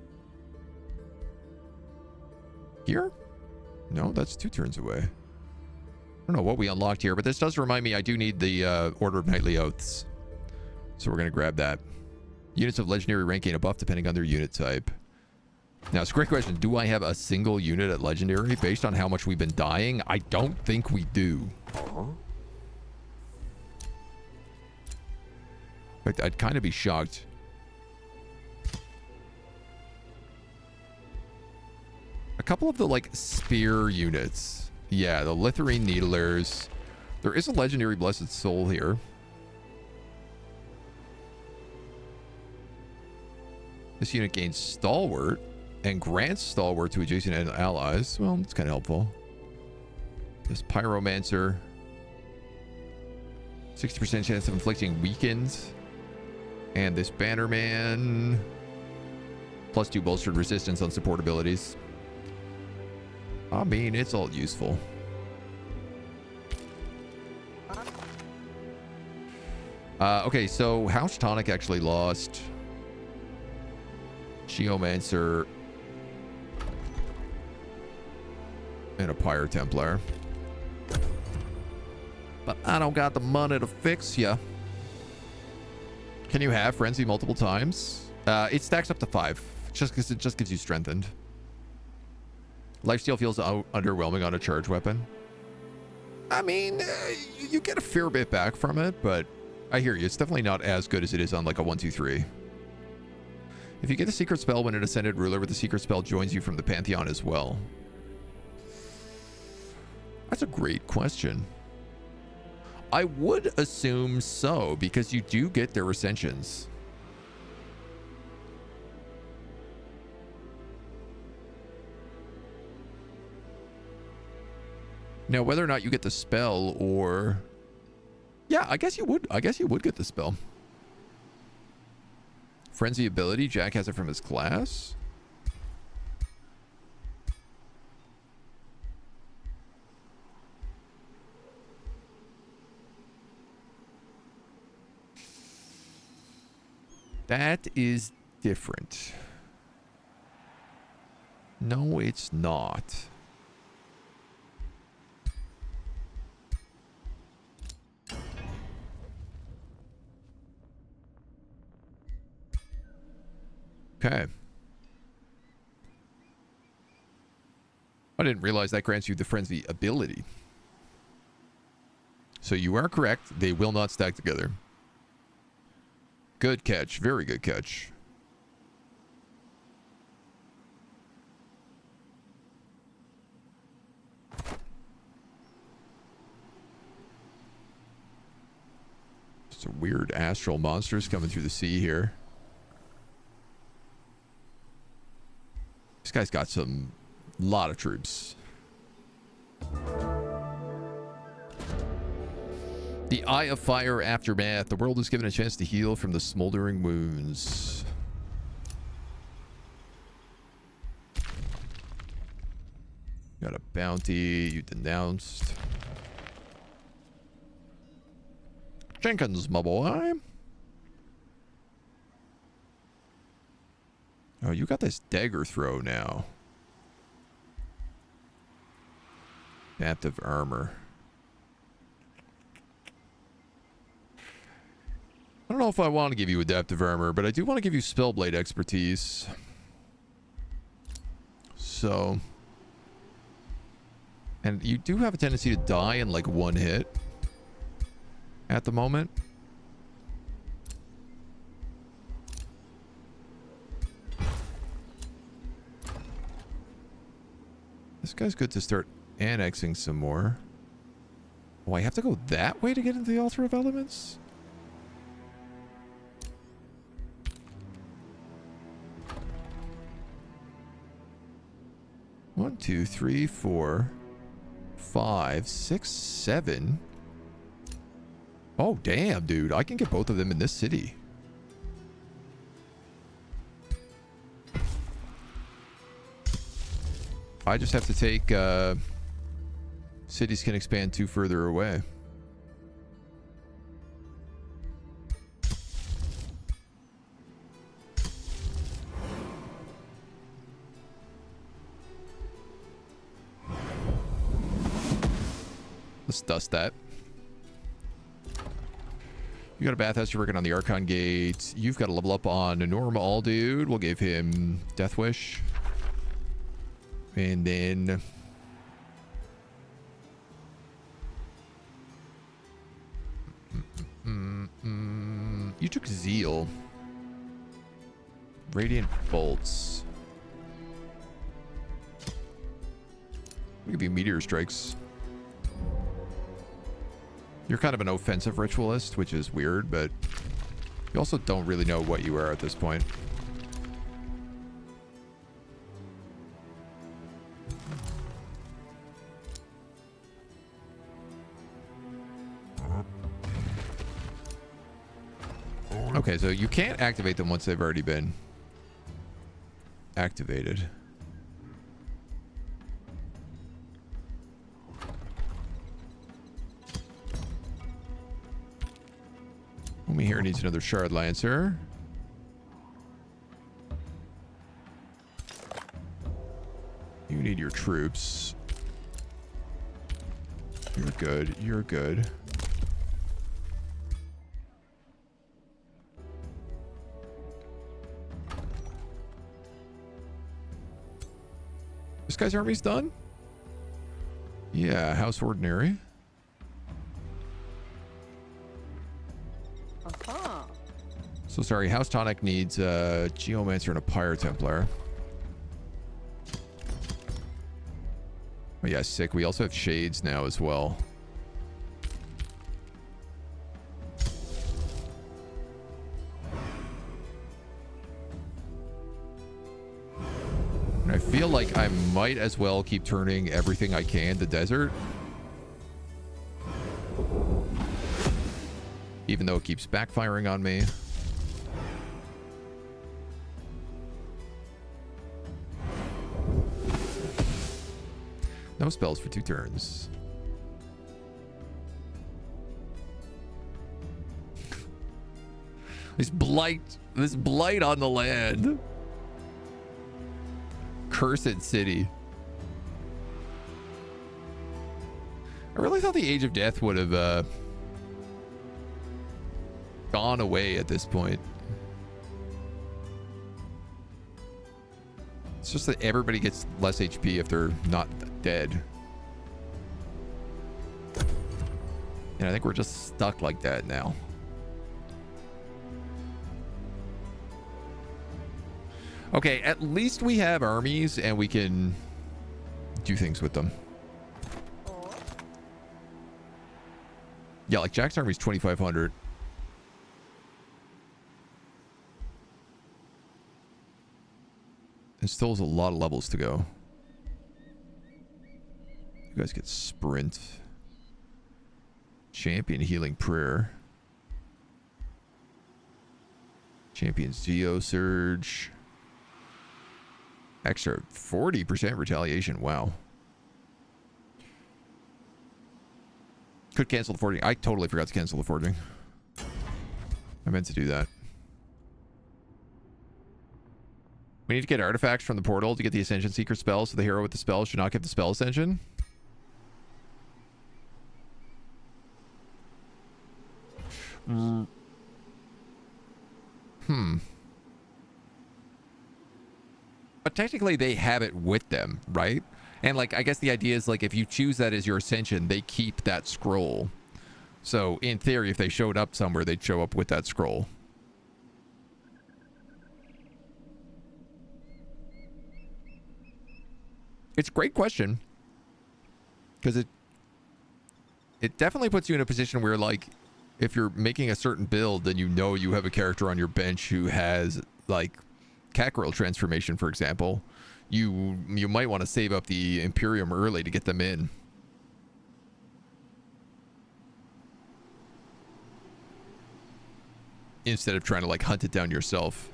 Here? No, that's 2 turns away. I don't know what we unlocked here, but this does remind me I do need the Order of Knightly Oaths. So we're going to grab that. Units of legendary rank gain a buff depending on their unit type. Now, it's a great question. Do I have a single unit at legendary based on how much we've been dying? I don't think we do. In fact, I'd kind of be shocked. A couple of the, like, spear units. Yeah, the Litharine Needlers. There is a legendary Blessed Soul here. This unit gains Stalwart and grants Stalwart to adjacent allies. Well, it's kind of helpful. This Pyromancer. 60% chance of inflicting weakens. And this Bannerman. +2 bolstered resistance on support abilities. I mean, it's all useful. Okay, so House Tonic actually lost Geomancer and a Pyre Templar. But I don't got the money to fix ya. Can you have Frenzy multiple times? It stacks up to 5, just because it just gives you strengthened. Lifesteal feels underwhelming on a charge weapon. I mean, you get a fair bit back from it, but I hear you. It's definitely not as good as it is on like a 1-2-3. If you get a secret spell when an Ascended Ruler with the secret spell joins you from the Pantheon as well. That's a great question. I would assume so, because you do get their Ascensions. Now, whether or not you get the spell or... Yeah, I guess you would. I guess you would get the spell. Frenzy ability. Jack has it from his class. That is different. No, it's not. Okay. I didn't realize that grants you the Frenzy ability. So you are correct. They will not stack together. Good catch. Very good catch. Some weird astral monsters coming through the sea here. This guy's got some lot of troops. The Eye of Fire Aftermath. The world is given a chance to heal from the smoldering wounds. Got a bounty you denounced. Jenkins, my boy. Oh, you got this dagger throw now. Adaptive armor. I don't know if I want to give you adaptive armor, but I do want to give you spellblade expertise. So, And you do have a tendency to die in like one hit at the moment. This guy's good to start annexing some more. Oh, I have to go that way to get into the Altar of Elements? One, two, three, 4, 5, 6, 7. Oh, damn, dude. I can get both of them in this city. I just have to take cities can expand 2 further away. Let's dust that. You got a bathhouse, you're working on the Archon Gate. You've got to level up on Normal, dude. We'll give him Death Wish. And then you took Zeal. Radiant Bolts. We could be Meteor Strikes. You're kind of an offensive ritualist, which is weird, but you also don't really know what you are at this point. Okay, so you can't activate them once they've already been activated. Homie here needs another Shard Lancer. You need your troops. You're good. You're good. This guy's army's done? Yeah, House Ordinary. So sorry, House Tonic needs a Geomancer and a Pyre Templar. Oh yeah, sick. We also have Shades now as well. And I feel like I might as well keep turning everything I can to desert. Even though it keeps backfiring on me. No spells for 2 turns. This blight on the land. Cursed city. I really thought the Age of Death would have gone away at this point. It's just that everybody gets less HP if they're not dead. And I think we're just stuck like that now. Okay, at least we have armies and we can do things with them. Yeah, like Jack's army's 2,500. It still has a lot of levels to go. You guys get Sprint. Champion Healing Prayer. Champion Geo Surge. Extra 40% retaliation. Wow. Could cancel the forging. I totally forgot to cancel the forging. I meant to do that. We need to get artifacts from the portal to get the Ascension Seeker spell, so the hero with the spell should not get the spell ascension. But technically they have it with them, right? And like, I guess the idea is like, if you choose that as your ascension, they keep that scroll. So in theory, if they showed up somewhere, they'd show up with that scroll. It's a great question. Because it definitely puts you in a position where, like, if you're making a certain build, then you know you have a character on your bench who has, like, Cackerel transformation, for example. You might want to save up the Imperium early to get them in. Instead of trying to, like, hunt it down yourself.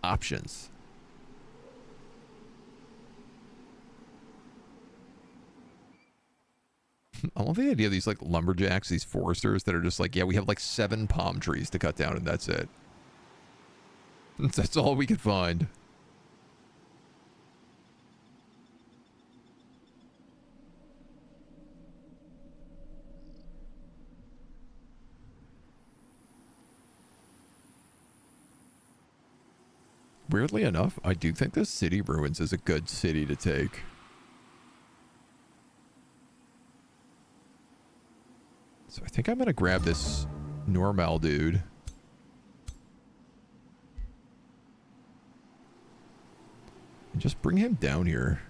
Options. I love the idea of these, like, lumberjacks, these foresters that are just like, yeah, we have like 7 palm trees to cut down and that's it. That's all we could find. Weirdly enough, I do think this city ruins is a good city to take. So I think I'm going to grab this normal dude. And just bring him down here.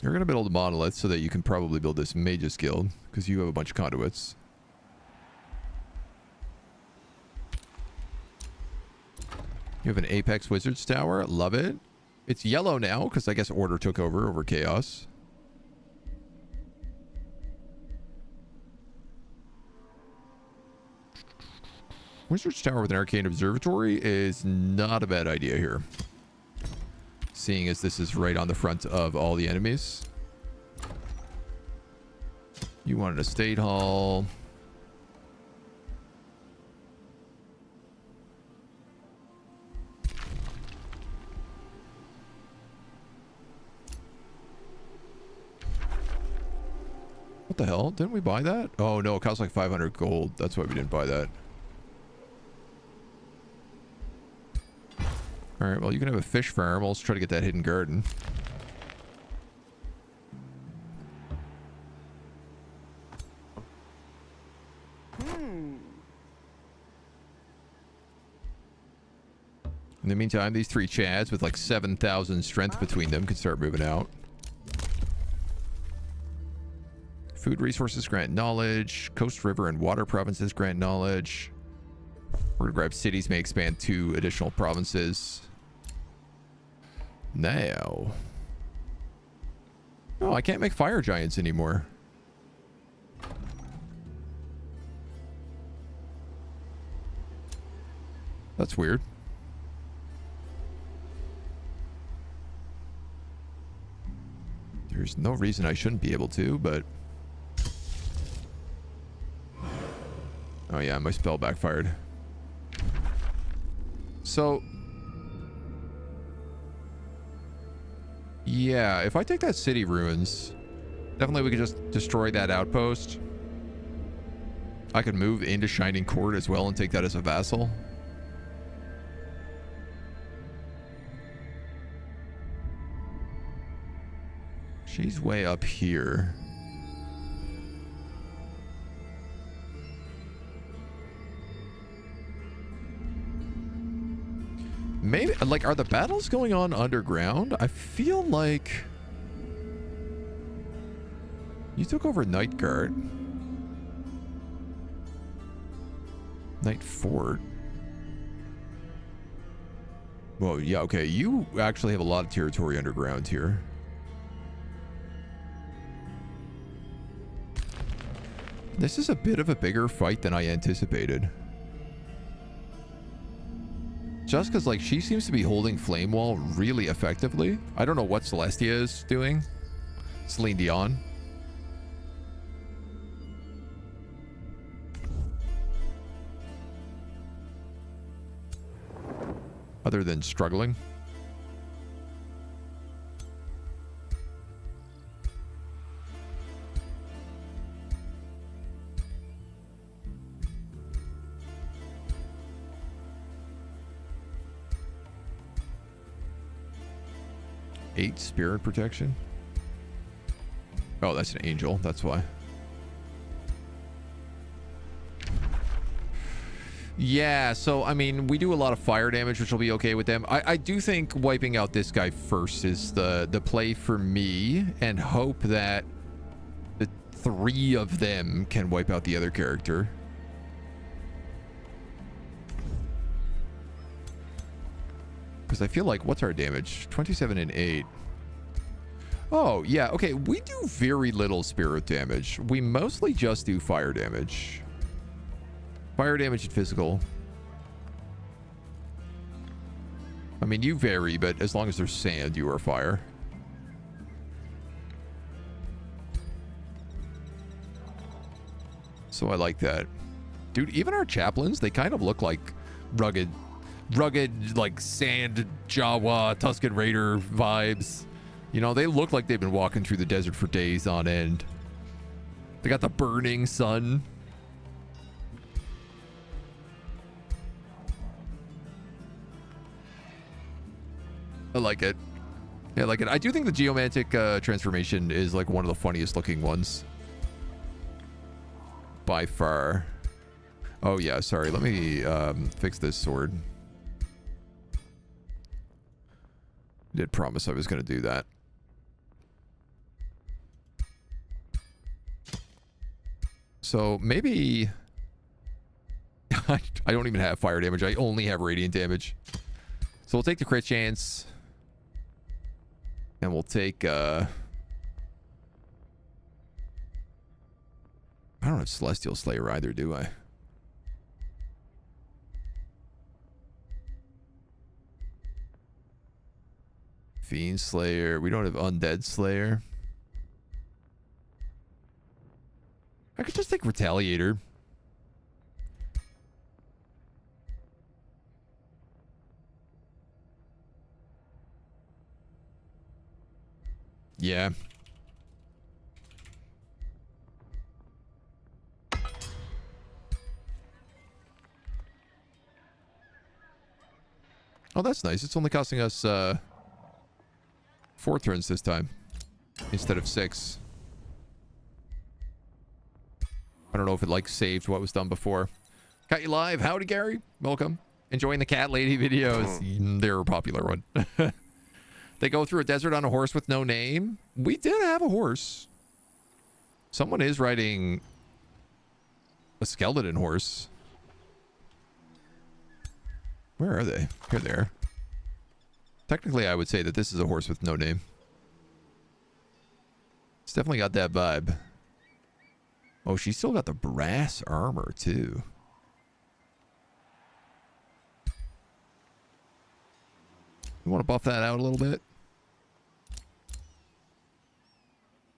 You're going to build a monolith so that you can probably build this Mage's Guild, because you have a bunch of conduits. You have an Apex Wizard's Tower. Love it. It's yellow now, because I guess Order took over Chaos. Wizard's Tower with an Arcane Observatory is not a bad idea here. Seeing as this is right on the front of all the enemies. You wanted a State Hall. What the hell? Didn't we buy that? Oh no, it costs like 500 gold. That's why we didn't buy that. Alright, well you can have a fish farm. Let's try to get that hidden garden. In the meantime, these 3 Chads with like 7,000 strength between them can start moving out. Food resources grant knowledge. Coast, river, and water provinces grant knowledge. We're gonna grab cities, may expand 2 additional provinces. Now. Oh, I can't make fire giants anymore. That's weird. There's no reason I shouldn't be able to, but... Oh yeah, my spell backfired. So... Yeah, if I take that city ruins, definitely we could just destroy that outpost. I could move into Shining Court as well and take that as a vassal. She's way up here. Maybe, like, are the battles going on underground? I feel like... You took over Night Guard. Night Fort. Well, yeah, okay. You actually have a lot of territory underground here. This is a bit of a bigger fight than I anticipated. Just because, like, she seems to be holding Flame Wall really effectively. I don't know what Celestia is doing. Celine Dion. Other than struggling. 8 spirit protection. Oh, that's an angel. That's why. Yeah, so, I mean, we do a lot of fire damage, which will be okay with them. I do think wiping out this guy first is the play for me, and hope that the 3 of them can wipe out the other character. Because I feel like, what's our damage? 27 and 8. Oh, yeah, okay, we do very little spirit damage. We mostly just do fire damage. Fire damage and physical. I mean, you vary, but as long as there's sand, you are fire. So I like that. Dude, even our chaplains, they kind of look like rugged, like sand Jawa, Tusken Raider vibes. You know, they look like they've been walking through the desert for days on end. They got the burning sun. I like it. Yeah, I like it. I do think the geomantic transformation is like one of the funniest looking ones. By far. Oh yeah, sorry. Let me fix this sword. Did promise I was going to do that. So maybe... I don't even have fire damage. I only have radiant damage. So we'll take the crit chance. And we'll take, I don't have Celestial Slayer either, do I? Fiend Slayer. We don't have Undead Slayer. I could just take Retaliator. Yeah. Oh, that's nice. It's only costing us 4 turns this time instead of 6. I don't know if it like saved what was done before. Got you live. Howdy, Gary. Welcome. Enjoying the cat lady videos. They're a popular one. They go through a desert on a horse with no name. We did have a horse. Someone is riding a skeleton horse. Where are they? Here they are. Technically, I would say that this is a horse with no name. It's definitely got that vibe. Oh, she's still got the brass armor, too. You want to buff that out a little bit?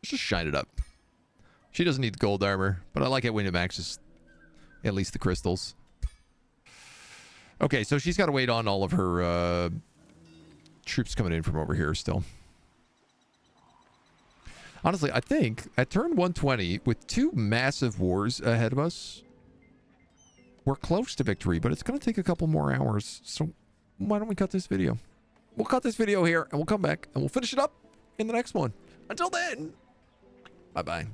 Let's just shine it up. She doesn't need gold armor, but I like it when it maxes at least the crystals. Okay, so she's got to wait on all of her troops coming in from over here still. Honestly, I think at turn 120, with 2 massive wars ahead of us, we're close to victory, but it's going to take a couple more hours. So why don't we cut this video? We'll cut this video here, and we'll come back, and we'll finish it up in the next one. Until then, bye-bye.